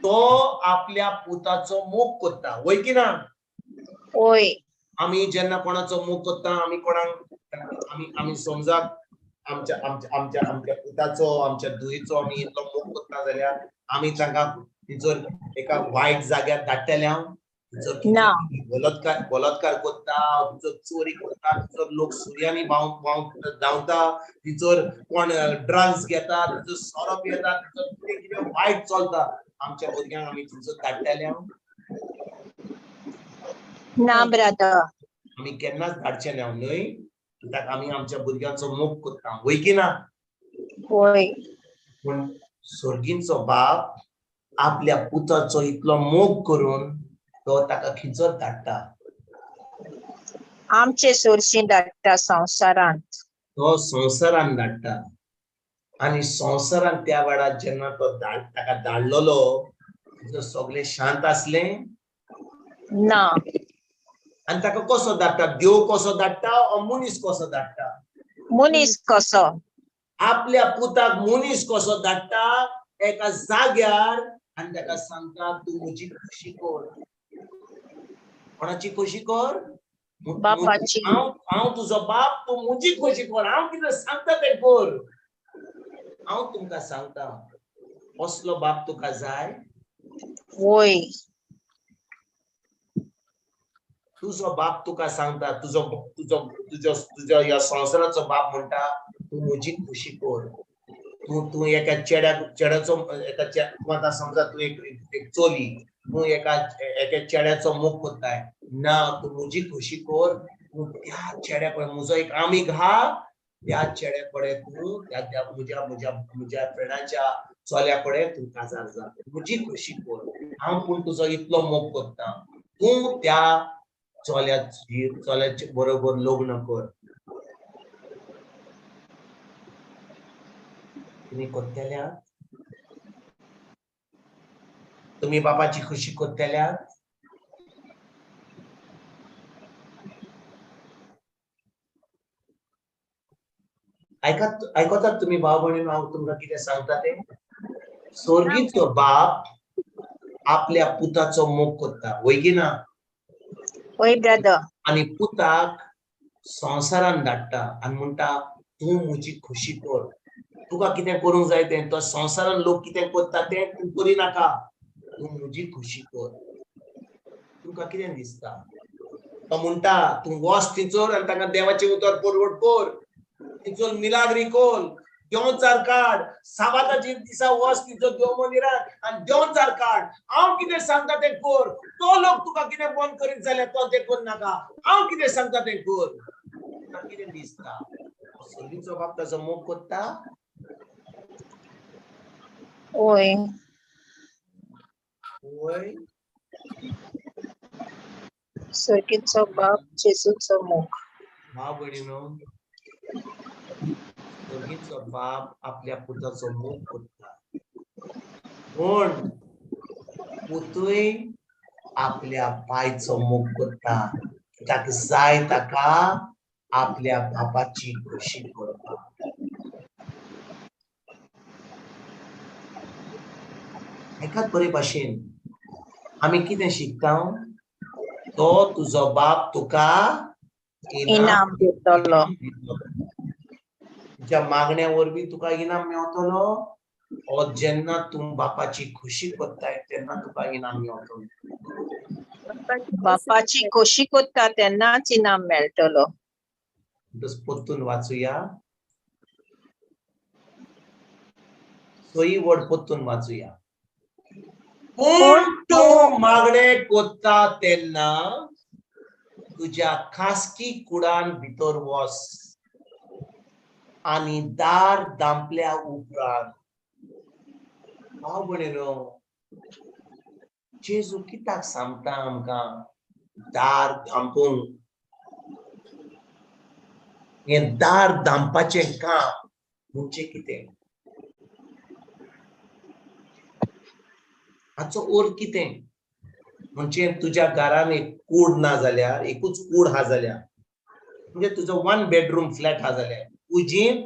तो आपल्या पुताचो मोग कोत्ता वय की ना वय आमी जेन्ना कोणाचो मोग कोत्ता आमी कोणाक आमी समजा आमच्या पुताचो आमच्या धुयेचो आमी इतलो मोग कोत्ता जाल्यार आमी तांकां तिचोर एका वायट जाग्यार धाडटले हांव ना बलात्कार कोत्ता तिचोर चोरी कोत्ता तिचोर लोक सुर्यांनी धांवता तिचोर कोण ड्रग्स घेता तिचो सोरो पियेता तिचोर कितें कितें वायट चलता आमच्या भुरग्यांक आमी तिचोर धाडटले हांव ना ब्रदर आमी केन्नाच धाडचे ना न्हय कित्याक आमी आमच्या भुरग्यांचो मोग कोत्ता वय की ना वय पूण सर्गींचो बाप आपल्या पुताचो इतलो मोग करून तो ताका खिचत धाडटा आमचे सोरशीं धाडटा संवसारांत तो संवसारान धाडटा आनी संवसारान त्या वेळार जेन्ना तो ताका धाडलोलो तिचो सगळें शांत आसलें ना आनी ताका कसो धाडटा देव कसो धाडटा ओ मनीस कसो धाडटा मनीस कसो आपल्या पुताक मनीस कसो धाडटा एका जाग्यार आनी ताका सांगता तूं म्हजी खुशी कर कोणाची खुशी कर बापाची हांव तुजो बाप तूं म्हजी खुशी कर हांव कितें सांगता तें कर हांव तुमकां सांगता असलो बाप तुका जाय वय तुजो बाप तुका सांगता तुजो ह्या संवसाराचो बाप म्हणटा तूं म्हजी खुशी कर तूं एका चेड्याचो तूं आतां समजा तूं एक चोली तूं एका चेड्याचो मोग कोत्ताय ना तूं म्हजी खुशी कर तूं त्या चेड्या कडेन म्हजो एक आमीक आहा त्या चेड्या कडेन तूं म्हज्या फ्रेंडाच्या चल्या कडेन तूं काजार जा म्हजी खुशी कर हांव पूण तुजो इतलो मोग कोत्ता तूं त्या चल्याचे बरोबर लग्न कर तुमी कोत्तेल्या तुम्ही बापाची खुशी कोत्तेल्यात? ऐकतात तुम्ही भाव भयणीनो, हांव तुमकां कितें सांगता ते? स्वर्गीचो बाप आपल्या पुताचो मोग कोत्ता, वय की ना? होय ब्रदर. आणि पुताक संवसारान धाडटा आनी म्हणटा तू म्हजी खुशी कर. तुका कितें करूंक जाय तें, तो संवसारान लोक कितें करता तें तू करिनाका, तू म्हजी खुशी कर. तुमकां कितें दिसता? तो म्हणटा तू वच थिंचोर आनी तांकां देवाचे उतर परवड कर, थिंचोर मिलाग्री कर, देंवचार काड, साबाताचे दिसा वच थिंचोर देव मंदिरांत आनी देंवचार काड. हांव कितें सांगता तें कर. तो लोक तुका कितें बंद करीत जाल्यार तो तें करनाका, हांव कितें सांगता तें कर. तुका कितें दिसता? स्वर्गीचो बाप ताचो मोग कोत्ता? होय. होय. स्वर्गीचो बाप जेजूचो मोग. भाव भयणीनो, स्वर्गीचो बाप आपल्या पुताचो मोग कोत्ता. पूण पुतूय आपल्या बायचो मोग कोत्ता. ताका जाय ताका आपल्या बापाची खुशी करता. ऐकात बरे भाशेन आमी कितें शिकता? तो तुजो बाप तुका इनाम दितलो. तुज्या मागण्या वरवीं तुका इनाम मेळटलो, ओ जेन्ना तूं बापाची खुशी करताय तेन्ना तुका इनाम मेळटलो. बापाची खोशी कोत्ता तेन्नाच इनाम मेळटलो. परतून वाचूया, सोयी वड परतून वाचूया. पूण तूं मागणें कोत्ता तेन्ना तुज्या खासगी कुडान भितर वच आनी दार धांपल्या उपरांत. भाव भयणीनो, जेजू कित्याक सांगता आमकां दार धांपूंक? हें दार धांपपाचें काम म्हणजे कितें? हाचो अर्थ कितें? म्हणजे तुज्या घरान एक कूड ना जाल्यार, एकूच कूड हा जाल्यार, म्हणजे तुजो 1 बेडरूम फ्लॅट हा जाल्यार कुजीन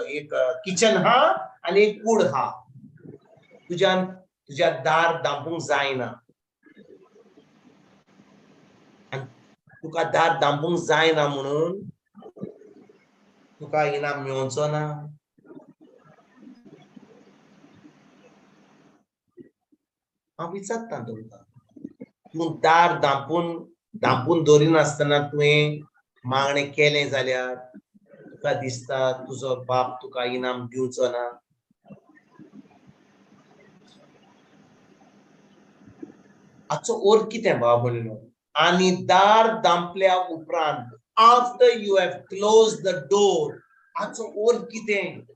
एक किचन हा आनी एक कूड हा, तुज्या दार धांपूंक जायना. आनी तुका दार धांपूंक जायना म्हणून तुका इनाम मेळचो ना. हांव विचारता तुमकां, तूं दार धांपून दवरिनासतना तुवें मागणें केलें जाल्यार तुका दिसता तुजो बाप तुका इनाम दिवचो ना? हाचो अर्थ कितें भाव भयणीनो? आनी दार धांपल्या उपरांत, after you have close the door, हाचो अर्थ कितें?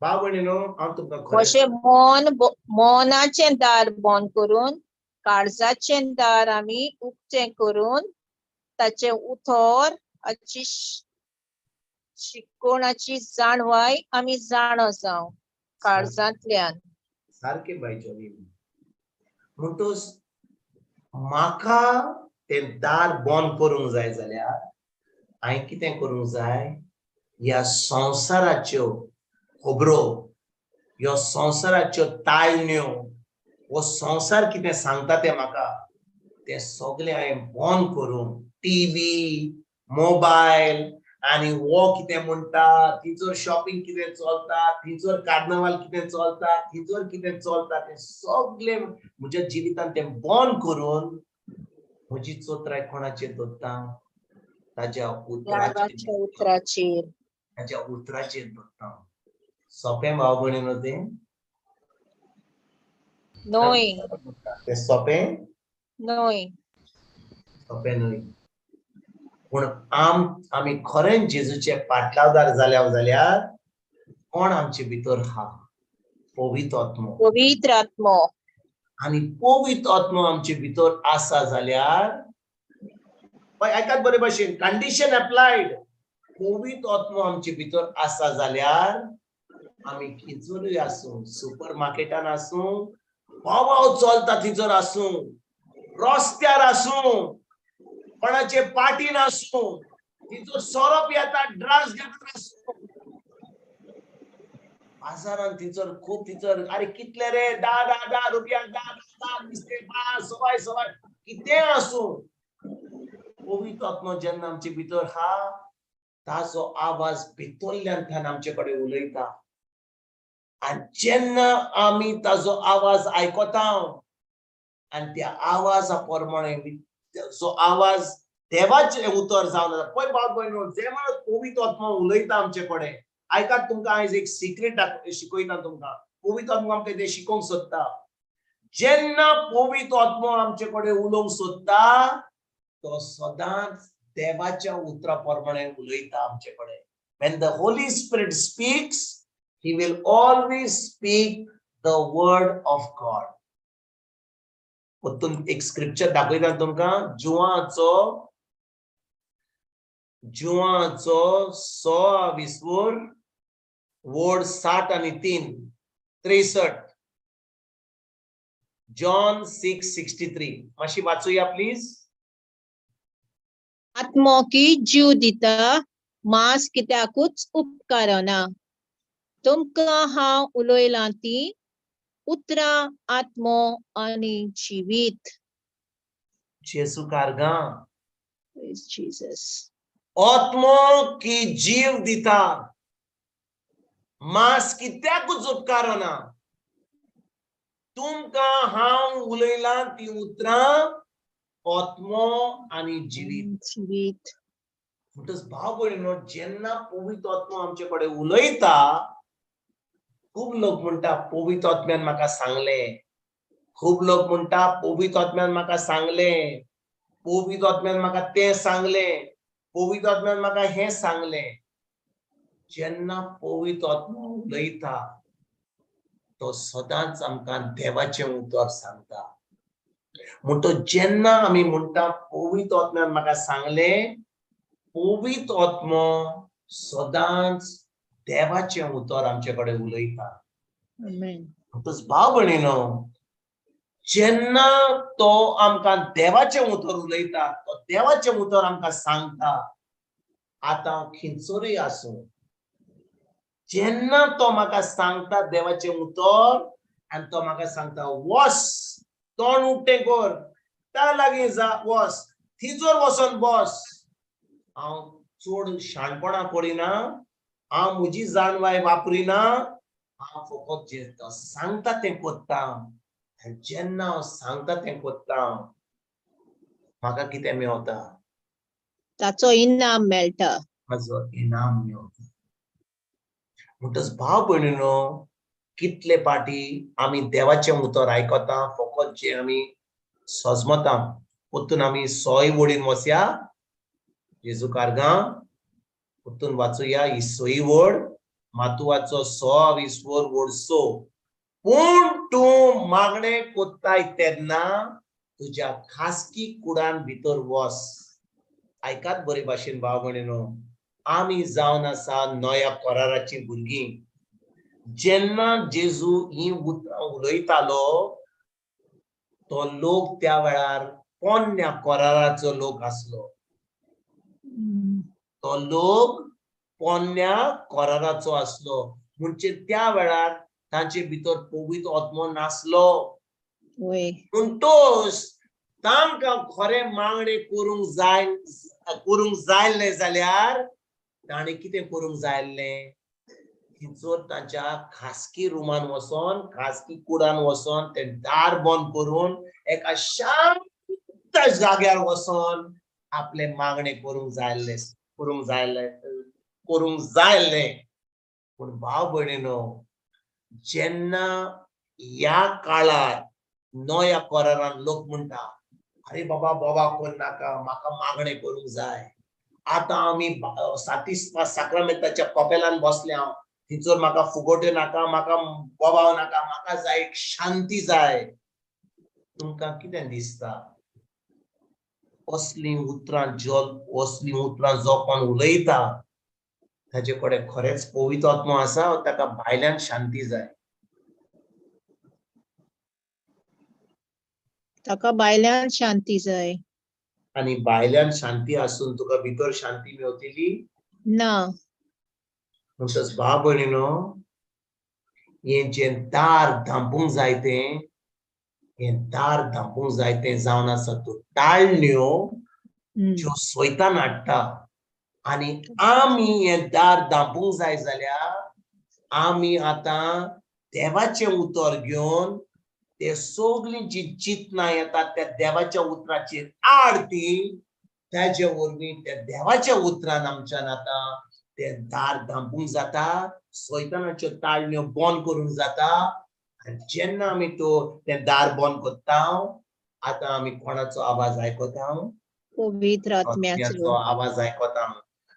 भाव भयणीनो, हांव तुमकां अशें मौनाचें दार बंद करून काळजाचें दार आमी उक्तें करून ताचे उतर शिकोवणाची जाणवाय आमी जाणो जावं काळजांतल्यान. सारकें बायच्यो म्हणटोच म्हाका तें दार बंद करूंक जाय जाल्यार हांवें कितें करूंक जाय? ह्या संवसाराच्यो खबरो, ह्यो संवसाराच्यो ताळण्यो, हो संवसार कितें सांगता तें म्हाका, तें सगळें हांवें बंद करून टीव्ही, मोबायल आनी हो कितें म्हणटा, थिंचोर शॉपिंग कितें चलता, थिंचोर कार्नावाल कितें चलता, थिंचोर कितें चलता, तें सगळें म्हज्या जिवितांत तें बंद करून म्हजी चोत्राय कोणाचेर दवरता? ताज्या उतराचेर दवरता. सोंपें भाव भयणीनो तें? न्हय. तें सोंपें? न्हय. सोंपें न्हय. पूण आमी खरें जेजूचे पाटलावदार जाल्यार कोण आमचे भितर हा? पवित्र आत्मो. पवित्र आत्मो. आनी पवित्र आत्मो आमचे भितर आसा जाल्यार, आयकात बरे भाशेन, कंडिशन एप्लायड. पवित्र आत्मा आमचे भितर आसा जाल्यार आमी खिचोरूय आसूं, सुपर मार्केटान आसूं, भाव चलता थंयसर आसूं, रस्त्यार आसूं, कोणाचे पार्टीन आसूं, थंयसर सोरो येता, ड्रग्स घेतात आसूं, बाजारान थंयसर खूब थंयसर अरे कितले रे 10 रुपया 10 दिसते 12 सवाय कितें आसूं, पवित्र आत्मा जेन्ना आमचे भितर हा ताजो आवाज भितरल्यान आमचे कडेन उलयता आनी जेन्ना आमी ताजो आवाज आयकता आनी त्या आवाजा प्रमाणे जो आवाज देवाचे उतर जावन आसा पळय बाब भयणो, जेन्ना पवित्र आत्मा उलयता आमचे कडेन, आयकात तुमकां आयज एक सिक्रेट शिकयता तुमकां, पवित्र आत्मा आमकां तें शिकोवंक सोदता. जेन्ना पवित्र आत्मा आमचे कडेन उलोवंक सोदता तो सदांच देवाच्या उतरा प्रमाणे उलयता आमचे कडेन. When the Holy Spirit speaks, he will always speak the word of God. परतून एक स्क्रिप्चर दाखयता तुमकां, जुवांचो 6 वर्ड 60 आणि 63. John 6:63. मातशी वाचूया प्लीज. आत्मो की जीव दिता, मास कित्याकूच उपकारना. तुमकां हांव उलयलां ती उतरां आत्मो आनी जिवीत. जेसू कारगां. Praise Jesus. आत्मो की जीव दिता, मास कित्याकूच उपकारना. तुमकां हांव उलयलां ती उतरां आत्मो आनी जिवीत. म्हणटच भाव भयणीनो, जेन्ना पवित्र आत्मा आमचे कडेन उलयता, खूब लोक म्हणटा पवित्र आत्म्यान म्हाका सांगलें, खूब लोक म्हणटा पवित्र आत्म्यान म्हाका सांगलें, पवित्र आत्म्यान म्हाका तें सांगलें, पवित्र आत्म्यान म्हाका हें सांगलें. जेन्ना पवित्र आत्मा उलयता तो सदांच आमकां देवाचें उतर सांगता. म्हणटच जेन्ना आमी म्हणटा पवित्र आत्म्यान म्हाका सांगलें, पवित्र आत्मा सदांच देवाचें उतर आमचे कडेन उलयता. म्हणटच भाव भयणीनो, जेन्ना तो आमकां देवाचें उतर उलयता, तो देवाचें उतर आमकां सांगता, आतां हांव खिंचोरूय आसूं, जेन्ना तो म्हाका सांगता देवाचें उतर आनी तो म्हाका सांगता वस, तोंड उक्तें कर, त्या लागीं जा, वस, थिजोर वचोन बस, हांव चड शाणपणां करिना, हांव म्हजी जाणवाय वापरिना, हांव फकत जें तो सांगता तें कोत्ता. आनी जेन्ना हांव सांगता तें कोत्ता, म्हाका कितें मेळटा? ताचो इनाम मेळटा. म्हजो इनाम मेळटा. म्हणटच भाव भयणीनो, कितले पाटी आमी देवाचें उतर आयकता फकत जें आमी सजमता. परतून आमी 6 वडीन वसया जेजू कारगां. परतून वाचुया ही 6 वड, मातुवाचो 6 वड 6. पूण तूं मागणें कोत्ताय तेन्ना तुज्या खासगी कुडान भितर वस. आयकात बरे भाशेन भाव भयणीनो, आमी जावन आसा नव्या कराराची भुरगीं. जेन्ना जेजू ही उतरां उलयतालो तो लोक त्या वेळार पोन्न्या कराराचो लोक आसलो. तो लोक पोन्न्या कराराचो आसलो, म्हणजे त्या वेळार तांचे भितर पवित्र आत्मा नासलो. म्हणटोच तांकां खरें मागणें करूंक जाय जाल्यार ताणें कितें करूंक जाय? थंयसर तांच्या खासगी रुमान वचोन, खासगी कुडान वचोन तें दार बंद करून एका शांत जाग्यार वचोन आपले मागणें करूंक जाय. पूण भाव भयणीनो, जेन्ना ह्या काळार नव्या करारान लोक म्हणटा अरे बाबा बोवा कोण नाका, म्हाका मागणें करूंक जाय. आतां आमी सातिस्मा साक्रामेंताच्या कपेलान बसले, हांव थंयसर म्हाका फुगोट्यो नाका, म्हाका बोवाव नाका, म्हाका जाय एक शांती जाय. तुमकां कितें दिसता? असली उतरां जो कोण उलयता ताचे कडेन खरेंच पवित्र आत्मा आसा ताका भायल्यान शांती जाय ताका भायल्यान शांती जाय आणि भायल्यान शांती आसून तुका भितर शांती मेवतली ना म्हणटच भाव भयणीनो हे जे दार धांपूंक जाय तें हे दार धांपूंक जाय तें जावन आसा तो टाळण्यो ज्यो सोयतान हाडटा आणि आमी हे दार धांपूंक जाय जाल्यार आमी आतां देवाचें उतर घेवन ते सगळीं जी चिंतनां येतात त्या देवाच्या उतराचेर आडती त्याचे वरवीं त्या देवाच्या उतरान आमच्यान आतां ते दार धांपूंक जाता सोयतानाच्यो ताळण्यो बंद करूंक जाता आनी जेन्ना आमी तो ते दार बंद करता आतां आमी कोणाचो आवाज आयकता पवित्र आत्म्याचो आवाज आयकता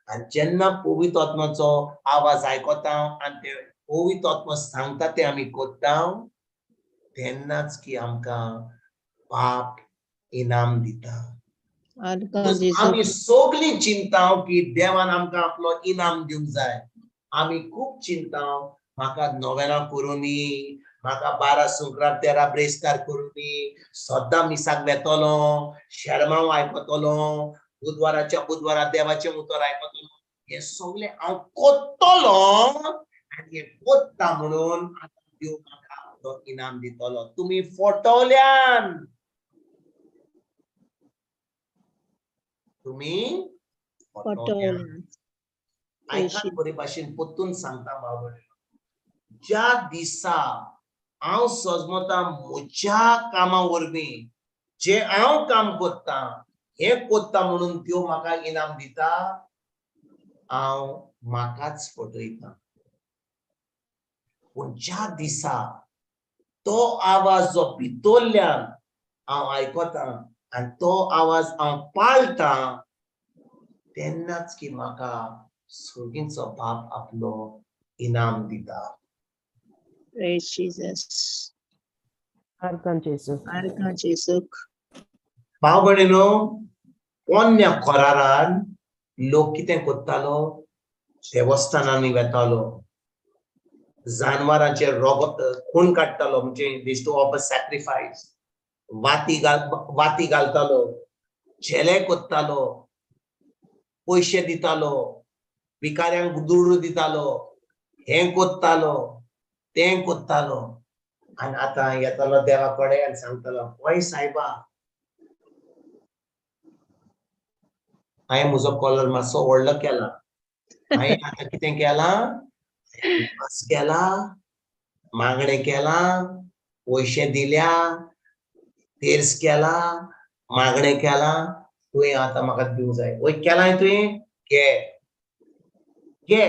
आनी जेन्ना पवित्र आत्म्याचो आवाज आयकता आनी ते पवित्र आत्मा सांगता ते आमी करता तेन्नाच की आमकां बाप इनाम दिता आमी सगळीं चिंता की देवान आमकां आपलो इनाम दिवंक जाय आमी खूब चिंता म्हाका नोवेना करूनी म्हाका 12 संक्रांत 13 ब्रेस्तार करूनी सद्दां मिसाक वेतलो शेळमांव आयकतलो बुधवाराच्या बुधवारा देवाचें उतर आयकतलो हे सगळें हांव कोत्तलो आनी हे कोत्ता म्हणून आतां देव म्हाका आपलो इनाम दितलो तुमी फटवल्यान तुमी आयकात बरे भाशेन परतून सांगता भाव ज्या दिसा हांव सजमता म्हज्या कामा वरवीं जे हांव काम करता हे कोत्ता म्हणून देव म्हाका इनाम दिता हांव म्हाकाच फटयता पूण ज्या दिसा तो आवाज जो भितरल्यान हांव आयकता आनी तो आवाज हांव पाळटा तेन्नाच की म्हाका सगळींचो बाप आपलो इनाम दिता Praise Jesus. Arkan Jesu. भाव भयणीनो पोन्न्या खोरारान लोक कितें करतालो देवस्थानांनी वेतालो जानवरांचे खून काडटालो म्हणजे दिस टू ऑफर सॅक्रिफायस वाती घालतालो झेले कोत्तालो पयशे दितालो भिकाऱ्यांक दुडू दितालो हे कोत्तालो तें कोत्तालो आनी आतां येतालो देवा कडेन आनी सांगतालो पळय सायबा हांवें म्हजो कॉलर मातसो व्हडलो केला हांवें आतां कितें केलां उपास केला मागणें केला पयशे दिल्या तेर्स केला मागणें केला तुवें आतां म्हाका दिवंक जाय वय केलां तुवें घे घे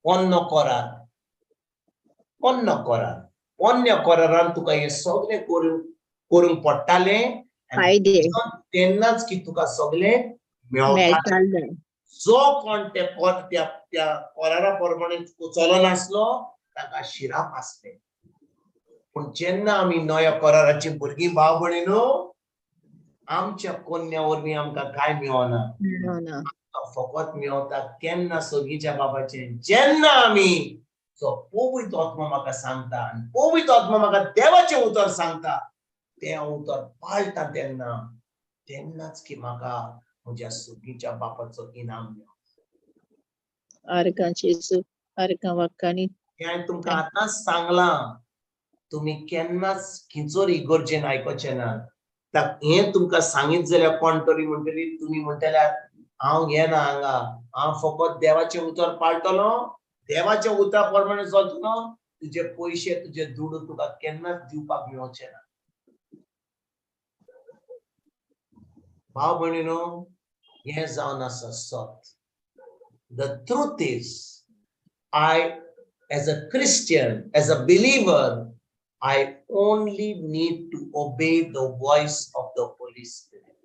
पोन्नो कोरार पोन्न्या कोरारान तुका हें सगळें करूंक पडटालें तेन्नाच की तुका सगळें मेळटालें जो कोण त्या कोरारा प्रमाणे चलो नासलो ताका शिराप आसलें पूण जेन्ना आमी नव्या कोराराची भुरगीं भाव भयणीनो आमच्या कन्या वरवीं आमकां कांय मेळना फकत मेळटा केन्ना सगळींच्या बाबाचें जेन्ना आमी जो पवित्र आत्मा म्हाका सांगता आनी पवित्र आत्मा म्हाका देवाचें उतर सांगता तें उतर पाळटा तेन्नाच की म्हाका म्हज्या सगळींच्या बापाचो इनाम हांवें तुमकां आतांच सांगलां तुमी केन्नाच खिचोर इगर्जेन आयकोचें ना हें तुमकां सांगीत जाल्यार कोण तरी म्हणटली तुमी म्हणटल्यार हांव येना हांगा हांव फकत देवाचें उतर पाळटलो देवाच्या उतरा प्रमाणे चलतलो तुजे पयशे तुजे दुडू तुका केन्नाच दिवपाक मेळचें ना भाव भयणीनो हें जावन आसा सत the truth is I as a Christian as a believer I only need to obey the voice of the Holy Spirit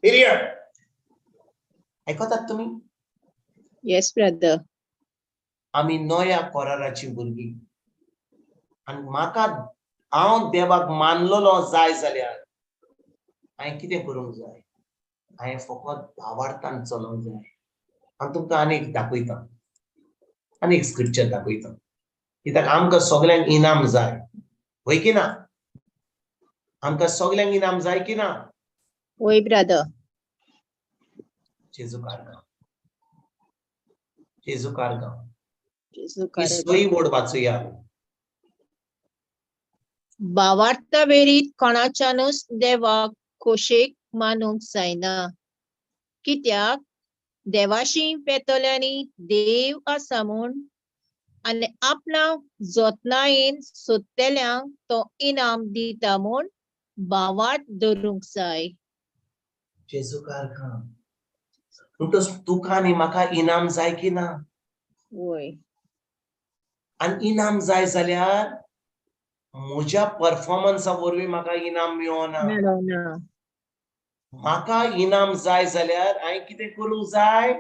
period आयकतात तुमी Yes brother आमी नव्या कोराराची भुरगीं आनी म्हाका हांव देवाक मानलेलो जाय जाल्यार हांवें कितें करूंक जाय हांवें फकत भावार्थान चलोंक जाय हांव तुमकां आनीक दाखयता, आनीक स्क्रिप्चर दाखयता, कित्याक आमकां सगळ्यांक इनाम जाय, होय की ना? आमकां सगळ्यांक इनाम जाय की ना? होय ब्रदर. जेजू कारगांव, जेजू कारगांव. जेजू ही कारगांव. सोयी वोड वाचुया. भावार्थ वेळीत कोणाच्यानूच देवाक खोशेक मानूंक जायना, कित्याक देवाशी पेतल्यांनी देव आसा म्हूण आनी आपणाक जतनायेन सोदतल्यांक तो इनाम दिता म्हूण भावार्थ धरूंक जाय. जेजू कारगांव. म्हणटच तुका आनी म्हाका इनाम जाय की ना? होय. आनी इनाम जाय जाल्यार म्हज्या परफॉर्मन्सा वरवीं म्हाका इनाम मेळना. मेळना. म्हाका इनाम जाय जाल्यार हांवें कितें करूंक जाय?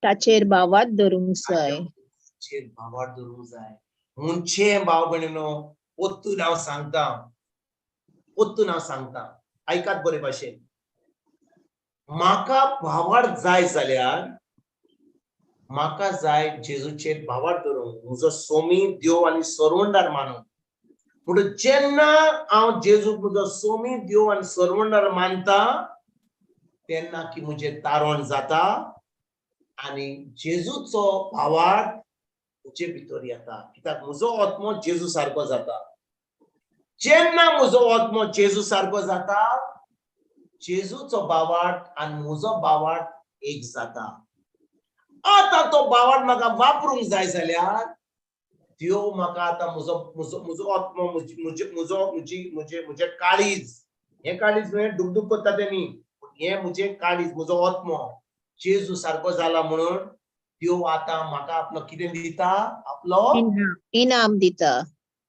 ताचेर भावार्थ धरूंक जाय. ताचेर भावार्थ धरूंक जाय. मुनचे भाव भयणीनो, पोत्तून हांव सांगता, पोत्तून हांव सांगता, आयकात बरे भाशेन. म्हाका भावार्थ जाय जाल्यार म्हाका जाय जेजूचेर भावार्थ धरूंक, म्हजो सोमी देव आनी सरवंडार मानूंक. म्हणून जेन्ना हांव जेजूक म्हजो सोमी देव आनी सरवंडार मानता, तेन्ना की म्हजें तारण जाता आनी जेजूचो भावार्थ म्हजे भितर येता, कित्याक म्हजो आत्मो जेजू सारको जाता. जेन्ना म्हजो आत्मो जेजू सारको जाता, जेजूचो भावार्थ आनी म्हजो भावार्थ एक जाता. आतां तो भावार्थ म्हाका वापरूंक जाय जाल्यार देव म्हाका आतां म्हजो आत्मो, म्हजे काळीज, हे काळीज न्हय दुगदूग करता तें न्ही, हे म्हजे काळीज, म्हजो आत्मो जेजू सारको जाला म्हणून देव आतां म्हाका आपलो कितें दिता? आपलो इनाम दिता.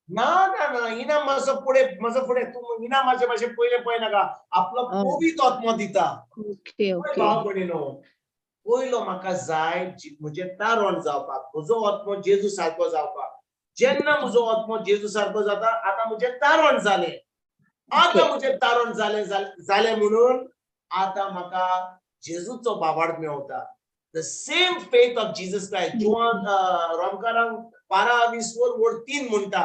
ना ना ना, इनाम म्हजो फुडें तूं इनामाचे भाशेन पयलें पळयनाका, आपलो पवित्र आत्मो दिता. Okay okay. भाव भयणीनो, पयलो म्हाका जाय म्हजें तारण जावपाक, म्हजो आत्मो जेजू सारको जावपाक. जेन्ना म्हजो आत्मो जेजू सारको जाता, आतां म्हजें तारण जालें. आतां म्हजें तारण जालें म्हणून आतां म्हाका जेजूचो भावार्थ मेवता. The same faith of Jesus Christ. John रोमकारांक 12:20 म्हणटा,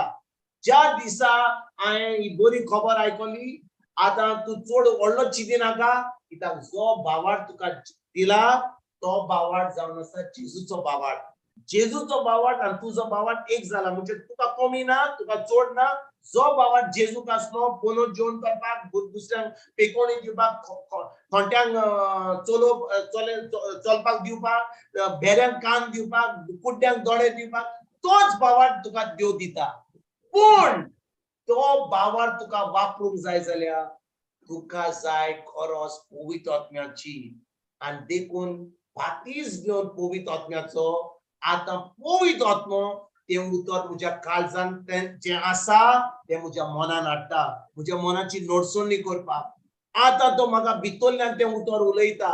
ज्या दिसा हांवें ही बरी खबर आयकली, आतां तूं चड व्हडलो चिंतिनाका, कित्याक जो भावार्थ तुका दिला तो भावार्थ जावन आसा जेजूचो भावार्थ. जेजूचो भावार्थ आनी तुजो भावार्थ एक जाला, म्हणजे तुका कमी ना, तुका चड ना. जो भावार्थ जेजूक आसलो, पोंदून जेवण करपाक, दुसऱ्यांक पेकोवणी दिवपाक, खोंट्यांक चलपाक दिवपाक, भेऱ्यांक कान दिवपाक, कुड्ड्यांक दोळे दिवपाक, तोच भावार्थ तुका देव दिता. पूण तो भावार्थ तुका वापरूंक जाय जाल्यार तुका जाय खरोच पवित्र आत्म्याची, आनी देखून बातीस घेवन पवित्र आत्म्याचो. आतां पवित्र आत्मो तें उतर म्हज्या काळजान जें आसा तें म्हज्या मनान हाडटा, म्हज्या मनाची नडसुणी करपाक. आतां तो म्हाका भितरल्यान तें उतर उलयता,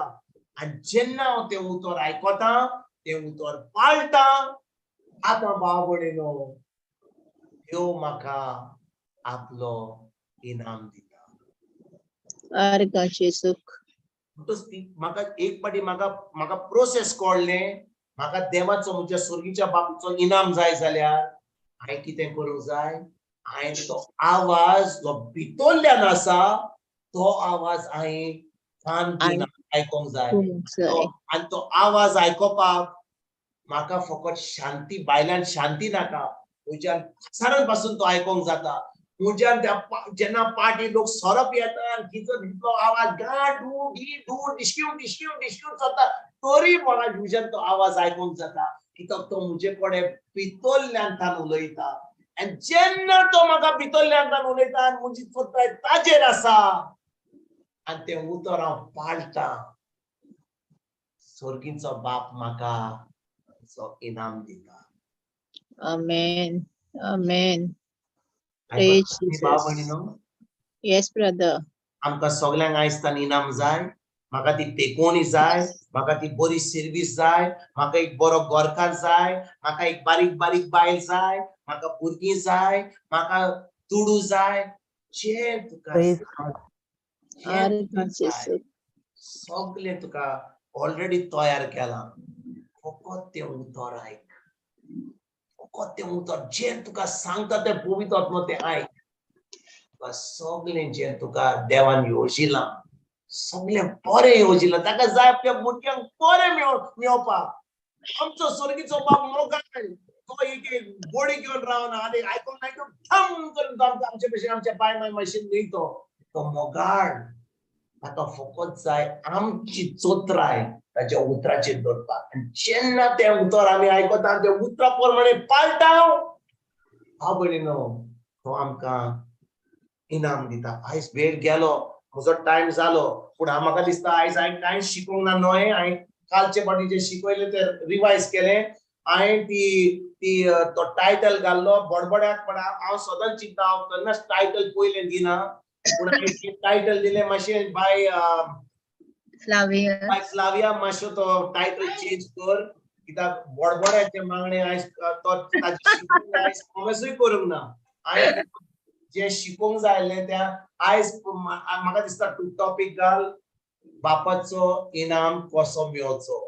आनी जेन्ना हांव तें उतर आयकता, तें उतर पाळटा, आतां भाव भयणीनो, देव म्हाका आपलो इनाम दिता. आर्गा जेजूक. म्हाका एक पाटी म्हाका प्रोसेस कळ्ळें. म्हाका देवाचो, म्हज्या स्वर्गीच्या बापूचो इनाम जाय जाल्यार हांवें कितें करूंक जाय? हांवें तो आवाज जो भितरल्यान आसा, तो आवाज हांवें कान दिवन आयकोंक जाय. आनी तो आवाज आयकोपाक म्हाका फकत शांती, भायल्यान शांती नाका, म्हज्या पासारण पासून तो आयकोंक जाता. म्हज्यान जेन्ना पाटी लोक सरप येता, तितलो आवाज गाडू गी डिशक्यू जाता, तरी म्हाका म्हज्यान तो आवाज आयकोंक जाता, कित्याक तो म्हजे कडेन भितरल्यान उलयता. आनी जेन्ना तो म्हाका भितरल्यान उलयता आनी म्हजी तोताय ताजेर आसा, आनी तें उतर हांव पाळटा, स्वर्गीचो बाप म्हाका इनाम दिता. आमेन. आमेन. भाव भयणीनो, येस ब्रदर. आमकां सगळ्यांक आयजतान इनाम जाय. म्हाका ती पेकोवणी जाय, म्हाका ती बरी सर्वीस जाय, म्हाका एक बरो गोरकार जाय, म्हाका एक बारीक बारीक बायल जाय, म्हाका भुरगीं जाय, म्हाका तुडू जाय, जे तुका सगळें तुका ऑलरेडी तयार केला. फकत तें उतर आयक. फकत तें उतर जें तुका सांगता तें पवित्र आत्मा तें आयक. तुका सगळें जें तुका देवान येवजिलां सगळें बरें येवजिलां. ताका जाय आपल्या भुरग्यांक बरें मेळोवपाक. आमचो स्वर्गीचो बाप मोगाळ तो एक गोडी घेवन रावना आनी आयकून थम करून आमचे भशेन आमच्या बाय माय मशीन न्ही तो मोगाळ. ताका फकत जाय आमची चोत्राय ताच्या उतराचेर दवरपाक. आनी जेन्ना तें उतर आमी आयकता तें उतरा प्रमाणे पाळटा भाव भयणीनो तो आमकां इनाम दिता. आयज वेळ गेलो म्हजो टायम जालो पूण म्हाका दिसता आयज हांवें कांयच शिकोवंक ना न्हय. हांवें कालचे फावटी जे शिकयलें तें रिवायज केलें. हांवें ती तो टायटल घाल्लो बडबड्याक. पण हांव सदांच चिंतता हांव केन्नाच टायटल पयलें दिना पूण हांवें टायटल दिलें मातशें बाय फ्लाविया मातसो तो टायटल चेंज कर कित्याक बडबड्याचे मागणे आयज तो ताची शिकवण आयज कॉमेसूय करूंक ना. हांवें जे शिकोवंक जाय आसलें त्या आयज म्हाका दिसता तूं टॉपीक घाल बापाचो इनाम कसो मेळचो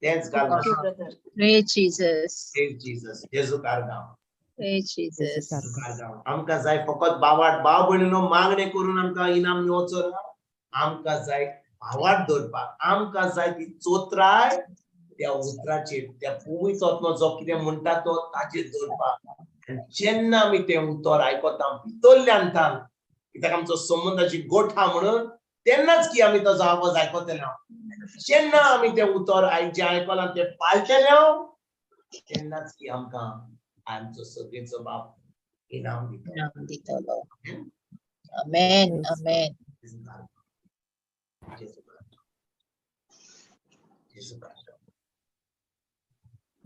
तेंच घाल. Praise Jesus. जीसस जेजू कारगांव. Praise Jesus. आमकां जाय फकत भावाट भाव भयणीनो मागणे करून आमकां इनाम मेळचो ना. आमकां जाय भावाट दवरपाक. आमकां जाय ती चोत्राय त्या उतराचेर त्या पवित्र आत्मा जो कितें म्हणटा तो ताचेर दवरपाक. जेन्ना आमी तें उतर आयकता भितरल्यान कित्याक आमचो संबंधाची गोठा म्हणून तेन्नाच की आमी ताचो आवाज आयकतले. जेन्ना आमी तें उतर जें आयकलां तें पाळटले तेन्नाच की आमकां आमचो सगळेचो बाप इनाम दितलो. Amen. Amen.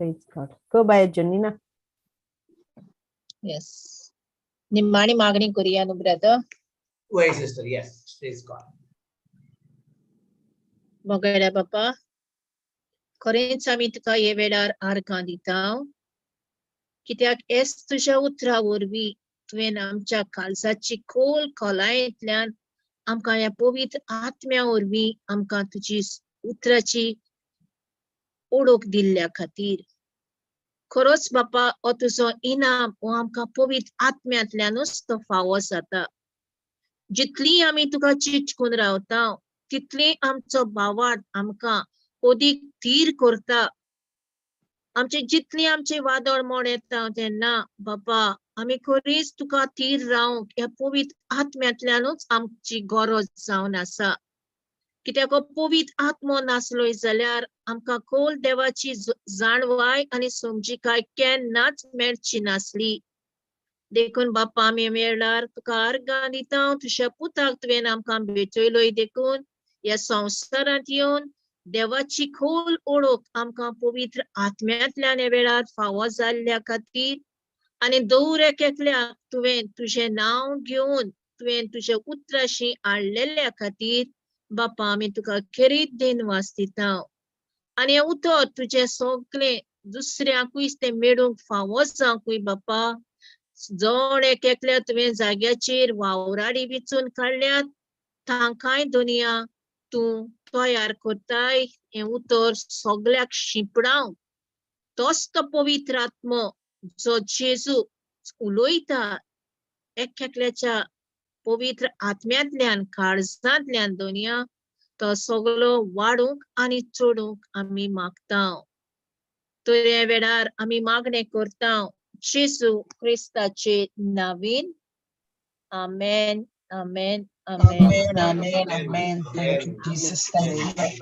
Praise God. Go by Janina. Yes. निम्माणी मागणी करूया न्हू brother. Wait, sister. Yes, praise God. मोगड्या बापा खरेंच आमी तुका हे वेळार आर्गां दिता कित्याक एस तुज्या उतरा वरवीं तुवें आमच्या काळजाची खोल खोलायेंतल्यान आमकां ह्या पवित्र आत्म्या वरवीं आमकां तुजी उतराची ओळख दिल्ल्या खातीर खरोच बापा हो तुजो इनाम हो आमकां पवित्र आत्म्यांतल्यानूच तो फावो जाता. जितली आमी तुका चिटकून रावता तितली आमचो भावार्थ आमकां अदीक थीर करता. आमचे जितली आमचे वादळ मोड येता तेन्ना बापा आमी खरीच तुका थीर रावंक ह्या पवित्र आत्म्यांतल्यानूच आमची गरज जावन आसा. कित्याक हो पवित्र आत्मो नासलोय जाल्यार आमकां खोल देवाची जाणवाय आनी समजिकाय केन्नाच मेळची नासली. देखून बापा आमी मेळ्ळार तुका आर्गां दिता. तुज्या पुताक तुवें आमकां भेटयलोय देखून ह्या संवसारांत येवन देवाची खोल ओळख आमकां पवित्र आत्म्यांतल्यान ह्या वेळार फावो जाल्ल्या खातीर आनी दर एकल्याक तुवें तुजें नांव घेवन तुवें तुज्या उतराशी हाडलेल्या खातीर बापा आमी तुका खेरीत दिनवास दिता. आनी हें उतर तुजें सगळें दुसऱ्याकूय तें मेळूंक फावो जावंकूय बापा जण एकल्या तुवें जाग्याचेर वावराडी विचून काडल्यात तांकांय दुनिया तूं तयार करताय हें उतर सगळ्याक शिंपडाव. तोच तो पवित्र आत्मो जो जेजू उलयता एकल्याच्या पवित्र आत्म्यांतल्यान काळजांतल्यान दुनिया तो सगळो वाडूंक आनी चडूंक आमी मागता. तर ह्या वेळार आमी मागणें करता जेजू क्रिस्ताचे नांवान. आमेन. आमेन. आमेन. Amen. Amen. Amen. Thank you, Jesus. Thank you.